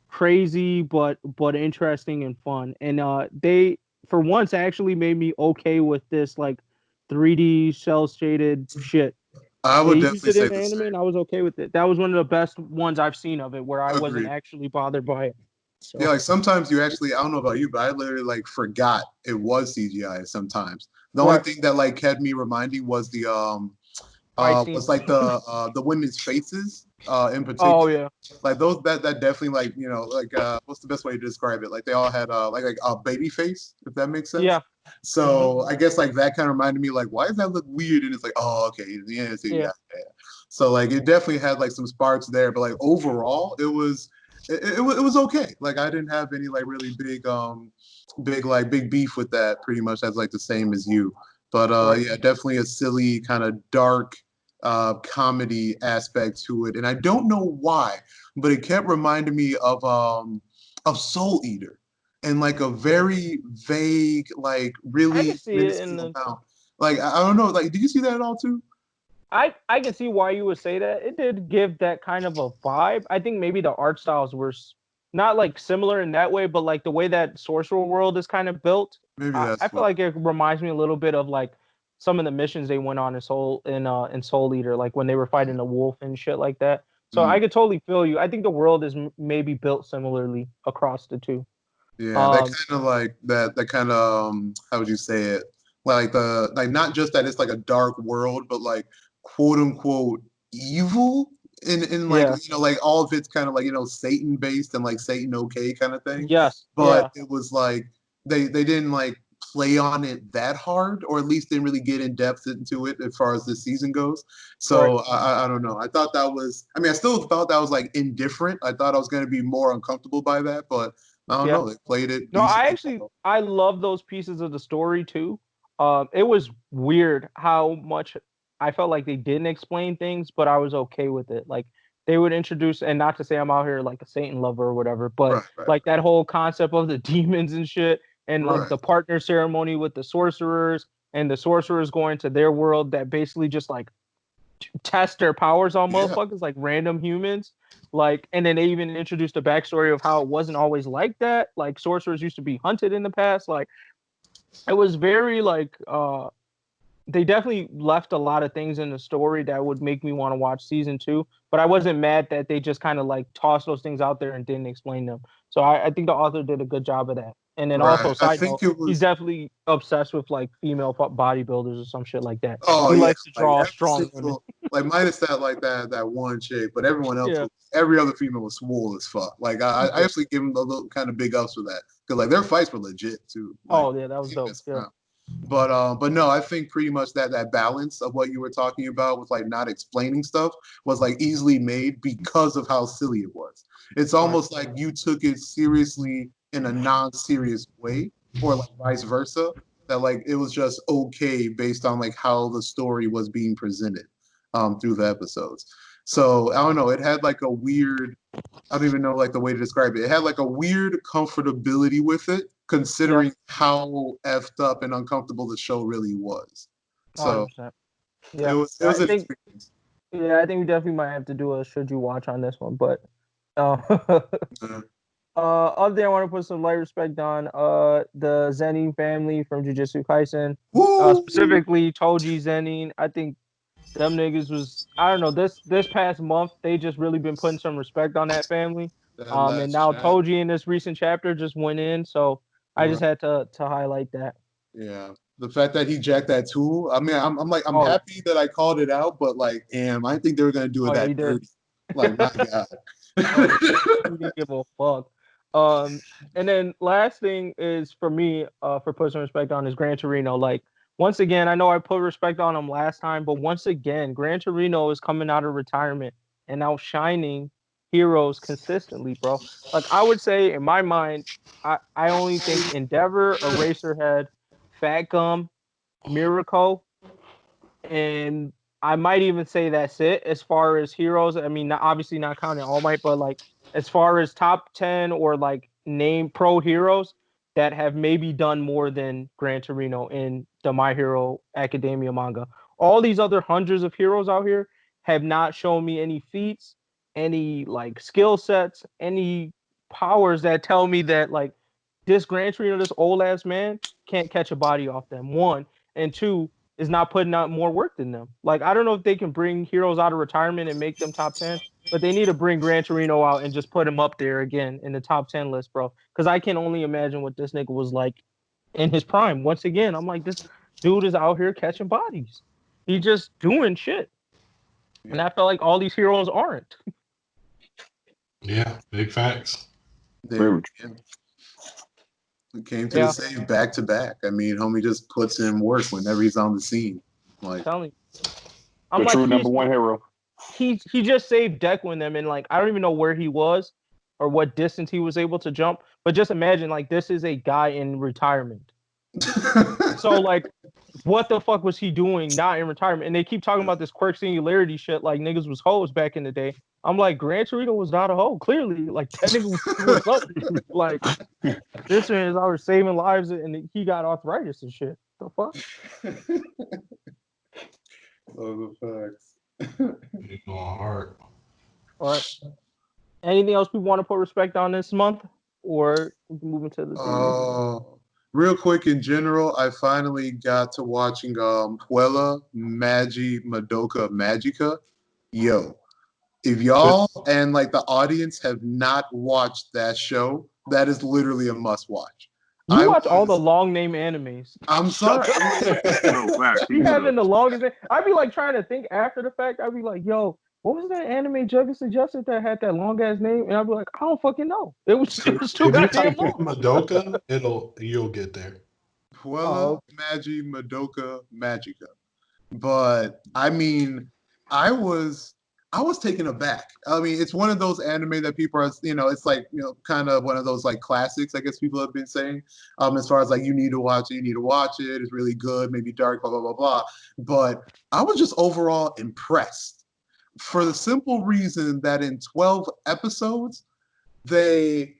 crazy, but interesting and fun. And they for once actually made me okay with this like 3D cell shaded shit. I would They definitely used it say in the the anime, same. and I was okay with it. That was one of the best ones I've seen of it, where I wasn't Agreed. actually bothered by it. So. Yeah, like sometimes you actually, I don't know about you, but I literally like forgot it was CGI sometimes. The only thing that like had me reminding was the was like the women's faces in particular. Oh yeah. Like those that definitely like like what's the best way to describe it? Like they all had like a baby face, if that makes sense. Yeah. So I guess like that kind of reminded me like why does that look weird? And it's like oh okay yeah. So like it definitely had like some sparks there, but like overall it was okay. Like I didn't have any like really big beef with that. Pretty much that's like the same as you. But yeah, definitely a silly kind of dark comedy aspect to it, and I don't know why, but it kept reminding me of Soul Eater, and like a very vague, like I really can see it in minuscule the. amount. Like I don't know, like do you see that at all too? I can see why you would say that. It did give that kind of a vibe. I think maybe the art styles were not like similar in that way, but like the way that Sorcerer World is kind of built. Maybe I that's feel what. like it reminds me a little bit of like some of the missions they went on in Soul Eater, like when they were fighting the wolf and shit like that. So I could totally feel you. I think the world is maybe built similarly across the two. Yeah, that kind of like that kind of how would you say it? Like not just that it's like a dark world, but like quote unquote evil in like Yeah. like all of it's kind of like Satan based and like Satan okay kind of thing. Yes. But Yeah. it was like they didn't like play on it that hard, or at least didn't really get in depth into it as far as the season goes. So I don't know. I thought that was. I mean, I still thought that was like indifferent. I thought I was going to be more uncomfortable by that, but I don't know. They played it No, decently. I love those pieces of the story too. It was weird how much I felt like they didn't explain things, but I was okay with it. Like they would introduce, and not to say I'm out here like a Satan lover or whatever, but like that whole concept of the demons and shit, and like the partner ceremony with the sorcerers, and the sorcerers going to their world that basically just like test their powers on motherfuckers, like random humans. Like, and then they even introduced a backstory of how it wasn't always like that. Like sorcerers used to be hunted in the past. Like it was very like they definitely left a lot of things in the story that would make me want to watch season 2. But I wasn't mad that they just kind of like tossed those things out there and didn't explain them. So I think the author did a good job of that. And then also, I side think note, it was. he's definitely obsessed with like female bodybuilders or some shit like that. Oh He yeah, likes to like draw every strong women. single, like minus that like that one chick, but everyone else, Yeah. every other female was swole as fuck. Like I actually give them a little kind of big ups for that because like their fights were legit too. Like, Oh yeah, that was dope. Yeah. But no, I think pretty much that balance of what you were talking about with like not explaining stuff was like easily made because of how silly it was. It's almost like you took it seriously in a non-serious way, or like vice versa. That like it was just okay based on like how the story was being presented through the episodes. So I don't know. It had like a weird. I don't even know like the way to describe it. It had like a weird comfortability with it, considering how effed up and uncomfortable the show really was. So 100%. Yeah, it was I an think experience. I think we definitely might have to do a should you watch on this one, but other thing I want to put some light respect on the Zenin family from Jujutsu Kaisen, specifically Toji Zenin. I think them niggas was I don't know this past month they just really been putting some respect on that family. And now Toji in this recent chapter just went in, so I just had to highlight that. Yeah, the fact that he jacked that tool. I mean, I'm happy that I called it out, but like, damn, I didn't think they were gonna do it that dirty. Like, my God. He didn't give a fuck. And then last thing is for me, for putting some respect on is Gran Torino. Like once again, I know I put respect on him last time, but once again, Gran Torino is coming out of retirement and outshining heroes consistently, bro. Like I would say in my mind, I only think Endeavor, Eraserhead, Fat Gum, Miracle, and I might even say that's it as far as heroes. I mean, obviously not counting All Might, but like as far as top 10 or like name pro heroes that have maybe done more than Gran Torino in the My Hero Academia manga. All these other hundreds of heroes out here have not shown me any feats, any like skill sets, any powers that tell me that like this Gran Torino, this old ass man, can't catch a body off them. One. And two, is not putting out more work than them. Like, I don't know if they can bring heroes out of retirement and make them top 10, but they need to bring Gran Torino out and just put him up there again in the top 10 list, bro. Because I can only imagine what this nigga was like in his prime. Once again, I'm like, this dude is out here catching bodies. He's just doing shit. And I feel like all these heroes aren't. Yeah, big facts. It came to the save back to back. I mean, homie just puts in work whenever he's on the scene. Like, I'm the true number one hero. He just saved Deku in them, and like I don't even know where he was or what distance he was able to jump. But just imagine, like this is a guy in retirement, So like, what the fuck was he doing not in retirement? And they keep talking about this quirk singularity shit like niggas was hoes back in the day. I'm like, Gran Torino was not a hoe. Clearly, like that nigga was doing something. Like this man is out saving lives and he got arthritis and shit. The fuck? Those are facts. You're going hard. All right. Anything else we want to put respect on this month? Or we can move into the real quick in general, I finally got to watching Puella Magi Madoka Magica. Yo, if y'all and like the audience have not watched that show, that is literally a must watch. You watch all the long name animes. I'm sorry. You having the longest. I'd be like trying to think after the fact. I'd be like, yo, what was that anime Jugga suggested that had that long ass name? And I'd be like, I don't fucking know. It was too goddamn long. Madoka, you'll get there. Puella Magi Madoka Magica. But I mean, I was taken aback. I mean, it's one of those anime that people are, it's like, kind of one of those like classics, I guess people have been saying, as far as like, you need to watch it, it's really good, maybe dark, blah, blah, blah, blah. But I was just overall impressed for the simple reason that in 12 episodes, they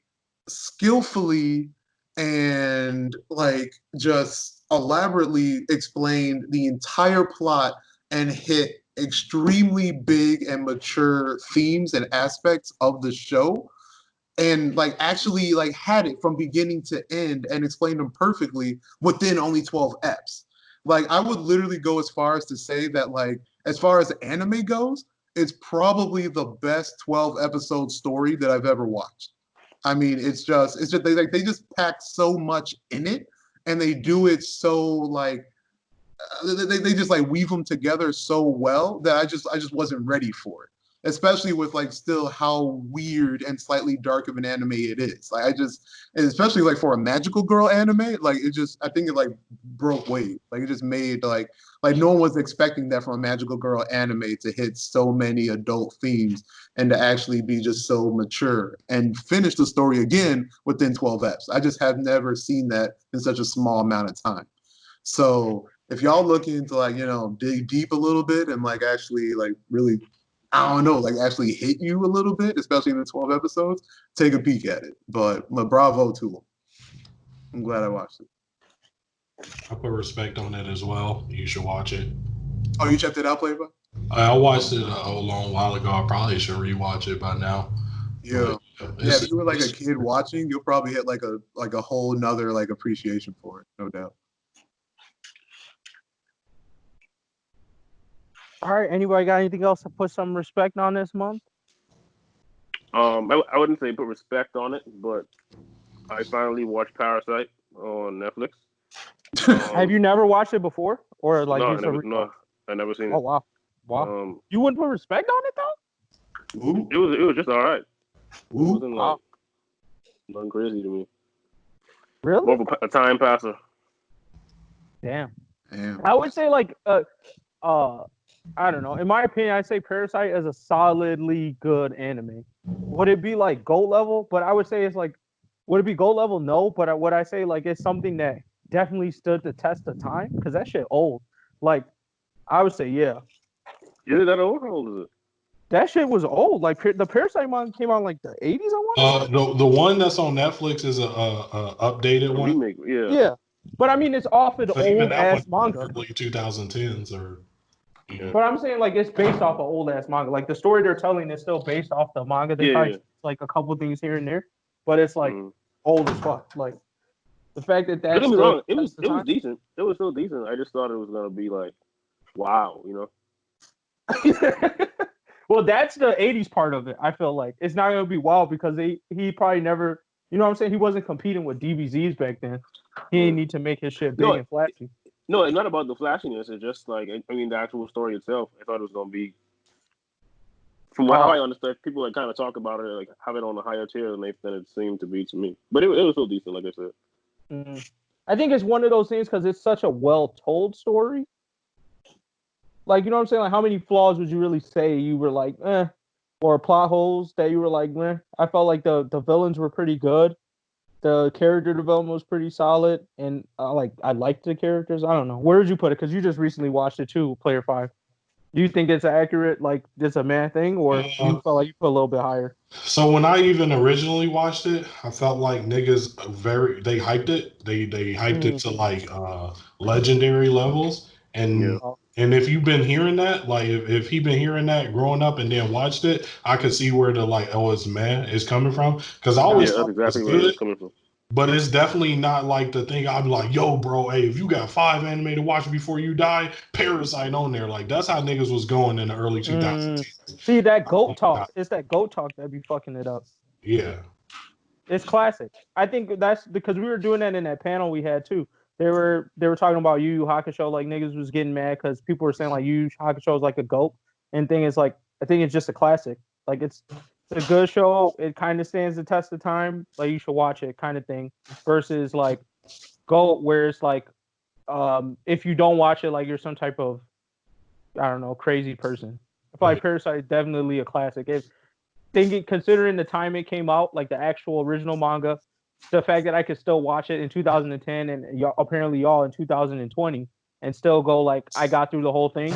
skillfully and like just elaborately explained the entire plot and hit extremely big and mature themes and aspects of the show, and like actually like had it from beginning to end and explained them perfectly within only 12 eps. Like I would literally go as far as to say that like as far as anime goes, it's probably the best 12 episode story that I've ever watched. I mean, it's just they just pack so much in it, and they do it so like they just like weave them together so well that I just wasn't ready for it, especially with like still how weird and slightly dark of an anime it is. Like and especially like for a magical girl anime, like I think it like broke weight. Like it just made like no one was expecting that from a magical girl anime to hit so many adult themes and to actually be just so mature and finish the story again within 12 eps. I just have never seen that in such a small amount of time. So if y'all looking to like, dig deep a little bit and like actually like really, I don't know, like actually hit you a little bit, especially in the 12 episodes, take a peek at it. But bravo to them. I'm glad I watched it. I put respect on it as well. You should watch it. Oh, you checked it out, Playboy? I watched it a long while ago. I probably should rewatch it by now. Yeah. If you were like a kid watching, you'll probably hit like a whole nother like appreciation for it, no doubt. All right. Anybody got anything else to put some respect on this month? I wouldn't say put respect on it, but I finally watched Parasite on Netflix. Have you never watched it before, or like? No, I never seen it. Oh wow! You wouldn't put respect on it though? Ooh. It was just all right. It wasn't like nothing crazy to me. Really? More of a time passer. Damn. I would say like I don't know. In my opinion, I'd say Parasite is a solidly good anime. Would it be like GOAT level? But I would say it's like, would it be GOAT level? No. But would I say like it's something that definitely stood the test of time? Because that shit old. Like, I would say yeah. Is it that old? How old is it? That shit was old. Like the Parasite manga came out in like the 80s. I want. The one that's on Netflix is a updated one. Remake, yeah. Yeah. But I mean, it's off of the old ass manga. Early 2010s or. Yeah. But I'm saying like it's based off of old ass manga. Like the story they're telling is still based off the manga. They try like a couple things here and there, but it's like old as fuck. Like the fact that that's wrong. It was decent. It was still decent. I just thought it was gonna be like, wow, Well, that's the 80s part of it. I feel like it's not gonna be wild because he probably never, you know what I'm saying? He wasn't competing with DBZs back then. He didn't need to make his shit big and flashy. No, it's not about the flashiness. It's just like, I mean, the actual story itself. I thought it was going to be, from how I understood, people like kind of talk about it, like have it on a higher tier than it seemed to be to me. But it was still decent, like I said. I think it's one of those things because it's such a well-told story. Like, you know what I'm saying? Like, how many flaws would you really say you were like, or plot holes that you were like, I felt like the villains were pretty good. the character development was pretty solid, and I liked the characters. I don't know. Where would you put it? Because you just recently watched it too, Player 5. Do you think it's accurate, like it's a man thing, or you felt like you put a little bit higher? So when I even originally watched it, I felt like niggas they hyped it. They hyped it to like legendary levels. And and if you've been hearing that, like if he been hearing that growing up and then watched it, I could see where the like, oh, it's man is coming from. Because I always thought that's exactly where it's coming from. but it's definitely not like the thing I'd be like, yo, bro, hey, if you got 5 anime to watch before you die, Parasite on there. Like, that's how niggas was going in the early 2000s. See, that goat talk. It's that goat talk that be fucking it up. Yeah. It's classic. I think that's because we were doing that in that panel we had too. They were talking about Yu Yu Hakusho, like niggas was getting mad because people were saying like Yu Yu Hakusho is like a goat. And thing is like, I think it's just a classic. Like it's a good show. It kind of stands the test of time. Like you should watch it, kind of thing. Versus like Goat, where it's like, if you don't watch it, like you're some type of, I don't know, crazy person. I feel like Parasite is definitely a classic. Considering the time it came out, like the actual original manga, the fact that I could still watch it in 2010 and y'all in 2020 and still go like I got through the whole thing.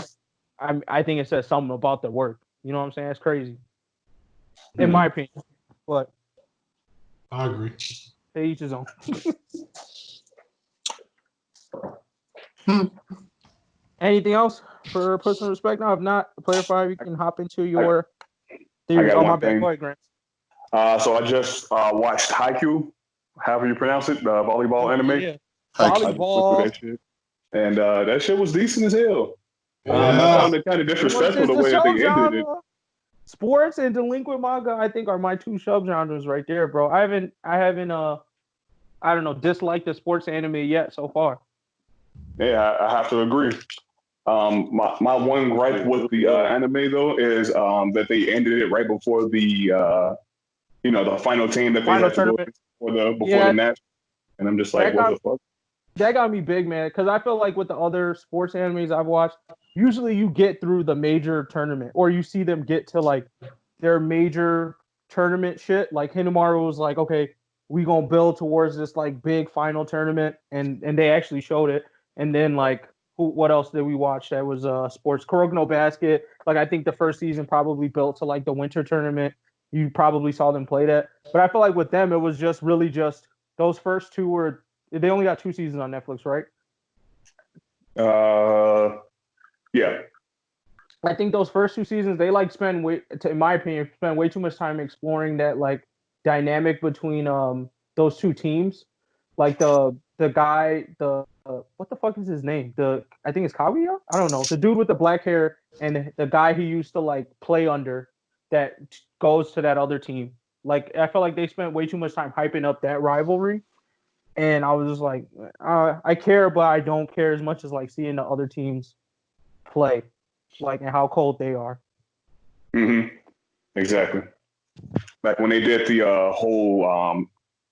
I think it says something about the work. You know what I'm saying? It's crazy. In my opinion. But I agree. To each his own. Anything else for personal respect? Now, if not, Player 5, you can hop into your theories. Oh, my bad. Go ahead, Grant. So I just watched Haikyuu, however you pronounce it, the volleyball anime. Yeah. Volleyball. And that shit was decent as hell. Yeah. I found it kind of disrespectful the way that they ended it. Sports and delinquent manga, I think, are my two subgenres right there, bro. I haven't I don't know, disliked the sports anime yet so far. Yeah, I have to agree. My one gripe with the anime though is that they ended it right before the the final team that they had to go before the national. And I'm just like, what the fuck? That got me big, man, because I feel like with the other sports animes I've watched, usually you get through the major tournament, or you see them get to like their major tournament shit. Like Hinamaru was like, okay, we gonna build towards this like big final tournament, and they actually showed it. And then like, what else did we watch that was sports? Kuroko no Basket. Like I think the first season probably built to like the winter tournament. You probably saw them play that, but I feel like with them it was just really just those first two were. They only got 2 seasons on Netflix, right? Yeah. I think those first 2 seasons, they like in my opinion, spend way too much time exploring that like dynamic between those two teams. Like the guy, what the fuck is his name? I think it's Kaguya? I don't know. The dude with the black hair and the guy he used to like play under that goes to that other team. Like I felt like they spent way too much time hyping up that rivalry. And I was just like, I care, but I don't care as much as like seeing the other teams play, like and how cold they are. Mm-hmm. Exactly. Like when they did the whole,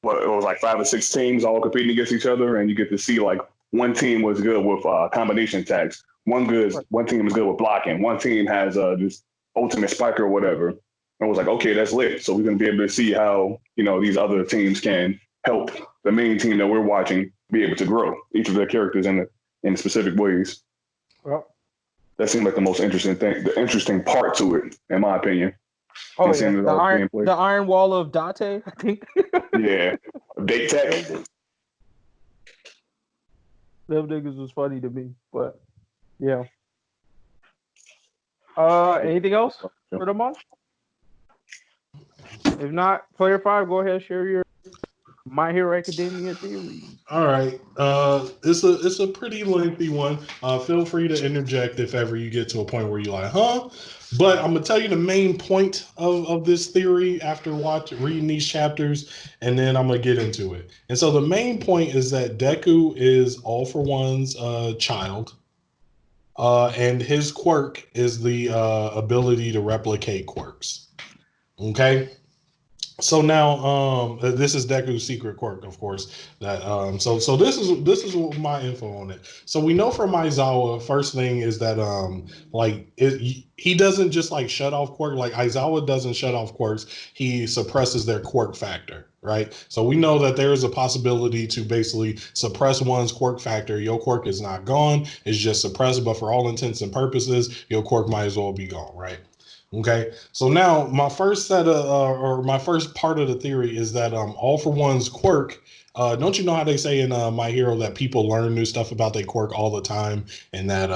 it was like 5 or 6 teams all competing against each other, and you get to see like one team was good with combination attacks, one team is good with blocking, one team has this ultimate spiker or whatever. And it was like, okay, that's lit. So we're gonna be able to see how these other teams can help the main team that we're watching be able to grow each of their characters in specific ways. Well, that seemed like the most interesting thing, the interesting part to it, in my opinion. Oh yeah, the iron wall of Date, I think. Yeah, Date Tech. Them niggas was funny to me, but yeah. Anything else for the month? If not, Player 5, go ahead, share your My Hero Academia theory. All right. It's a pretty lengthy one. Feel free to interject if ever you get to a point where you're like, huh? But I'm gonna tell you the main point of this theory after reading these chapters, and then I'm gonna get into it. And so the main point is that Deku is All for One's child. And his quirk is the ability to replicate quirks. Okay? So now, this is Deku's secret quirk, of course. That so this is my info on it. So we know from Aizawa, first thing is that he doesn't just like shut off quirk. Like Aizawa doesn't shut off quirks. He suppresses their quirk factor, right? So we know that there is a possibility to basically suppress one's quirk factor. Your quirk is not gone; it's just suppressed. But for all intents and purposes, your quirk might as well be gone, right? Okay, so now my first set of or my first part of the theory is that all for one's quirk. Don't you know how they say in My Hero that people learn new stuff about their quirk all the time, and that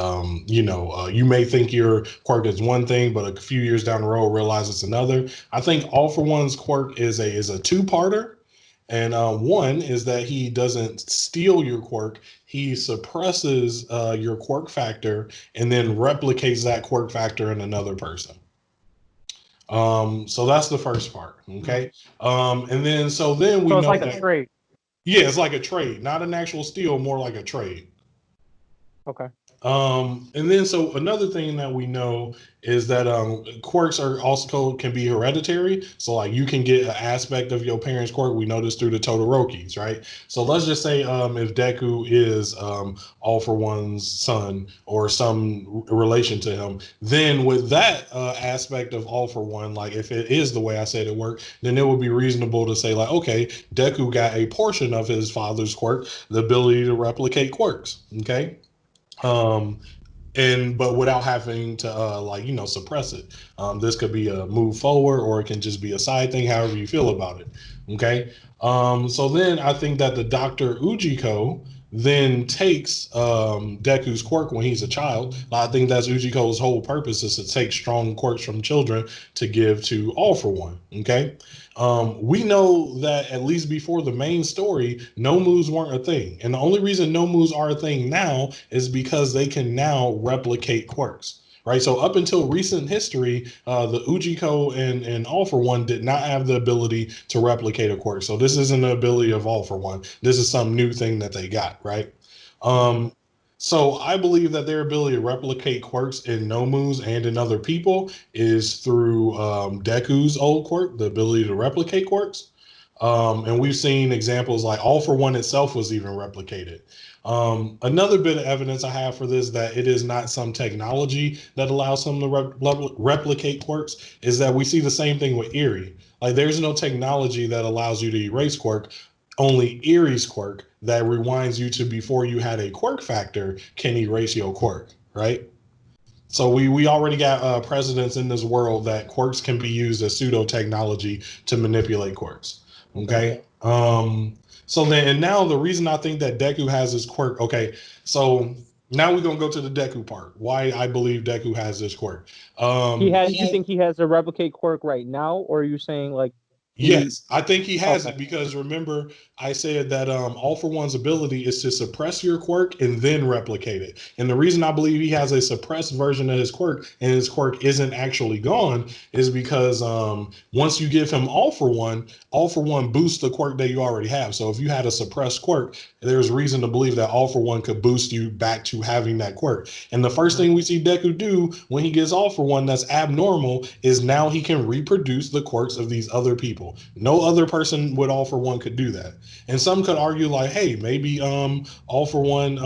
you may think your quirk is one thing, but a few years down the road realize it's another. I think all for one's quirk is a two-parter, and one is that he doesn't steal your quirk; he suppresses your quirk factor and then replicates that quirk factor in another person. So that's the first part. Okay. And then we So it's know like a that trade. yeah, it's like a trade, not an actual steal, more like a trade. Okay. And then so another thing that we know is that quirks are also can be hereditary. So like you can get an aspect of your parents' quirk. We know this through the Todorokis, right? So let's just say if Deku is All for One's son or some relation to him, then with that aspect of All for One, like if it is the way I said it worked, then it would be reasonable to say like, okay, Deku got a portion of his father's quirk, the ability to replicate quirks. Okay. Um, but without having to suppress it. This could be a move forward or it can just be a side thing, however you feel about it. Okay. So then I think that the Dr. Ujiko then takes Deku's quirk when he's a child. I think that's Ujiko's whole purpose is to take strong quirks from children to give to All for One. Okay. We know that at least before the main story, no moves weren't a thing. And the only reason no moves are a thing now is because they can now replicate quirks. Right. So up until recent history, the Ujiko and All for One did not have the ability to replicate a quirk. So this isn't the ability of All for One. This is some new thing that they got. Right. Um, so I believe that their ability to replicate quirks in Nomus and in other people is through Deku's old quirk, the ability to replicate quirks. And we've seen examples like All for One itself was even replicated. Another bit of evidence I have for this that it is not some technology that allows them to replicate quirks is that we see the same thing with Eerie. Like there's no technology that allows you to erase quirk. Only Erie's quirk that rewinds you to before you had a quirk factor can erase your quirk, right? So we already got precedents in this world that quirks can be used as pseudo technology to manipulate quirks. Okay. So then and now the reason I think that Deku has this quirk. Okay. So now we're gonna go to the Deku part. Why I believe Deku has this quirk. You think he has a replicate quirk right now, or are you saying like Yes, I think he has it because remember I said that All for One's ability is to suppress your quirk and then replicate it. And the reason I believe he has a suppressed version of his quirk and his quirk isn't actually gone is because once you give him All for One boosts the quirk that you already have. So if you had a suppressed quirk, there's reason to believe that All for One could boost you back to having that quirk. And the first thing we see Deku do when he gets All for One that's abnormal is now he can reproduce the quirks of these other people. No other person with All for One could do that. And some could argue like, hey, maybe All for One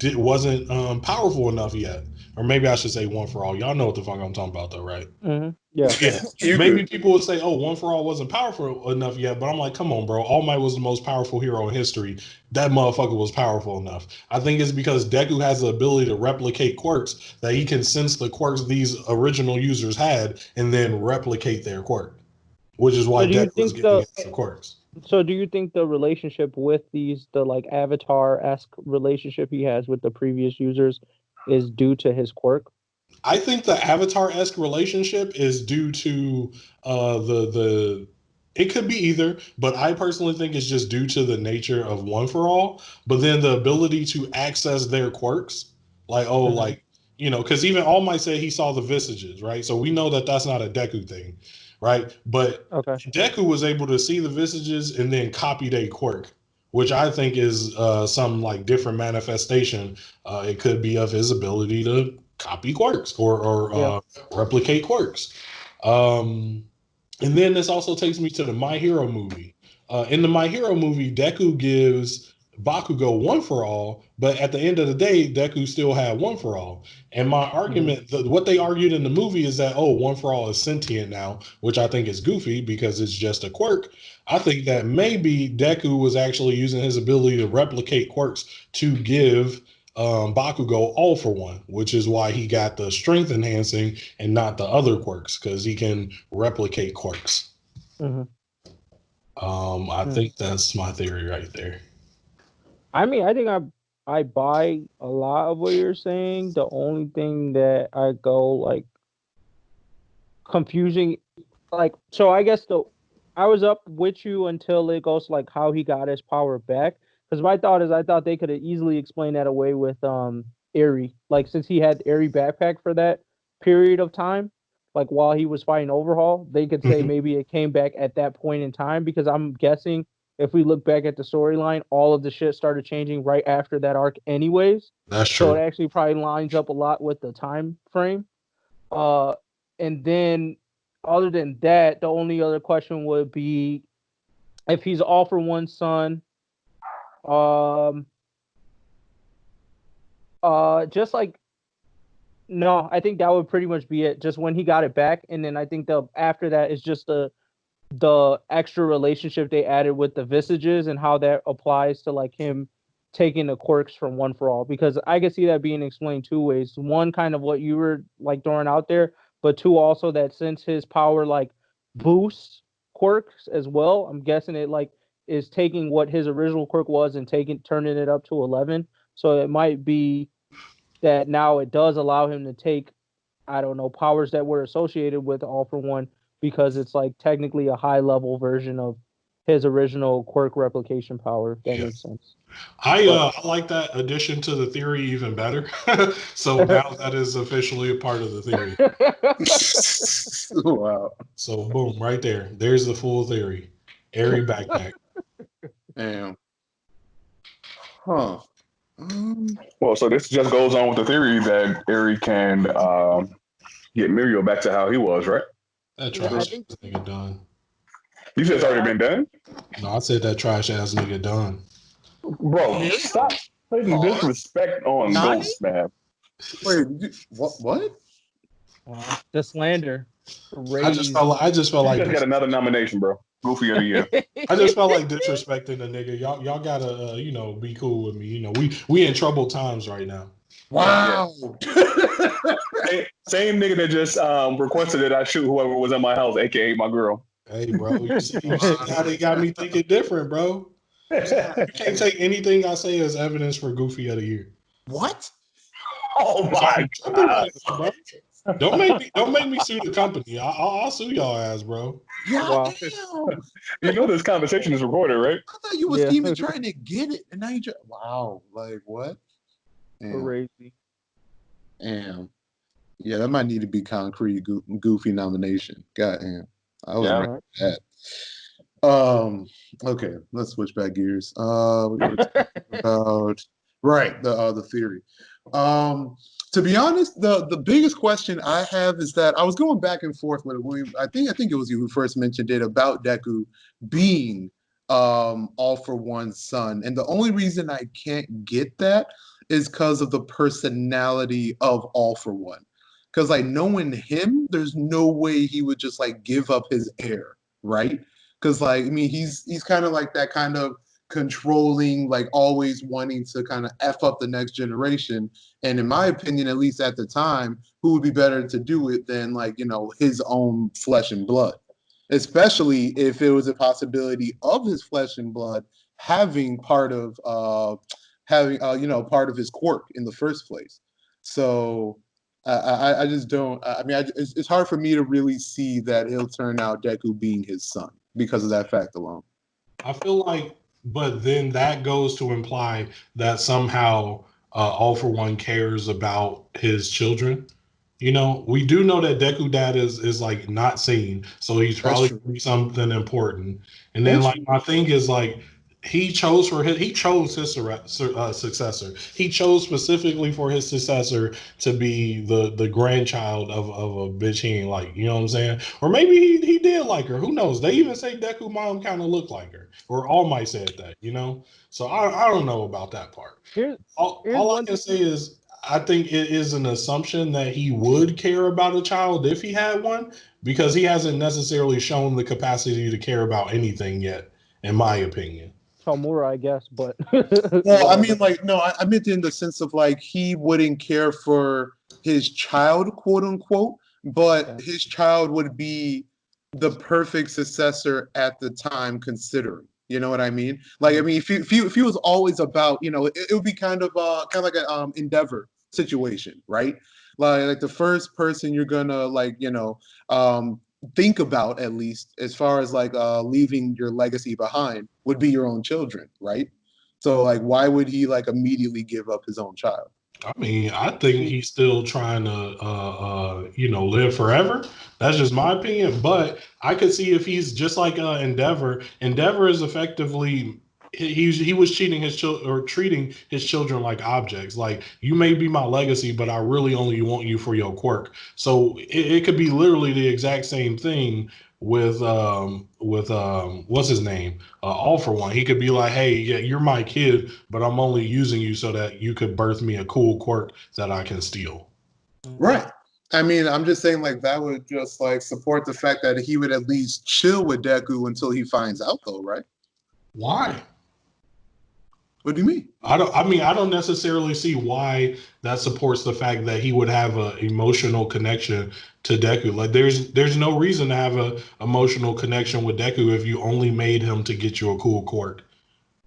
wasn't powerful enough yet. Or maybe I should say One for All. Y'all know what the fuck I'm talking about though, right? Mm-hmm. Yeah. Yeah. Maybe people would say, oh, One for All wasn't powerful enough yet. But I'm like, come on, bro. All Might was the most powerful hero in history. That motherfucker was powerful enough. I think it's because Deku has the ability to replicate quirks that he can sense the quirks these original users had and then replicate their quirk. Which is why Deku is getting extra quirks. So do you think the relationship with the like Avatar-esque relationship he has with the previous users is due to his quirk? I think the Avatar-esque relationship is due to the it could be either, but I personally think it's just due to the nature of One for All. But then the ability to access their quirks, like because even All Might say he saw the visages, right? So we know that that's not a Deku thing, right? But Deku was able to see the visages and then copy their quirk, which I think is some like different manifestation. It could be of his ability to copy quirks or replicate quirks. And then this also takes me to the My Hero movie. In the My Hero movie, Deku gives Bakugo one for all, but at the end of the day, Deku still had one for all. And my argument, what they argued in the movie is that, oh, one for all is sentient now, which I think is goofy because it's just a quirk. I think that maybe Deku was actually using his ability to replicate quirks to give Bakugo all for one, which is why he got the strength enhancing and not the other quirks, because he can replicate quirks. Mm-hmm. I think that's my theory right there. I mean, I think I buy a lot of what you're saying. The only thing that I go like confusing, like, so I guess I was up with you until it goes like how he got his power back. Because my thought is, I thought they could have easily explained that away with Eri, like since he had Eri backpack for that period of time, like while he was fighting Overhaul, they could say maybe it came back at that point in time. Because I'm guessing if we look back at the storyline, all of the shit started changing right after that arc, anyways. That's true. So it actually probably lines up a lot with the time frame. And then other than that, the only other question would be if he's all for one son. Just like no, I think that would pretty much be it. Just when he got it back, and then I think after that is just the extra relationship they added with the visages and how that applies to like him taking the quirks from One for All, because I can see that being explained two ways. One, kind of what you were like throwing out there, but two, also that since his power like boosts quirks as well, I'm guessing it like is taking what his original quirk was and turning it up to 11. So it might be that now it does allow him to take, I don't know, powers that were associated with All for One, because it's like technically a high level version of his original quirk replication power. That makes sense. I like that addition to the theory even better. So now that is officially a part of the theory. Wow. So boom, right there. There's the full theory. Airy backpack. Damn. Huh. Well, so this just goes on with the theory that Eri can get Mirio back to how he was, right? That trash ass nigga done. You said it's already been done? No, I said that trash ass nigga done. Bro, stop putting disrespect on Ghost, man. Wait, what? The slander. I just felt like you just got another nomination, bro. Goofy of the year. I just felt like disrespecting the nigga. Y'all gotta be cool with me. You know, we in troubled times right now. Wow. Same nigga that just requested that I shoot whoever was in my house, aka my girl. Hey, bro, you see how they got me thinking different, bro. You can't take anything I say as evidence for Goofy of the year. What? Oh my God. Bro. Don't make me sue the company. I'll sue y'all ass, bro. Yeah. Wow. You know this conversation is recorded, right? I thought you was even trying to get it, and now you wow, like what? Damn. Crazy. Damn. Yeah, that might need to be concrete Goofy nomination. Goddamn. I was right with that. Okay, let's switch back gears. We're gonna talk about the theory. To be honest, the biggest question I have is that I was going back and forth with it. I think it was you who first mentioned it about Deku being All for One's son, and the only reason I can't get that is because of the personality of All for One. Because like knowing him, there's no way he would just like give up his heir, right? Because like I mean, he's kind of like that kind of controlling, like always wanting to kind of F up the next generation. And in my opinion, at least at the time, who would be better to do it than like, his own flesh and blood, especially if it was a possibility of his flesh and blood having part of part of his quirk in the first place. So I just don't. I mean, it's hard for me to really see that he'll turn out Deku being his son because of that fact alone. I feel like, but then that goes to imply that somehow All for One cares about his children. We do know that Deku Dad is like not seen, so he's probably something important. And then like my thing is like he chose his successor. He chose specifically for his successor to be the grandchild of a bitch he ain't like. You know what I'm saying? Or maybe he did like her. Who knows? They even say Deku mom kind of looked like her. Or All Might said that. You know. So I don't know about that part. Here's All I one can thing. say is I think it is an assumption that he would care about a child if he had one, because he hasn't necessarily shown the capacity to care about anything yet, in my opinion. Tomura, I guess, but Well, I whatever. mean, like, no, I meant in the sense of like he wouldn't care for his child, quote unquote, but Okay. his child would be the perfect successor at the time, considering. You know what I mean? Like, I mean, if he was always about, it would be kind of like a Endeavor situation, right? Like the first person you're gonna like, think about at least as far as like leaving your legacy behind would be your own children, right? So like, why would he like immediately give up his own child? I mean, I think he's still trying to, live forever. That's just my opinion. But I could see if he's just like Endeavor. Endeavor is effectively he was cheating his children or treating his children like objects. Like, you may be my legacy, but I really only want you for your quirk. So it could be literally the exact same thing with what's his name, All For One. He could be like, hey, yeah, you're my kid, but I'm only using you so that you could birth me a cool quirk that I can steal. Right. I mean, I'm just saying like that would just like support the fact that he would at least chill with Deku until he finds out, though, right? Why? What do you mean? I don't necessarily see why that supports the fact that he would have an emotional connection to Deku. Like, there's no reason to have a emotional connection with Deku if you only made him to get you a cool quirk.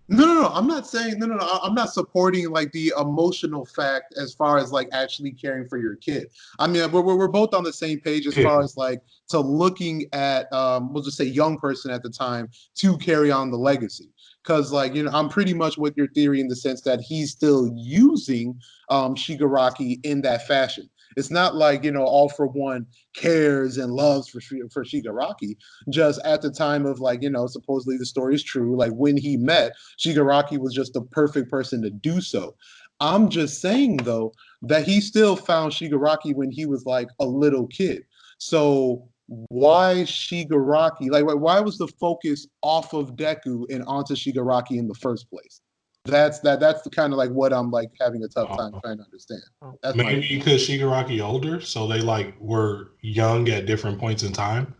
No. I'm not saying no. I'm not supporting like the emotional fact as far as like actually caring for your kid. I mean, we're both on the same page as Yeah. far as like to looking at we'll just say young person at the time to carry on the legacy. Because like I'm pretty much with your theory in the sense that he's still using Shigaraki in that fashion. It's not like All For One cares and loves for Shigaraki. Just at the time of like supposedly the story is true. Like when he met Shigaraki was just the perfect person to do so. I'm just saying though that he still found Shigaraki when he was like a little kid. So why Shigaraki? Like why was the focus off of Deku and onto Shigaraki in the first place? That's the kind of like what I'm like having a tough time trying to understand. That's my Maybe because Shigaraki older, so they like were young at different points in time.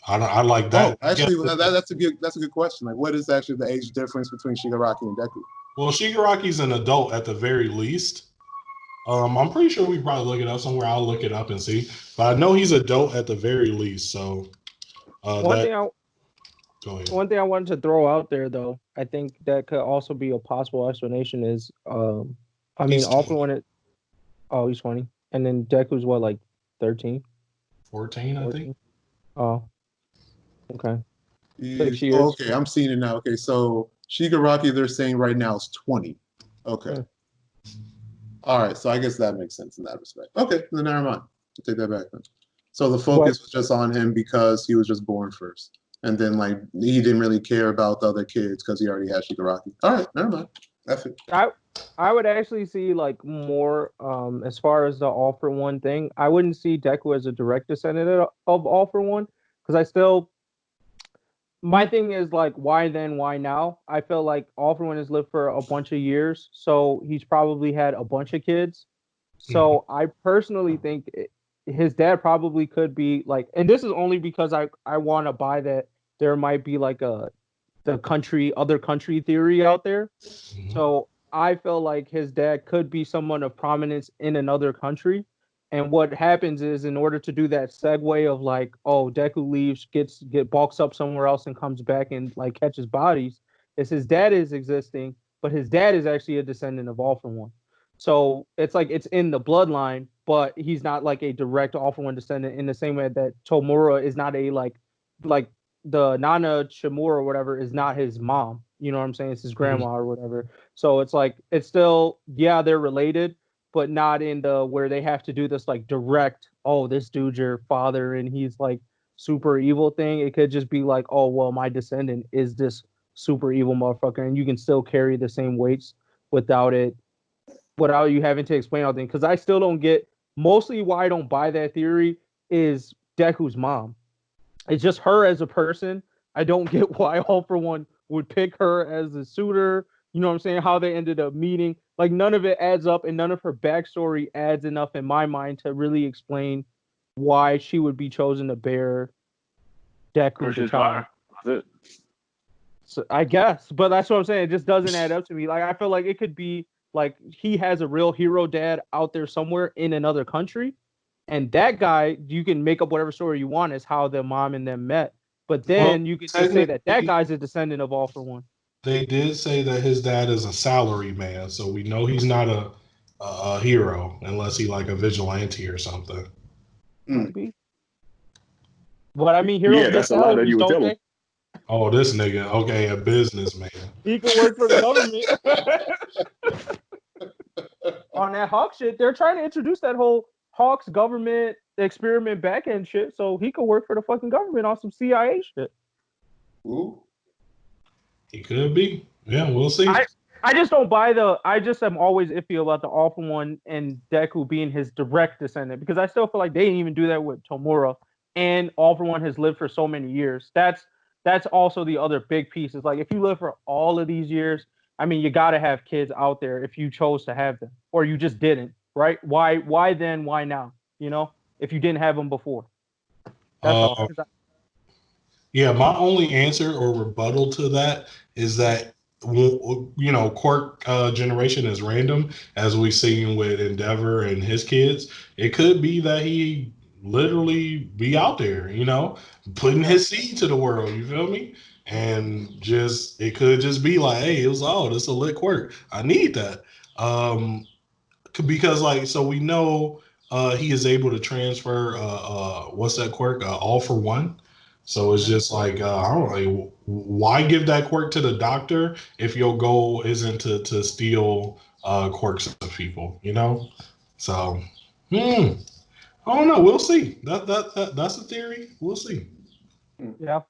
I like that. Actually, that's a good question. Like, what is actually the age difference between Shigaraki and Deku? Well, Shigaraki's an adult at the very least. I'm pretty sure we probably look it up somewhere. I'll look it up and see. But I know he's adult at the very least. So One thing I go ahead. One thing I wanted to throw out there, though, I think that could also be a possible explanation is, I mean, All For One, he's 20, and then Deku's what, like 13, 14, 14? I think. Oh, okay. 6 years. Okay, I'm seeing it now. Okay, so Shigaraki, they're saying right now is 20. Okay. All right, so I guess that makes sense in that respect. Okay, then never mind. I'll take that back then. So the focus was just on him because he was just born first. And then like he didn't really care about the other kids because he already had Shigaraki. All right, never mind. That's it. I would actually see like more as far as the All For One thing. I wouldn't see Deku as a direct descendant of All For One, because I still, my thing is like, why then, why now? I feel like All For One has lived for a bunch of years, so he's probably had a bunch of kids. So I personally think his dad probably could be like, and this is only because I want to buy that there might be like other country theory out there. So I feel like his dad could be someone of prominence in another country. And what happens is, in order to do that segue of like, oh, Deku leaves, get bulks up somewhere else and comes back and like catches bodies, is his dad is existing, but his dad is actually a descendant of All For One. So it's like it's in the bloodline, but he's not like a direct All For One descendant in the same way that Tomura is not a like the Nana Shimura or whatever is not his mom. You know what I'm saying? It's his grandma or whatever. So it's like it's still, yeah, they're related, but not in the where they have to do this like direct, oh, this dude's your father and he's like super evil thing. It could just be like, oh well, my descendant is this super evil motherfucker, and you can still carry the same weights without you having to explain all things. Because I still don't get mostly why I don't buy that theory is Deku's mom. It's just her as a person. I don't get why All for One would pick her as a suitor. You know what I'm saying? How they ended up meeting. Like, none of it adds up, and none of her backstory adds enough in my mind to really explain why she would be chosen to bear Deku the child. That's it. So, I guess, but that's what I'm saying. It just doesn't add up to me. Like, I feel like it could be like he has a real hero dad out there somewhere in another country, and that guy, you can make up whatever story you want as how the mom and them met. But then you can just say that guy's a descendant of All for One. They did say that his dad is a salary man, so we know he's not a hero unless he like a vigilante or something. Maybe. But I mean, heroes Yeah, that's a lot that you would tell him. Oh, this nigga, okay, a businessman. He can work for the government. On that Hawk shit, they're trying to introduce that whole Hawk's government experiment backend shit, so he could work for the fucking government on some CIA shit. Ooh. He could be. Yeah, we'll see. I just don't buy I just am always iffy about the All for One and Deku being his direct descendant, because I still feel like they didn't even do that with Tomura, and All for One has lived for so many years. That's also the other big piece. Is like, if you live for all of these years, I mean, you got to have kids out there if you chose to have them, or you just didn't, right? Why then? Why now? You know, if you didn't have them before. That's all. Yeah, my only answer or rebuttal to that is that, you know, quirk generation is random, as we've seen with Endeavor and his kids. It could be that he literally be out there, you know, putting his seed to the world. You feel me? And just, it could just be like, hey, this is a lit quirk. I need that. Because like, so we know he is able to transfer what's that quirk? All for One. So it's just like, I don't know, why give that quirk to the doctor if your goal isn't to steal quirks of people, you know? So, I don't know. We'll see. That's a theory. We'll see. Yeah.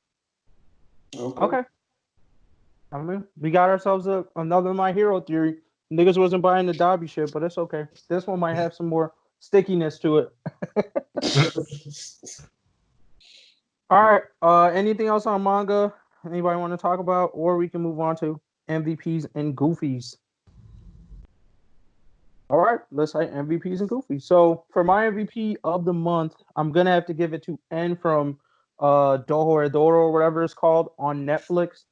Okay. I mean, we got ourselves another My Hero theory. Niggas wasn't buying the Dobby shit, but it's okay. This one might have some more stickiness to it. All right. Anything else on manga? Anybody want to talk about? Or we can move on to MVPs and Goofies. All right. Let's say MVPs and Goofies. So for my MVP of the month, I'm going to have to give it to N from Dohoredoro or whatever it's called on Netflix.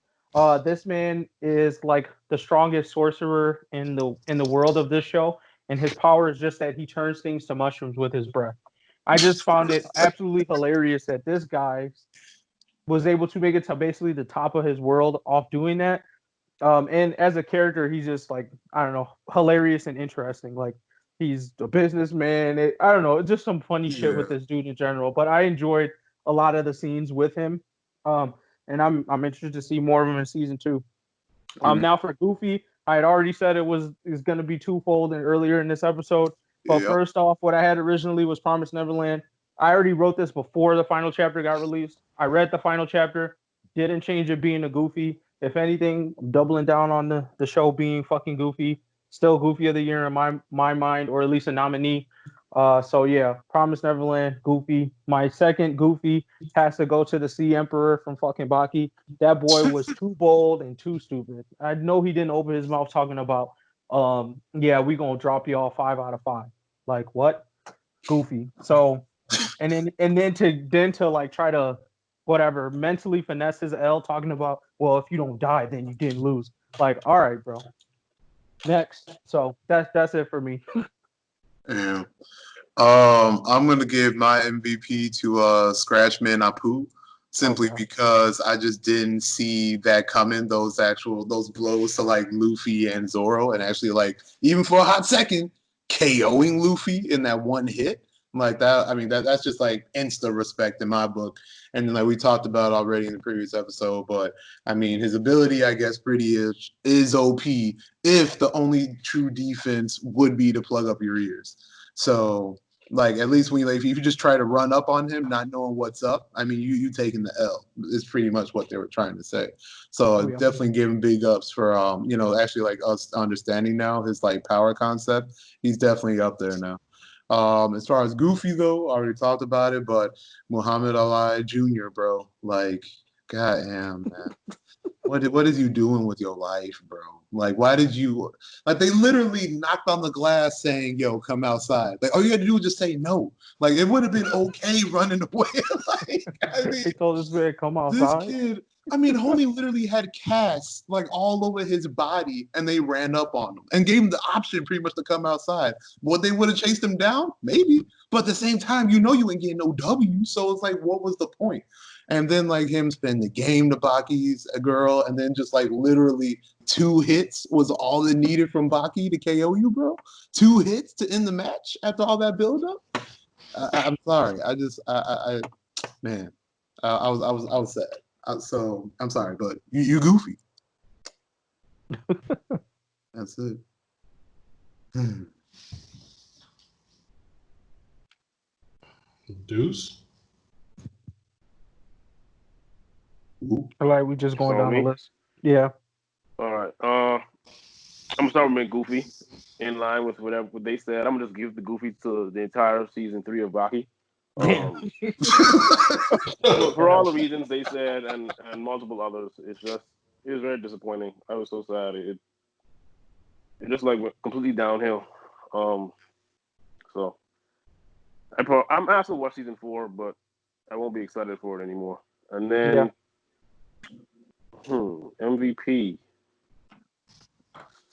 This man is like the strongest sorcerer in the world of this show. And his power is just that he turns things to mushrooms with his breath. I just found it absolutely hilarious that this guy was able to make it to basically the top of his world off doing that. And as a character, he's just like, I don't know, hilarious and interesting. Like, he's a businessman. I don't know, it's just some funny shit with this dude in general. But I enjoyed a lot of the scenes with him. And I'm interested to see more of him in season 2. Now for Goofy, I had already said it was going to be twofold and earlier in this episode. But first off, what I had originally was Promised Neverland. I already wrote this before the final chapter got released. I read the final chapter, didn't change it being a Goofy. If anything, I'm doubling down on the show being fucking Goofy. Still Goofy of the year in my mind, or at least a nominee. So yeah, Promised Neverland, Goofy. My second Goofy has to go to the Sea Emperor from fucking Baki. That boy was too bold and too stupid. I know he didn't open his mouth talking about, we gonna drop y'all 5 out of 5. Like, what? Goofy. So, and then to like try to whatever mentally finesse his L talking about, well, if you don't die, then you didn't lose. Like, all right, bro. Next. So that's it for me. Yeah. I'm gonna give my MVP to Scratchman Apu, simply because I just didn't see that coming. Those blows to like Luffy and Zoro, and actually like even for a hot second, KOing Luffy in that one hit. Like that, I mean that's just like insta respect in my book. And then like we talked about already in the previous episode, but I mean his ability, I guess, pretty is OP if the only true defense would be to plug up your ears. So Like at least when if you just try to run up on him, not knowing what's up, I mean, you taking the L is pretty much what they were trying to say. So definitely giving big ups for actually like us understanding now his like power concept. He's definitely up there now. As far as Goofy though, I already talked about it, but Muhammad Alai Jr., bro, like, goddamn, man. What is you doing with your life, bro? Like, why did you like they literally knocked on the glass saying, yo, come outside. Like all you had to do was just say no. Like it would have been okay running away. Like I mean, he told this man come outside. This kid, I mean, homie literally had casts like all over his body and they ran up on him and gave him the option pretty much to come outside. Would they would have chased him down? Maybe. But at the same time, you ain't getting no W. So it's like, what was the point? And then like him spend the game to Baki's girl, and then just like literally 2 hits was all it needed from Baki to KO you, bro. 2 hits to end the match after all that buildup. I'm sorry. I was sad. So I'm sorry, but you goofy. That's it. Deuce. Like we just going down the list. Yeah. All right. I'm gonna start with Goofy, in line with what they said. I'm gonna just give the Goofy to the entire season 3 of Baki. For all the reasons they said and multiple others, it was very disappointing. I was so sad. It just like went completely downhill. So I'm actually watch season 4, but I won't be excited for it anymore. And then MVP.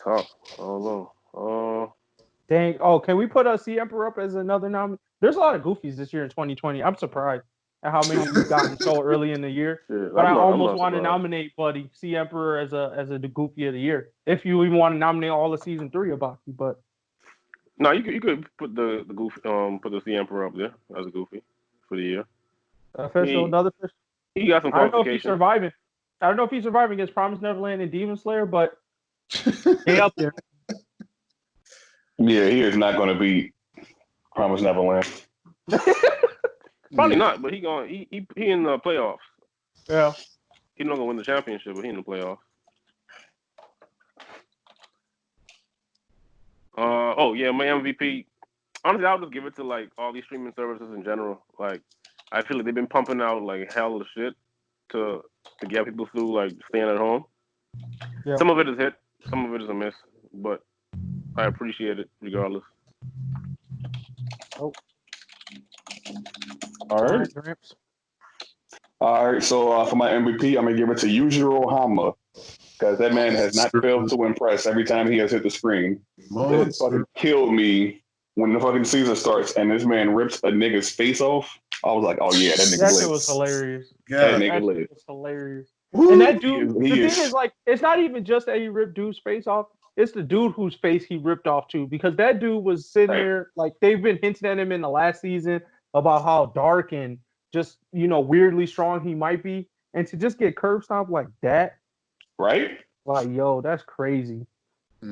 Tough. I don't know. Dang. Oh, can we put C Emperor up as another nominee? There's a lot of Goofies this year in 2020. I'm surprised at how many we've gotten so early in the year. But I almost want to nominate Buddy C Emperor as a Goofy of the year. If you even want to nominate all of season 3 of Baki, but no, you could put the Goofy put the C Emperor up there as a Goofy for the year. Another official. He got some qualifications. I don't know if he's surviving. I don't know if he's surviving against Promised Neverland and Demon Slayer, but stay up there. Yeah, he is not going to beat Promised Neverland. Probably not, but he in the playoffs. Yeah. He's not going to win the championship, but he in the playoffs. My MVP. Honestly, I'll just give it to like all these streaming services in general. Like, I feel like they've been pumping out like hell of shit to get people through like staying at home. Yeah. Some of it is hit, some of it is a miss, but I appreciate it regardless. Oh. All right. All right. So for my MVP, I'm gonna give it to Yujiro Hama because that man has not failed to impress every time he has hit the screen. It fucking killed me when the fucking season starts and this man rips a nigga's face off. I was like, oh yeah, that nigga lit. That was hilarious. That nigga lit. Was hilarious. Woo! And that dude, the thing is like, it's not even just that he ripped dude's face off. It's the dude whose face he ripped off too, because that dude was sitting there like they've been hinting at him in the last season about how dark and just weirdly strong he might be, and to just get curb stomped like that, right? Like, yo, that's crazy.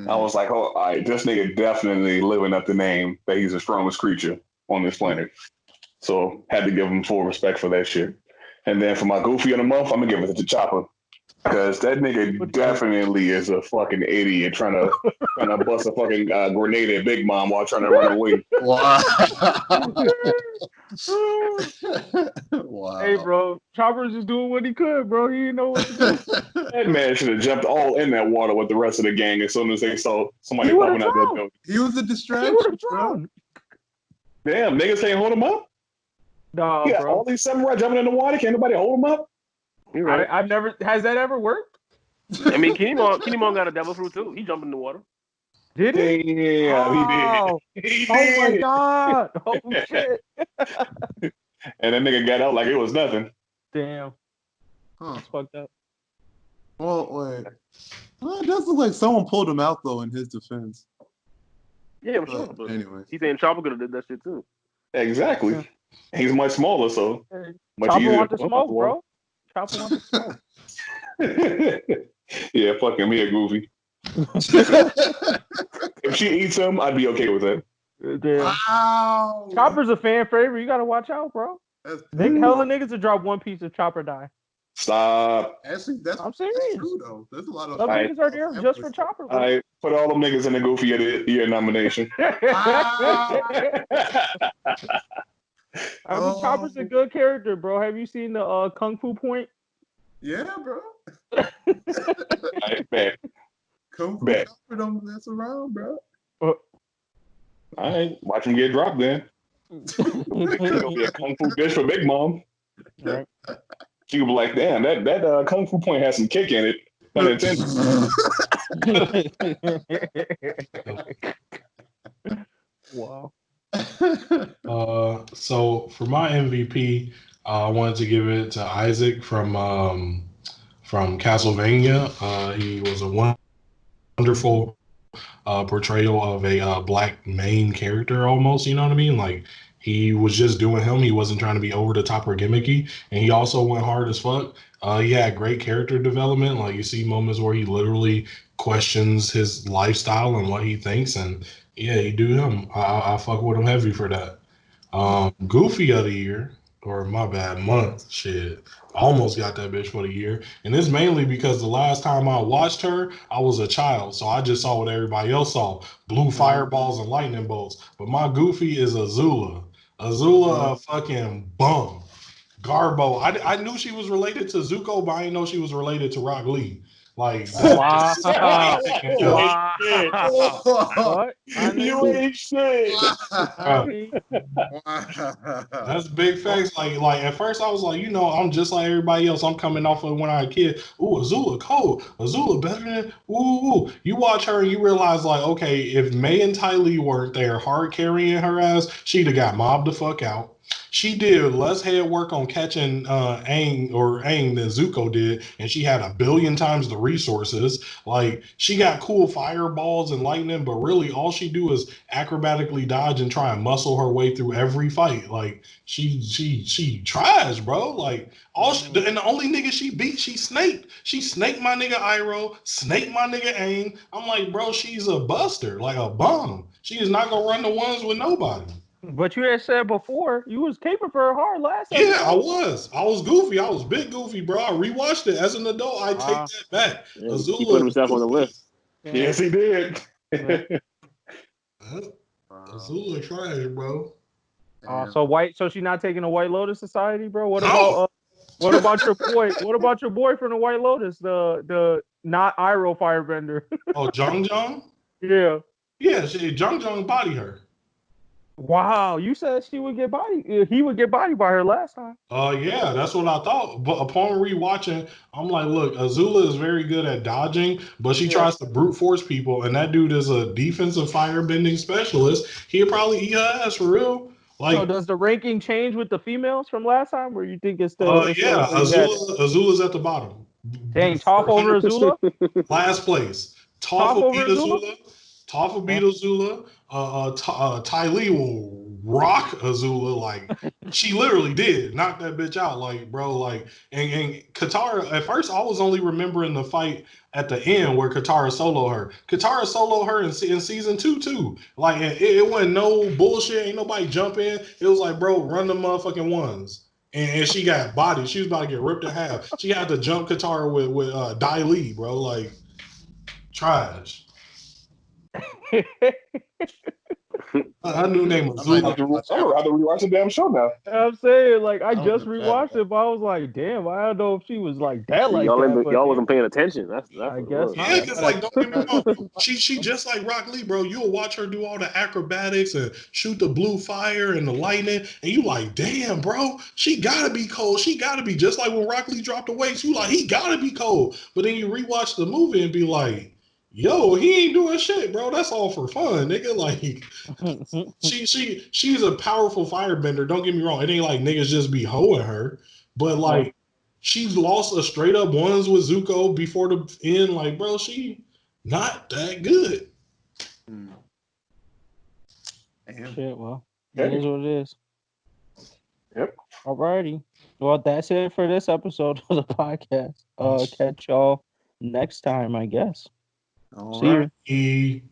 I was like, oh, all right, this nigga definitely living up the name that he's the strongest creature on this planet. So had to give him full respect for that shit. And then for my Goofy of the month, I'm gonna give it to Chopper. Because that nigga definitely is a fucking idiot trying to bust a fucking grenade at Big Mom while trying to run away. Wow. Wow. Hey, bro, Chopper's just doing what he could, bro. He didn't know what to do. That man should have jumped all in that water with the rest of the gang as soon as they saw somebody popping out that building. He was a distraction, bro. Damn, niggas can't hold him up? No, bro. All these samurai jumping in the water, can't nobody hold him up? You're right. I've never. Has that ever worked? I mean, Kinemon got a devil fruit too. He jumped in the water. Did he? Yeah, he did. He did. Oh my god! Oh shit! And that nigga got out like it was nothing. Damn. That's fucked up. Well, wait. Well, it does look like someone pulled him out though in his defense. Yeah, I'm sure. But anyways, he's saying Chopper could have did that shit too. Exactly. Yeah. He's much smaller, so much Chopper easier. Want to smoke, bro. Chopper want to smoke. Yeah, fucking me a Goofy. If she eats him, I'd be okay with that. Damn. Wow. Chopper's a fan favorite. You gotta watch out, bro. That's Hella niggas to drop One Piece if Chopper die. Stop. actually that's, I'm that's serious. true though. There's a lot of Some Alright. niggas are there just for Chopper, bro. I put all them niggas in the Goofy of the Year nomination. I mean, Chopper's a good character, bro. Have you seen the Kung Fu Point? Yeah, bro. I bet. Kung Fu Bet. Chopper don't mess around, bro. All right, watch him get dropped then. It'll be a Kung Fu bitch for Big Mom. Right. She will be like, damn, that Kung Fu Point has some kick in it. Wow. So for my MVP, I wanted to give it to Isaac from Castlevania. He was a wonderful portrayal of a black main character almost, you know what I mean? Like, he was just doing him. He wasn't trying to be over the top or gimmicky. And he also went hard as fuck. He had great character development. Like, you see moments where he literally questions his lifestyle and what he thinks. And yeah, he do him. I fuck with him heavy for that. Goofy of the year, or my bad, month, shit. I almost got that bitch for the year. And it's mainly because the last time I watched her, I was a child. So I just saw what everybody else saw. Blue fireballs and lightning bolts. But my Goofy is Azula. Azula, a fucking bum. Garbo. I knew she was related to Zuko, but I didn't know she was related to Rock Lee. Like, Wow. wow. What? You ain't shit. That's big facts. Like at first I was like, you know, I'm just like everybody else. I'm coming off of when I was a kid. Ooh, Azula cold. Azula better than ooh. You watch her and you realize like, okay, if May and Ty Lee weren't there hard carrying her ass, she'd have got mobbed the fuck out. She did less head work on catching Aang than Zuko did, and she had 1 billion times the resources. Like, she got cool fireballs and lightning, but really all she do is acrobatically dodge and try and muscle her way through every fight. Like, she tries, bro. Like, and the only nigga she beat, she snaked. She snaked my nigga Iroh, snaked my nigga Aang. I'm like, bro, she's a buster, like a bum. She is not gonna run the ones with nobody. But you had said before you was caping for her hard last Yeah, episode. I was goofy. I was big goofy, bro. I rewatched it as an adult. I take that back. Yeah, Azula, he put himself on the list. Yes, he did. Azula trash, bro. So she's not taking the White Lotus Society, bro. What about your boy? What about your boy from the White Lotus, the not Iroh firebender? Oh, Jong? Yeah. Yeah, Jong body her. Wow, you said she would get body. He would get body by her last time. Yeah, that's what I thought. But upon rewatching, I'm like, look, Azula is very good at dodging, but she tries to brute force people, and that dude is a defensive firebending specialist. He'll probably eat her ass for real. Like, so does the ranking change with the females from last time, or you think it's still? Azula's at the bottom. Dang, Toph over Azula. Last place. Toph beat Azula. Toph beat Azula. Ty Lee will rock Azula. Like, she literally did knock that bitch out. Like, bro, like, and Katara, at first I was only remembering the fight at the end where Katara soloed her. Katara soloed her in season 2 too. Like, it wasn't no bullshit. Ain't nobody jump in. It was like, bro, run the motherfucking ones. And she got bodied. She was about to get ripped in half. She had to jump Katara with Dai Li, bro. Like, trash. I knew name was Zula. I'm gonna have to rewatch the damn show now. I'm saying, like, I just rewatched it, but I was like, damn, I don't know if she was like that. Like y'all wasn't paying attention. That's I guess not. Yeah, because like, don't get me wrong, she just like Rock Lee, bro. You'll watch her do all the acrobatics and shoot the blue fire and the lightning, and you like, damn, bro, she gotta be cold. She gotta be just like when Rock Lee dropped the weights. You like, he gotta be cold. But then you rewatch the movie and be like, yo, he ain't doing shit, bro. That's all for fun, nigga. Like, she's a powerful firebender. Don't get me wrong. It ain't like niggas just be hoeing her, but like, she's lost a straight up ones with Zuko before the end. Like, bro, she not that good. Shit, well, it is what it is. Yep. Alrighty. Well, that's it for this episode of the podcast. Catch y'all next time, I guess. All See right. you.